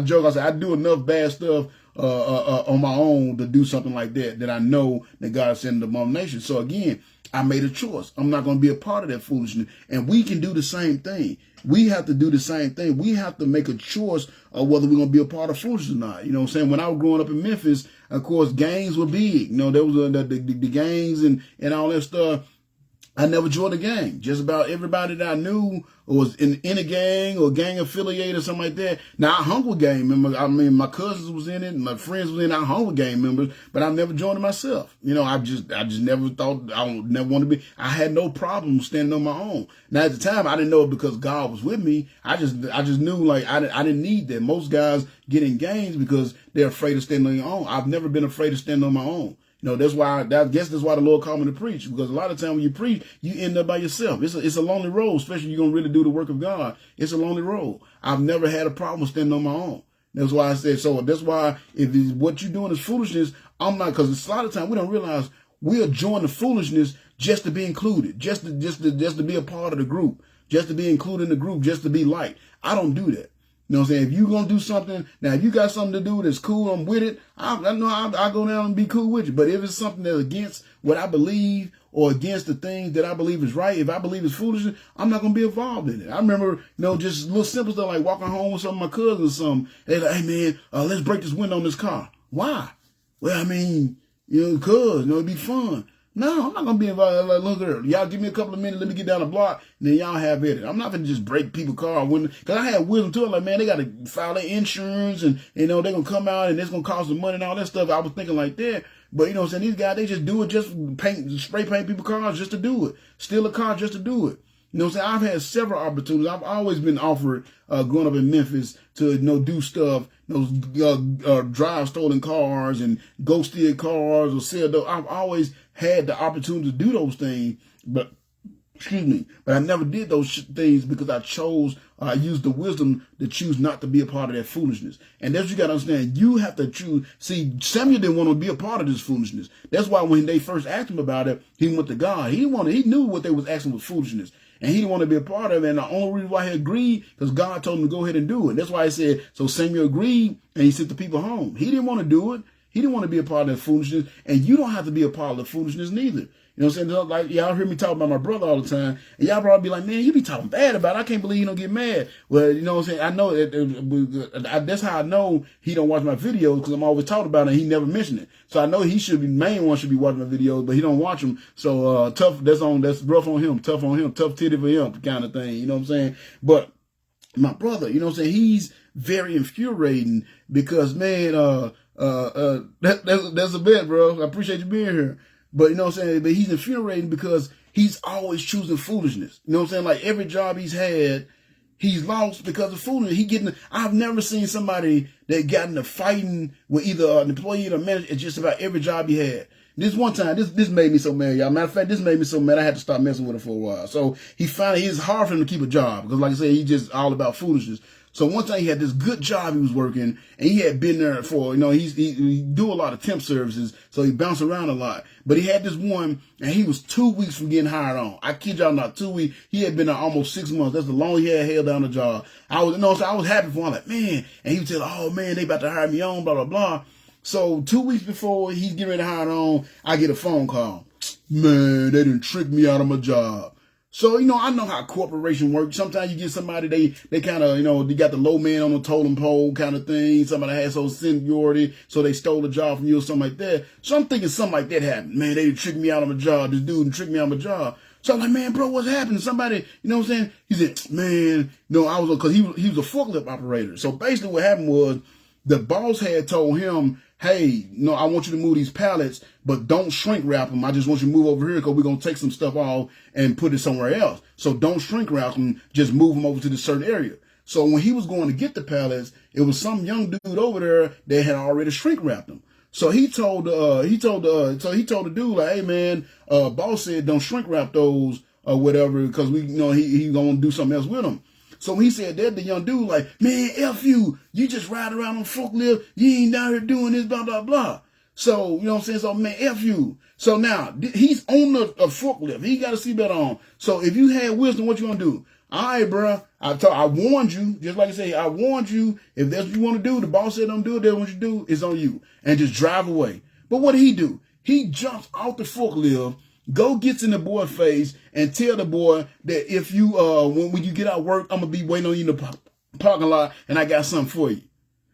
joke. I said, "I do enough bad stuff on my own to do something like that I know that God sent the abomination." So again, I made a choice. I'm not going to be a part of that foolishness. And we can do the same thing. We have to do the same thing. We have to make a choice of whether we're going to be a part of foolishness or not. You know what I'm saying? When I was growing up in Memphis, of course, gangs were big. There was the gangs and all that stuff. I never joined a gang. Just about everybody that I knew was in a gang or gang affiliated or something like that. Now, I hung with gang members. I mean, my cousins was in it, my friends was in it. I hung with gang members, but I never joined it myself. I just never thought, I would never want to be. I had no problem standing on my own. Now, at the time, I didn't know it because God was with me. I just knew, like, I didn't need that. Most guys get in gangs because they're afraid of standing on your own. I've never been afraid of standing on my own. That's why, I guess that's why the Lord called me to preach, because a lot of times when you preach, you end up by yourself. It's a lonely road, especially if you're going to really do the work of God. It's a lonely road. I've never had a problem standing on my own. That's why I said, so that's why if what you're doing is foolishness, I'm not, because a lot of times we don't realize we'll join the foolishness just to be included, just to be a part of the group, just to be included in the group, just to be liked. I don't do that. You know what I'm saying? If you're going to do something, now if you got something to do that's cool, I'm with it. I'll go down and be cool with you. But if it's something that's against what I believe or against the things that I believe is right, if I believe it's foolishness, I'm not going to be involved in it. I remember, just little simple stuff like walking home with some of my cousins or something. They're like, "Hey man, let's break this window on this car." Why? Well, I mean, cause, it'd be fun. No, I'm not going to be involved. Like, look here, y'all give me a couple of minutes, let me get down the block, and then y'all have it. I'm not going to just break people's car window. Because I had wisdom too. I'm like, man, they got to file their insurance, and, they're going to come out, and it's going to cost them money and all that stuff. I was thinking like that. But, you know what I'm saying, these guys, they just do it, just spray paint people's cars just to do it. Steal a car just to do it. You know what I'm saying? I've had several opportunities. I've always been offered, growing up in Memphis, to, do stuff, drive stolen cars and go steal cars or sell those. I've always had the opportunity to do those things, but I never did those things because I used the wisdom to choose not to be a part of that foolishness. And that's what you got to understand. You have to choose. See, Samuel didn't want to be a part of this foolishness. That's why when they first asked him about it, he went to God. He knew what they was asking was foolishness. And he didn't want to be a part of it. And the only reason why he agreed, because God told him to go ahead and do it. That's why he said, so Samuel agreed and he sent the people home. He didn't want to do it. He didn't want to be a part of that foolishness. And you don't have to be a part of the foolishness neither. You know what I'm saying? Like, y'all hear me talk about my brother all the time, and y'all probably be like, man, you be talking bad about it. I can't believe you don't get mad. Well, you know what I'm saying? I know that's how I know he don't watch my videos, because I'm always talking about it and he never mentioned it. So I know he should be, main one should be watching my videos, but he don't watch them. So, tough, that's rough on him, tough on him, tough titty for him kind of thing. You know what I'm saying? But my brother, you know what I'm saying? He's very infuriating because, man, that's a bet, bro. I appreciate you being here. But you know what I'm saying? But he's infuriating because he's always choosing foolishness. You know what I'm saying? Like every job he's had, he's lost because of foolishness. I've never seen somebody that got into fighting with either an employee or a manager at just about every job he had. This one time, this made me so mad, y'all. Matter of fact, this made me so mad I had to stop messing with him for a while. So it's hard for him to keep a job because, like I said, he's just all about foolishness. So one time he had this good job he was working, and he had been there for, he do a lot of temp services, so he bounced around a lot. But he had this one, and he was 2 weeks from getting hired on. I kid y'all not, 2 weeks. He had been there almost 6 months. That's the longest he had held down the job. I was happy for him. I'm like, man. And he would tell, oh man, they about to hire me on, blah, blah, blah. So 2 weeks before he's getting ready to hire on, I get a phone call. Man, they done tricked me out of my job. So, I know how corporation works. Sometimes you get somebody, they kind of, they got the low man on the totem pole kind of thing. Somebody has some seniority, so they stole the job from you or something like that. So I'm thinking something like that happened. Man, they tricked me out of my job. This dude tricked me out of my job. So I'm like, man, bro, what's happening? Somebody, you know what I'm saying? He said, man, because he was a forklift operator. So basically what happened was the boss had told him, hey, I want you to move these pallets, but don't shrink wrap them. I just want you to move over here because we're going to take some stuff off and put it somewhere else. So don't shrink wrap them, just move them over to this certain area. So when he was going to get the pallets, it was some young dude over there that had already shrink wrapped them. So he told the dude, like, hey man, boss said don't shrink wrap those or whatever because he going to do something else with them. So when he said that, the young dude like, man, F you just ride around on forklift, you ain't down here doing this, blah, blah, blah. So, you know what I'm saying? So, man, F you. So now, he's on a forklift. He got a seatbelt on. So if you had wisdom, what you gonna do? All right, bro. I warned you. Just like I say, I warned you. If that's what you want to do, the boss said don't do it, that's what you do, it's on you. And just drive away. But what did he do? He jumps off the forklift, gets in the boy's face and tell the boy that if you, when you get out of work, I'm going to be waiting on you in the parking lot and I got something for you.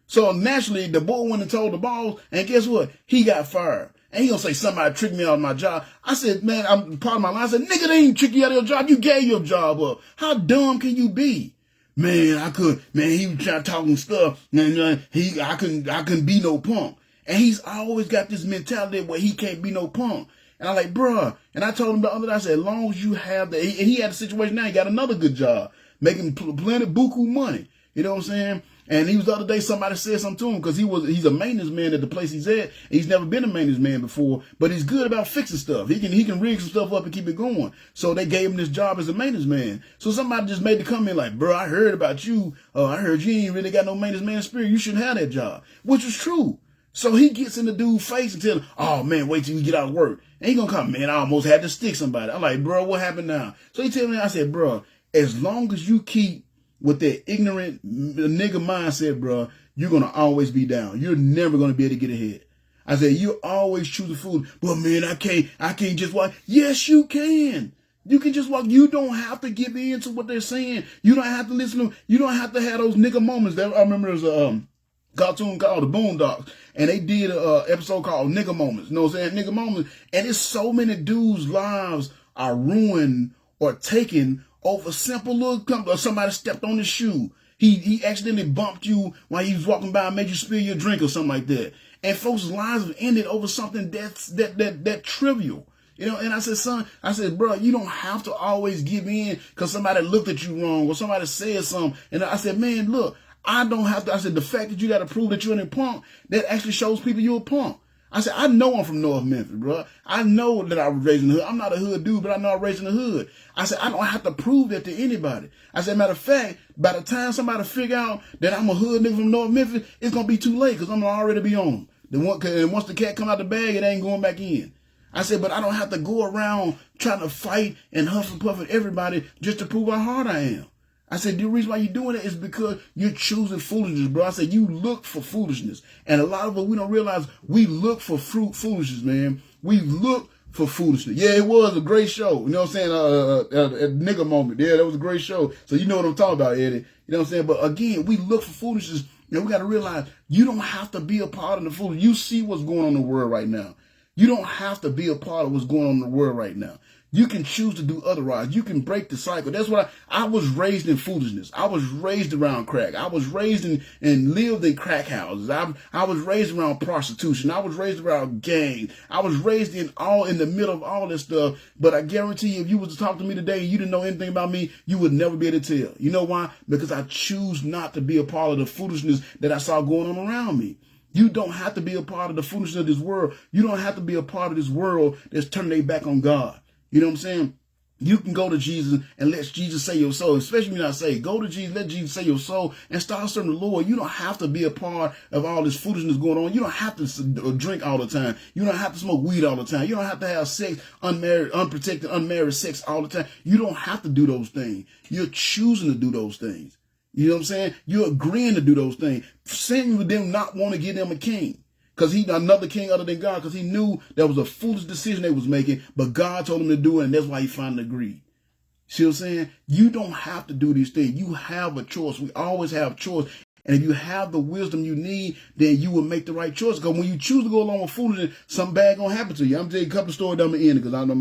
So naturally, the boy went and told the boss, and guess what? He got fired. And he gonna say somebody tricked me out of my job. I said, man, I'm part of my line. I said, nigga, they ain't tricked you out of your job. You gave your job up. How dumb can you be? Man, he was trying talking stuff. And I couldn't be no punk. And he's always got this mentality where he can't be no punk. And I'm like, bruh. And I told him the other day, I said, as long as you have and he had a situation now, he got another good job, making plenty buku money. You know what I'm saying? And he was the other day, somebody said something to him because he's a maintenance man at the place he's at. He's never been a maintenance man before, but he's good about fixing stuff. He can rig some stuff up and keep it going. So they gave him this job as a maintenance man. So somebody just made the comment like, bro, I heard about you. I heard you ain't really got no maintenance man spirit. You shouldn't have that job, which was true. So he gets in the dude's face and tells him, oh man, wait till you get out of work. And he gonna come, man, I almost had to stick somebody. I'm like, bro, what happened now? So he tell me, I said, bro, as long as you keep with that ignorant nigga mindset, bro, you're going to always be down. You're never going to be able to get ahead. I said, you always choose the food. Well, man, I can't just walk. Yes, you can. You can just walk. You don't have to give in to what they're saying. You don't have to listen to them. You don't have to have those nigga moments. I remember there's a cartoon called The Boondocks, and they did an episode called Nigga Moments. You know what I'm saying? Nigga Moments. And it's so many dudes' lives are ruined or taken over simple little, somebody stepped on his shoe. He accidentally bumped you while he was walking by and made you spill your drink or something like that. And folks' lives have ended over something that trivial. You know, and I said, son, I said, bro, you don't have to always give in because somebody looked at you wrong or somebody said something. And I said, man, look, I don't have to. I said, the fact that you got to prove that you're a punk, that actually shows people you're a punk. I said, I know I'm from North Memphis, bro. I know that I was raised in the hood. I'm not a hood dude, but I know I was raised in the hood. I said, I don't have to prove that to anybody. I said, matter of fact, by the time somebody figure out that I'm a hood nigga from North Memphis, it's going to be too late because I'm going to already be on them. And once the cat come out the bag, it ain't going back in. I said, but I don't have to go around trying to fight and huff and puff at everybody just to prove how hard I am. I said, the reason why you're doing it is because you're choosing foolishness, bro. I said, you look for foolishness. And a lot of us, we don't realize we look for foolishness, man. We look for foolishness. Yeah, it was a great show. You know what I'm saying? A nigga moment. Yeah, that was a great show. So you know what I'm talking about, Eddie. You know what I'm saying? But again, we look for foolishness. And we got to realize you don't have to be a part of the foolishness. You see what's going on in the world right now. You don't have to be a part of what's going on in the world right now. You can choose to do otherwise. You can break the cycle. That's what I was raised in foolishness. I was raised around crack. I was raised in and lived in crack houses. I was raised around prostitution. I was raised around gangs. I was raised in the middle of all this stuff. But I guarantee you, if you was to talk to me today and you didn't know anything about me, you would never be able to tell. You know why? Because I choose not to be a part of the foolishness that I saw going on around me. You don't have to be a part of the foolishness of this world. You don't have to be a part of this world that's turning their back on God. You know what I'm saying? You can go to Jesus and let Jesus save your soul, especially when I say go to Jesus, let Jesus save your soul and start serving the Lord. You don't have to be a part of all this foolishness going on. You don't have to drink all the time. You don't have to smoke weed all the time. You don't have to have sex, unprotected, unmarried sex all the time. You don't have to do those things. You're choosing to do those things. You know what I'm saying? You're agreeing to do those things. Samuel did not want to give them a king. Because he another king other than God, because he knew that was a foolish decision they was making, but God told him to do it, and that's why he finally agreed. See what I'm saying? You don't have to do these things. You have a choice. We always have choice. And if you have the wisdom you need, then you will make the right choice. Because when you choose to go along with foolishness, something bad gonna happen to you. I'm telling you a couple of stories down the end because I know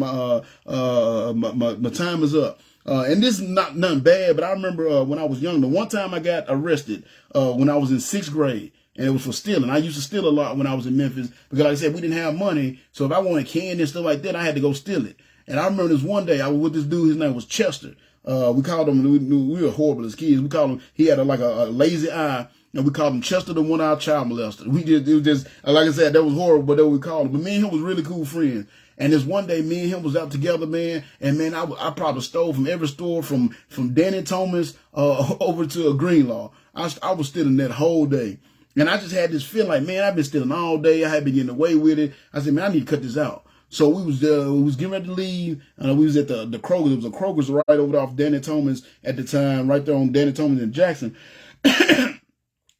my time is up. And this is not nothing bad, but I remember when I was young, the one time I got arrested when I was in 6th grade. And it was for stealing. I used to steal a lot when I was in Memphis because, like I said, we didn't have money. So if I wanted candy and stuff like that, I had to go steal it. And I remember this one day I was with this dude. His name was Chester. We called him. We were horrible as kids. We called him. He had a lazy eye, and we called him Chester, the one-eyed child molester. It was just like I said, that was horrible, but that's what we called him. But me and him was really cool friends. And this one day, me and him was out together, man. And man, I probably stole from every store from Danny Thomas over to Greenlaw. I was stealing that whole day. And I just had this feeling like, man, I've been stealing all day. I had been getting away with it. I said, man, I need to cut this out. So we was getting ready to leave. We was at the Kroger's. There was a Kroger's right over there off Danny Thomas at the time, right there on Danny Thomas and Jackson. And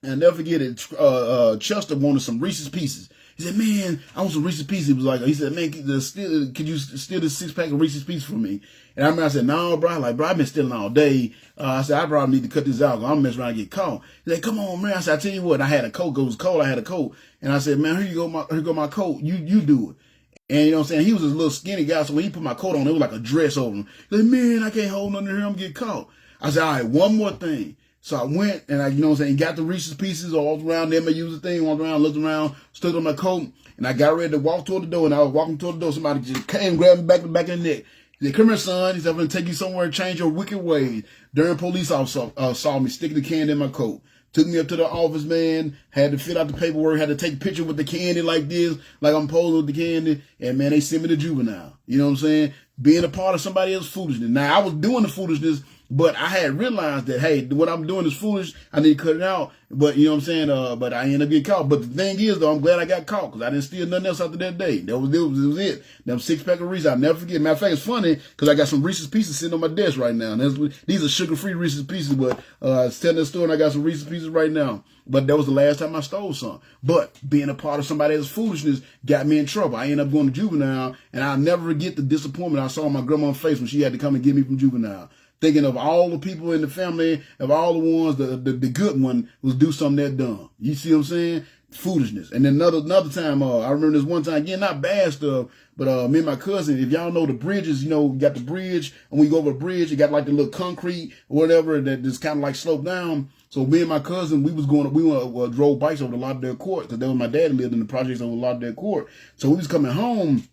I'll never forget it. Chester wanted some Reese's Pieces. He said, man, I want some Reese's Pieces. He said, man, could you steal this 6-pack of Reese's Pieces from me? And I remember I said, no, bro. I've been stealing all day. I said, I probably need to cut this out because I'm messing around and get caught. He said, come on, man. I said, I tell you what, I had a coat. It was cold. I had a coat. And I said, man, here you go my coat. You do it. And you know what I'm saying? He was a little skinny guy. So when he put my coat on, it was like a dress over him. He said, man, I can't hold nothing here. I'm going to get caught. I said, all right, one more thing. So I went and you know what I'm saying, got the Reese's Pieces all around them. I used the thing, walked around, looked around, stood on my coat, and I got ready to walk toward the door. And I was walking toward the door. Somebody just came, grabbed me back in the neck. He said, come here, son. He said, I'm going to take you somewhere and change your wicked ways. During police officer saw me sticking the candy in my coat. Took me up to the office, man. Had to fill out the paperwork. Had to take a picture with the candy like this, like I'm posing with the candy. And, man, they sent me to juvenile. You know what I'm saying? Being a part of somebody else's foolishness. Now, I was doing the foolishness, but I had realized that, hey, what I'm doing is foolish. I need to cut it out. But, you know what I'm saying? But I ended up getting caught. But the thing is, though, I'm glad I got caught because I didn't steal nothing else after that day. That was it. Them 6-pack of Reese's, I'll never forget. Matter of fact, it's funny because I got some Reese's Pieces sitting on my desk right now. And these are sugar-free Reese's Pieces, but I was telling the store and I got some Reese's Pieces right now. But that was the last time I stole some. But being a part of somebody else's foolishness got me in trouble. I ended up going to juvenile, and I'll never forget the disappointment I saw on my grandma's face when she had to come and get me from juvenile. Thinking of all the people in the family, of all the ones, the good one was do something that dumb. You see what I'm saying? Foolishness. And then another time, I remember this one time, again, not bad stuff, but me and my cousin, if y'all know the bridges, you know, you got the bridge, and when you go over the bridge, you got like the little concrete or whatever that just kind of like sloped down. So me and my cousin, we drove bikes over to Lauderdale Court because that was my dad lived in the projects over Lauderdale Court. So we was coming home.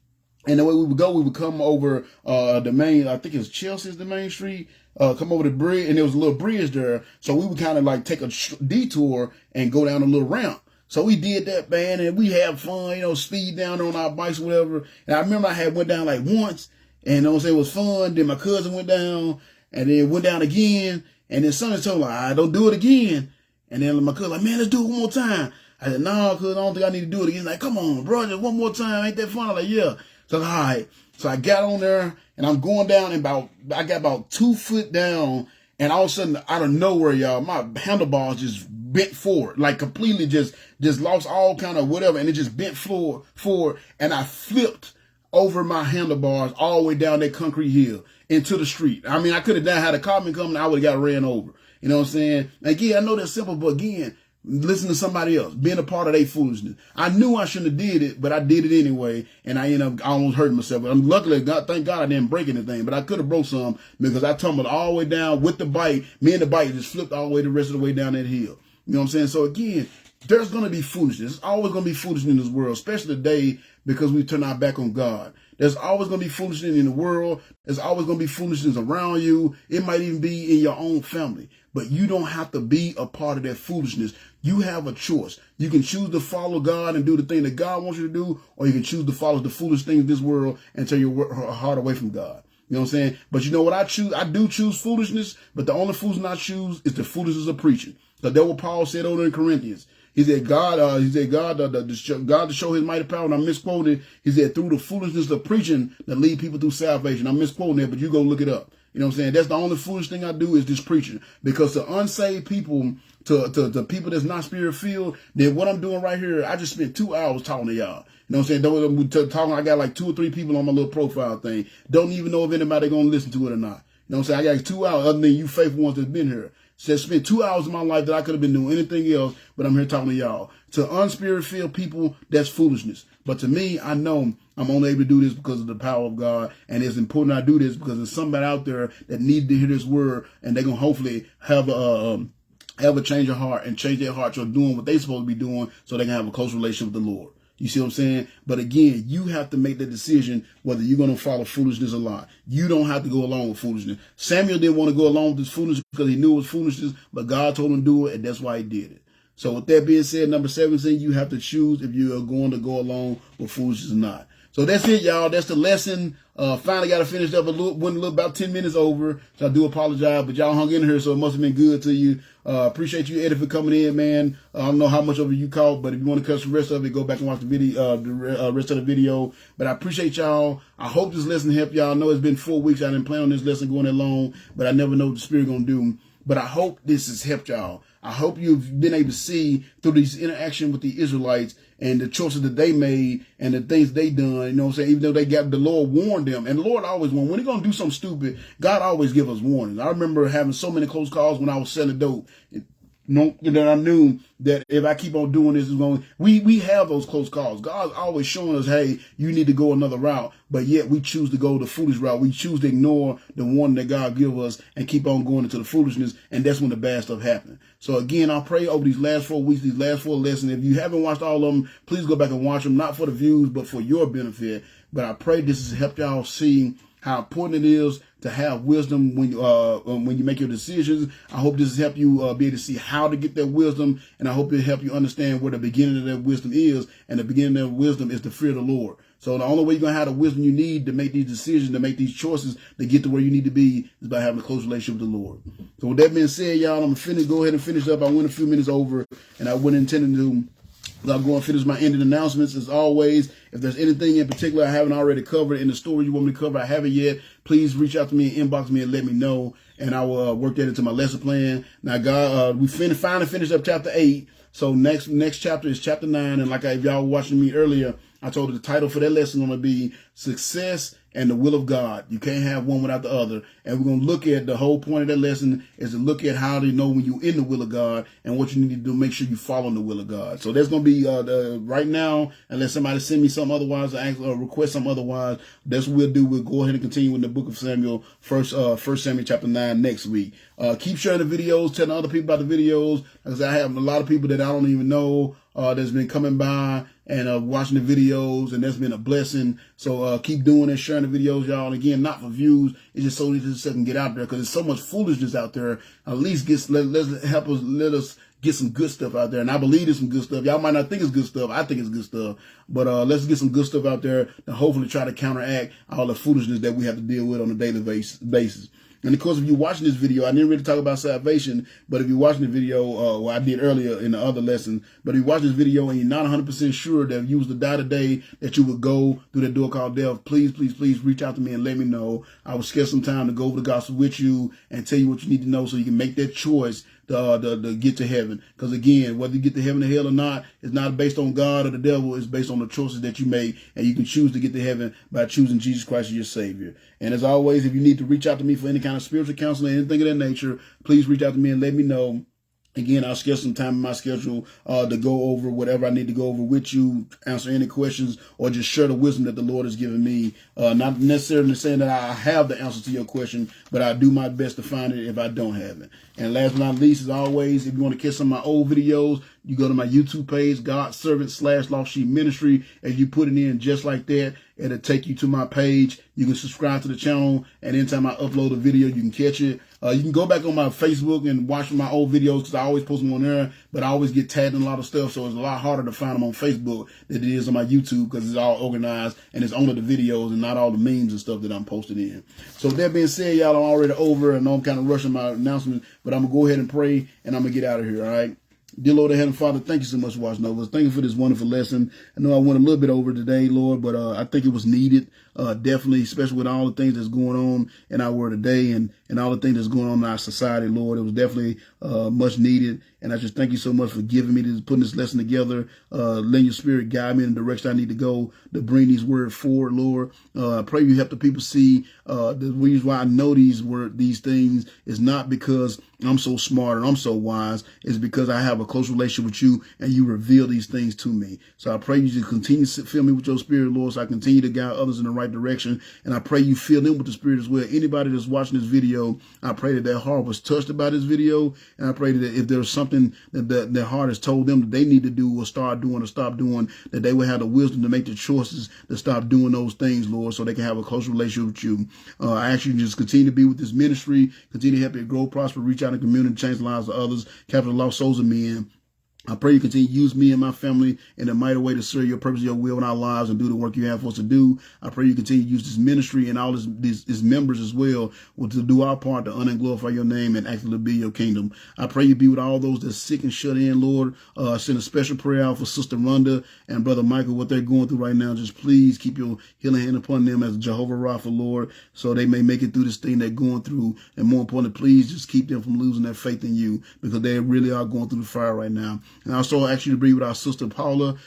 And the way we would go, we would come over the main, I think it's Chelsea's the main street, come over the bridge, and there was a little bridge there. So we would kind of like take a detour and go down a little ramp. So we did that, man, and we had fun, you know, speed down on our bikes or whatever. And I remember I had went down like once, and you know, it was fun. Then my cousin went down, and then went down again. And then somebody told me, I don't do it again. And then my cousin like, man, let's do it one more time. I said, no, cuz I don't think I need to do it again. He's like, come on, bro, just one more time. Ain't that fun? I'm like, yeah. So all right. So I got on there and I'm going down and I got about 2 foot down, and all of a sudden out of nowhere, y'all, my handlebars just bent forward, like completely just lost all kind of whatever, and it just bent forward, and I flipped over my handlebars all the way down that concrete hill into the street. I mean, I could have had a car coming, I would have got ran over. You know what I'm saying? Again, I know that's simple, but again, listen to somebody else, being a part of their foolishness. I knew I shouldn't have did it, but I did it anyway, and I ended up almost hurting myself. But luckily, thank God I didn't break anything, but I could have broke some because I tumbled all the way down with the bike. Me and the bike just flipped all the way the rest of the way down that hill. You know what I'm saying? So again, there's going to be foolishness. There's always going to be foolishness in this world, especially today because we turn our back on God. There's always going to be foolishness in the world. There's always going to be foolishness around you. It might even be in your own family. But you don't have to be a part of that foolishness. You have a choice. You can choose to follow God and do the thing that God wants you to do, or you can choose to follow the foolish things of this world and turn your heart away from God. You know what I'm saying? But you know what I choose? I do choose foolishness, but the only foolishness I choose is the foolishness of preaching. Because that's what Paul said over in Corinthians. He said, God to show his mighty power, and I'm misquoting. He said, through the foolishness of preaching that lead people through salvation. I'm misquoting that, but you go look it up. You know what I'm saying? That's the only foolish thing I do is this preaching. Because to unsaved people, to people that's not spirit filled, then what I'm doing right here, I just spent 2 hours talking to y'all. You know what I'm saying? Talking, I got like 2 or 3 people on my little profile thing. Don't even know if anybody going to listen to it or not. You know what I'm saying? I got 2 hours other than you faithful ones that's been here. So I spent 2 hours of my life that I could have been doing anything else, but I'm here talking to y'all. To unspirit-filled people, that's foolishness. But to me, I know I'm only able to do this because of the power of God, and it's important I do this because there's somebody out there that needs to hear this word, and they're going to hopefully have a change of heart and change their heart to doing what they're supposed to be doing so they can have a close relationship with the Lord. You see what I'm saying? But again, you have to make the decision whether you're going to follow foolishness or not. You don't have to go along with foolishness. Samuel didn't want to go along with this foolishness because he knew it was foolishness, but God told him to do it, and that's why he did it. So with that being said, number 17, you have to choose if you are going to go along with foolishness or not. So that's it, y'all. That's the lesson. Finally got to finish up went about 10 minutes over. So I do apologize, but y'all hung in here, so it must have been good to you. Appreciate you, Eddie, for coming in, man. I don't know how much of it you caught, but if you want to catch the rest of it, go back and watch the video, the rest of the video. But I appreciate y'all. I hope this lesson helped y'all. I know it's been 4 weeks. I didn't plan on this lesson going that long, but I never know what the Spirit going to do. But I hope this has helped y'all. I hope you've been able to see through these interaction with the Israelites and the choices that they made and the things they done, you know what I'm saying? Even though the Lord warned them, and the Lord always warned. When he's going to do something stupid, God always give us warnings. I remember having so many close calls when I was selling dope. That I knew that if I keep on doing this, it's going. We have those close calls. God's always showing us, hey, you need to go another route, but yet we choose to go the foolish route. We choose to ignore the warning that God give us and keep on going into the foolishness, and that's when the bad stuff happens. So again, I pray over these last 4 weeks, these last 4 lessons. If you haven't watched all of them, please go back and watch them, not for the views, but for your benefit. But I pray this has helped y'all see how important it is to have wisdom when you make your decisions. I hope this has helped you be able to see how to get that wisdom, and I hope it help you understand where the beginning of that wisdom is, and the beginning of that wisdom is the fear of the Lord. So the only way you're going to have the wisdom you need to make these decisions, to make these choices, to get to where you need to be, is by having a close relationship with the Lord. So with that being said, y'all, I'm going to go ahead and finish up. I went a few minutes over, and I wasn't intending to. I'll go and finish my ending announcements. As always, if there's anything in particular I haven't already covered in the story you want me to cover, I haven't yet, please reach out to me and inbox me and let me know, and I will work that into my lesson plan. Now, God, we finally finished up chapter 8. So next chapter is chapter 9. And like if y'all were watching me earlier, I told you the title for that lesson is going to be Success and the Will of God. You can't have one without the other. And we're going to look at the whole point of that lesson is to look at how to know when you're in the will of God and what you need to do, make sure you follow the will of God. So that's going to be right now, unless somebody send me something otherwise or request something otherwise, that's what we'll do. We'll go ahead and continue in the book of Samuel, First Samuel chapter 9 next week. Keep sharing the videos, telling other people about the videos. Because I have a lot of people that I don't even know that's been coming by and watching the videos, and that's been a blessing. So keep doing it, sharing the videos, y'all. And again, not for views, it's just so this stuff can get out there, because there's so much foolishness out there. At least let us get some good stuff out there. And I believe there's some good stuff. Y'all might not think it's good stuff. I think it's good stuff. But let's get some good stuff out there and hopefully try to counteract all the foolishness that we have to deal with on a daily basis. And of course, if you're watching this video, I didn't really talk about salvation, but if you're watching the video, well, I did earlier in the other lesson, but if you watch this video and you're not 100% sure that if you was to die today, that you would go through that door called death, please reach out to me and let me know. I will schedule some time to go over the gospel with you and tell you what you need to know so you can make that choice to get to heaven. Because again, whether you get to heaven or hell or not, it's not based on God or the devil. It's based on the choices that you make, and you can choose to get to heaven by choosing Jesus Christ as your Savior. And as always, if you need to reach out to me for any kind of spiritual counseling, anything of that nature, please reach out to me and let me know. Again, I'll schedule some time in my schedule to go over whatever I need to go over with you, answer any questions, or just share the wisdom that the Lord has given me. Not necessarily saying that I have the answer to your question, but I do my best to find it if I don't have it. And last but not least, as always, if you want to catch some of my old videos, you go to my YouTube page, God's Servant / Lost Sheep Ministry. As you put it in just like that, it'll take you to my page. You can subscribe to the channel, and anytime I upload a video, you can catch it. You can go back on my Facebook and watch my old videos, because I always post them on there, but I always get tagged in a lot of stuff, so it's a lot harder to find them on Facebook than it is on my YouTube, because it's all organized and it's only the videos and not all the memes and stuff that I'm posting in. So with that being said, y'all, I'm already over, and I'm kind of rushing my announcement, but I'm going to go ahead and pray, and I'm going to get out of here, all right? Dear Lord, Heavenly Father, thank you so much for watching over us. Thank you for this wonderful lesson. I know I went a little bit over today, Lord, but I think it was needed, definitely, especially with all the things that's going on in our world today and all the things that's going on in our society, Lord. It was definitely much needed. And I just thank you so much for giving me this, putting this lesson together, letting your spirit guide me in the direction I need to go to bring these words forward, Lord. I pray you help the people see the reason why I know these things is not because I'm so smart and I'm so wise. It's because I have a close relationship with you and you reveal these things to me. So I pray you just continue to fill me with your spirit, Lord, so I continue to guide others in the right direction. And I pray you fill them with the spirit as well. Anybody that's watching this video, I pray that their heart was touched by this video. And I pray that if there's something that their heart has told them that they need to do or start doing or stop doing, that they will have the wisdom to make the choices to stop doing those things, Lord, so they can have a close relationship with you. I ask you to just continue to be with this ministry, continue to help it grow, prosper, reach out in the community, change the lives of others, capture the lost souls of men. I pray you continue to use me and my family in a mighty way to serve your purpose, your will in our lives, and do the work you have for us to do. I pray you continue to use this ministry and all these members as well to do our part to honor and glorify your name and actually be your kingdom. I pray you be with all those that's sick and shut in, Lord. Send a special prayer out for Sister Rhonda and Brother Michael, what they're going through right now. Just please keep your healing hand upon them as Jehovah Rapha, Lord, so they may make it through this thing they're going through. And more importantly, please just keep them from losing their faith in you, because they really are going through the fire right now. And I also ask you to be with our sister Paula.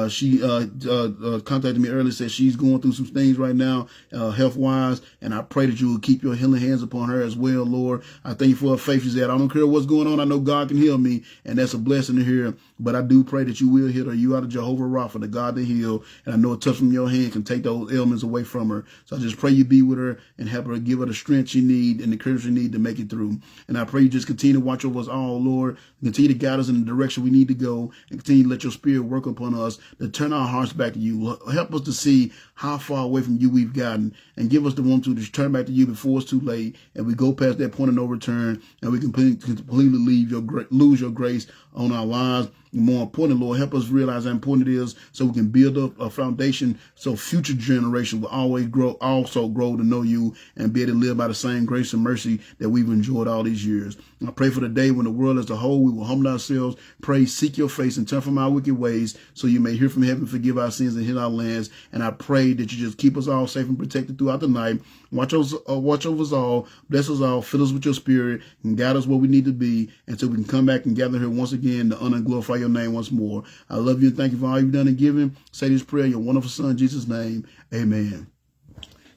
She contacted me earlier, said she's going through some things right now, health-wise, and I pray that you will keep your healing hands upon her as well, Lord. I thank you for her faith. She said, I don't care what's going on. I know God can heal me, and that's a blessing to hear. But I do pray that you will heal her. You are the Jehovah Rapha, the God that heal, and I know a touch from your hand can take those ailments away from her. So I just pray you be with her and help her, give her the strength she needs and the courage she needs to make it through. And I pray you just continue to watch over us all, Lord. Continue to guide us in the direction we need to go, and continue to let your spirit work upon us to turn our hearts back to you. Help us to see how far away from you we've gotten, and give us the one to just turn back to you before it's too late, and we go past that point of no return, and we completely lose your grace on our lives. And more important, Lord, help us realize how important it is, so we can build up a foundation so future generations will also grow to know you and be able to live by the same grace and mercy that we've enjoyed all these years. And I pray for the day when the world as a whole, we will humble ourselves, pray, seek your face, and turn from our wicked ways, so you may hear from heaven, forgive our sins, and heal our lands. And I pray that you just keep us all safe and protected throughout the night. Watch over us all, bless us all, fill us with your spirit, and guide us where we need to be, until we can come back and gather here once again to honor and glorify your name once more. I love you and thank you for all you've done and given. Say this prayer in your wonderful Son, Jesus' name. Amen.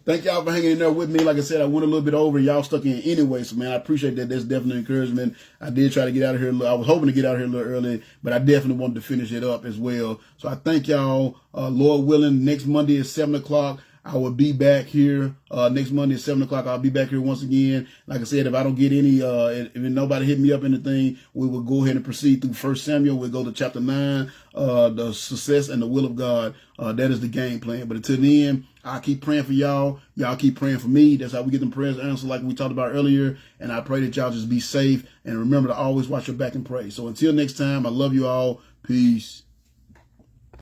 Thank y'all for hanging in there with me. Like I said, I went a little bit over. Y'all stuck in anyway, so, man, I appreciate that. That's definitely encouragement. I did try to get out of here. I was hoping to get out of here a little early, but I definitely wanted to finish it up as well. So I thank y'all. Lord willing, next Monday at 7 o'clock. I will be back here next Monday at 7 o'clock. I'll be back here once again. Like I said, if I don't get any, if nobody hit me up anything, we will go ahead and proceed through 1 Samuel. We'll go to chapter 9, the success and the will of God. That is the game plan. But until then, I'll keep praying for y'all. Y'all keep praying for me. That's how we get them prayers answered like we talked about earlier. And I pray that y'all just be safe and remember to always watch your back and pray. So until next time, I love you all. Peace.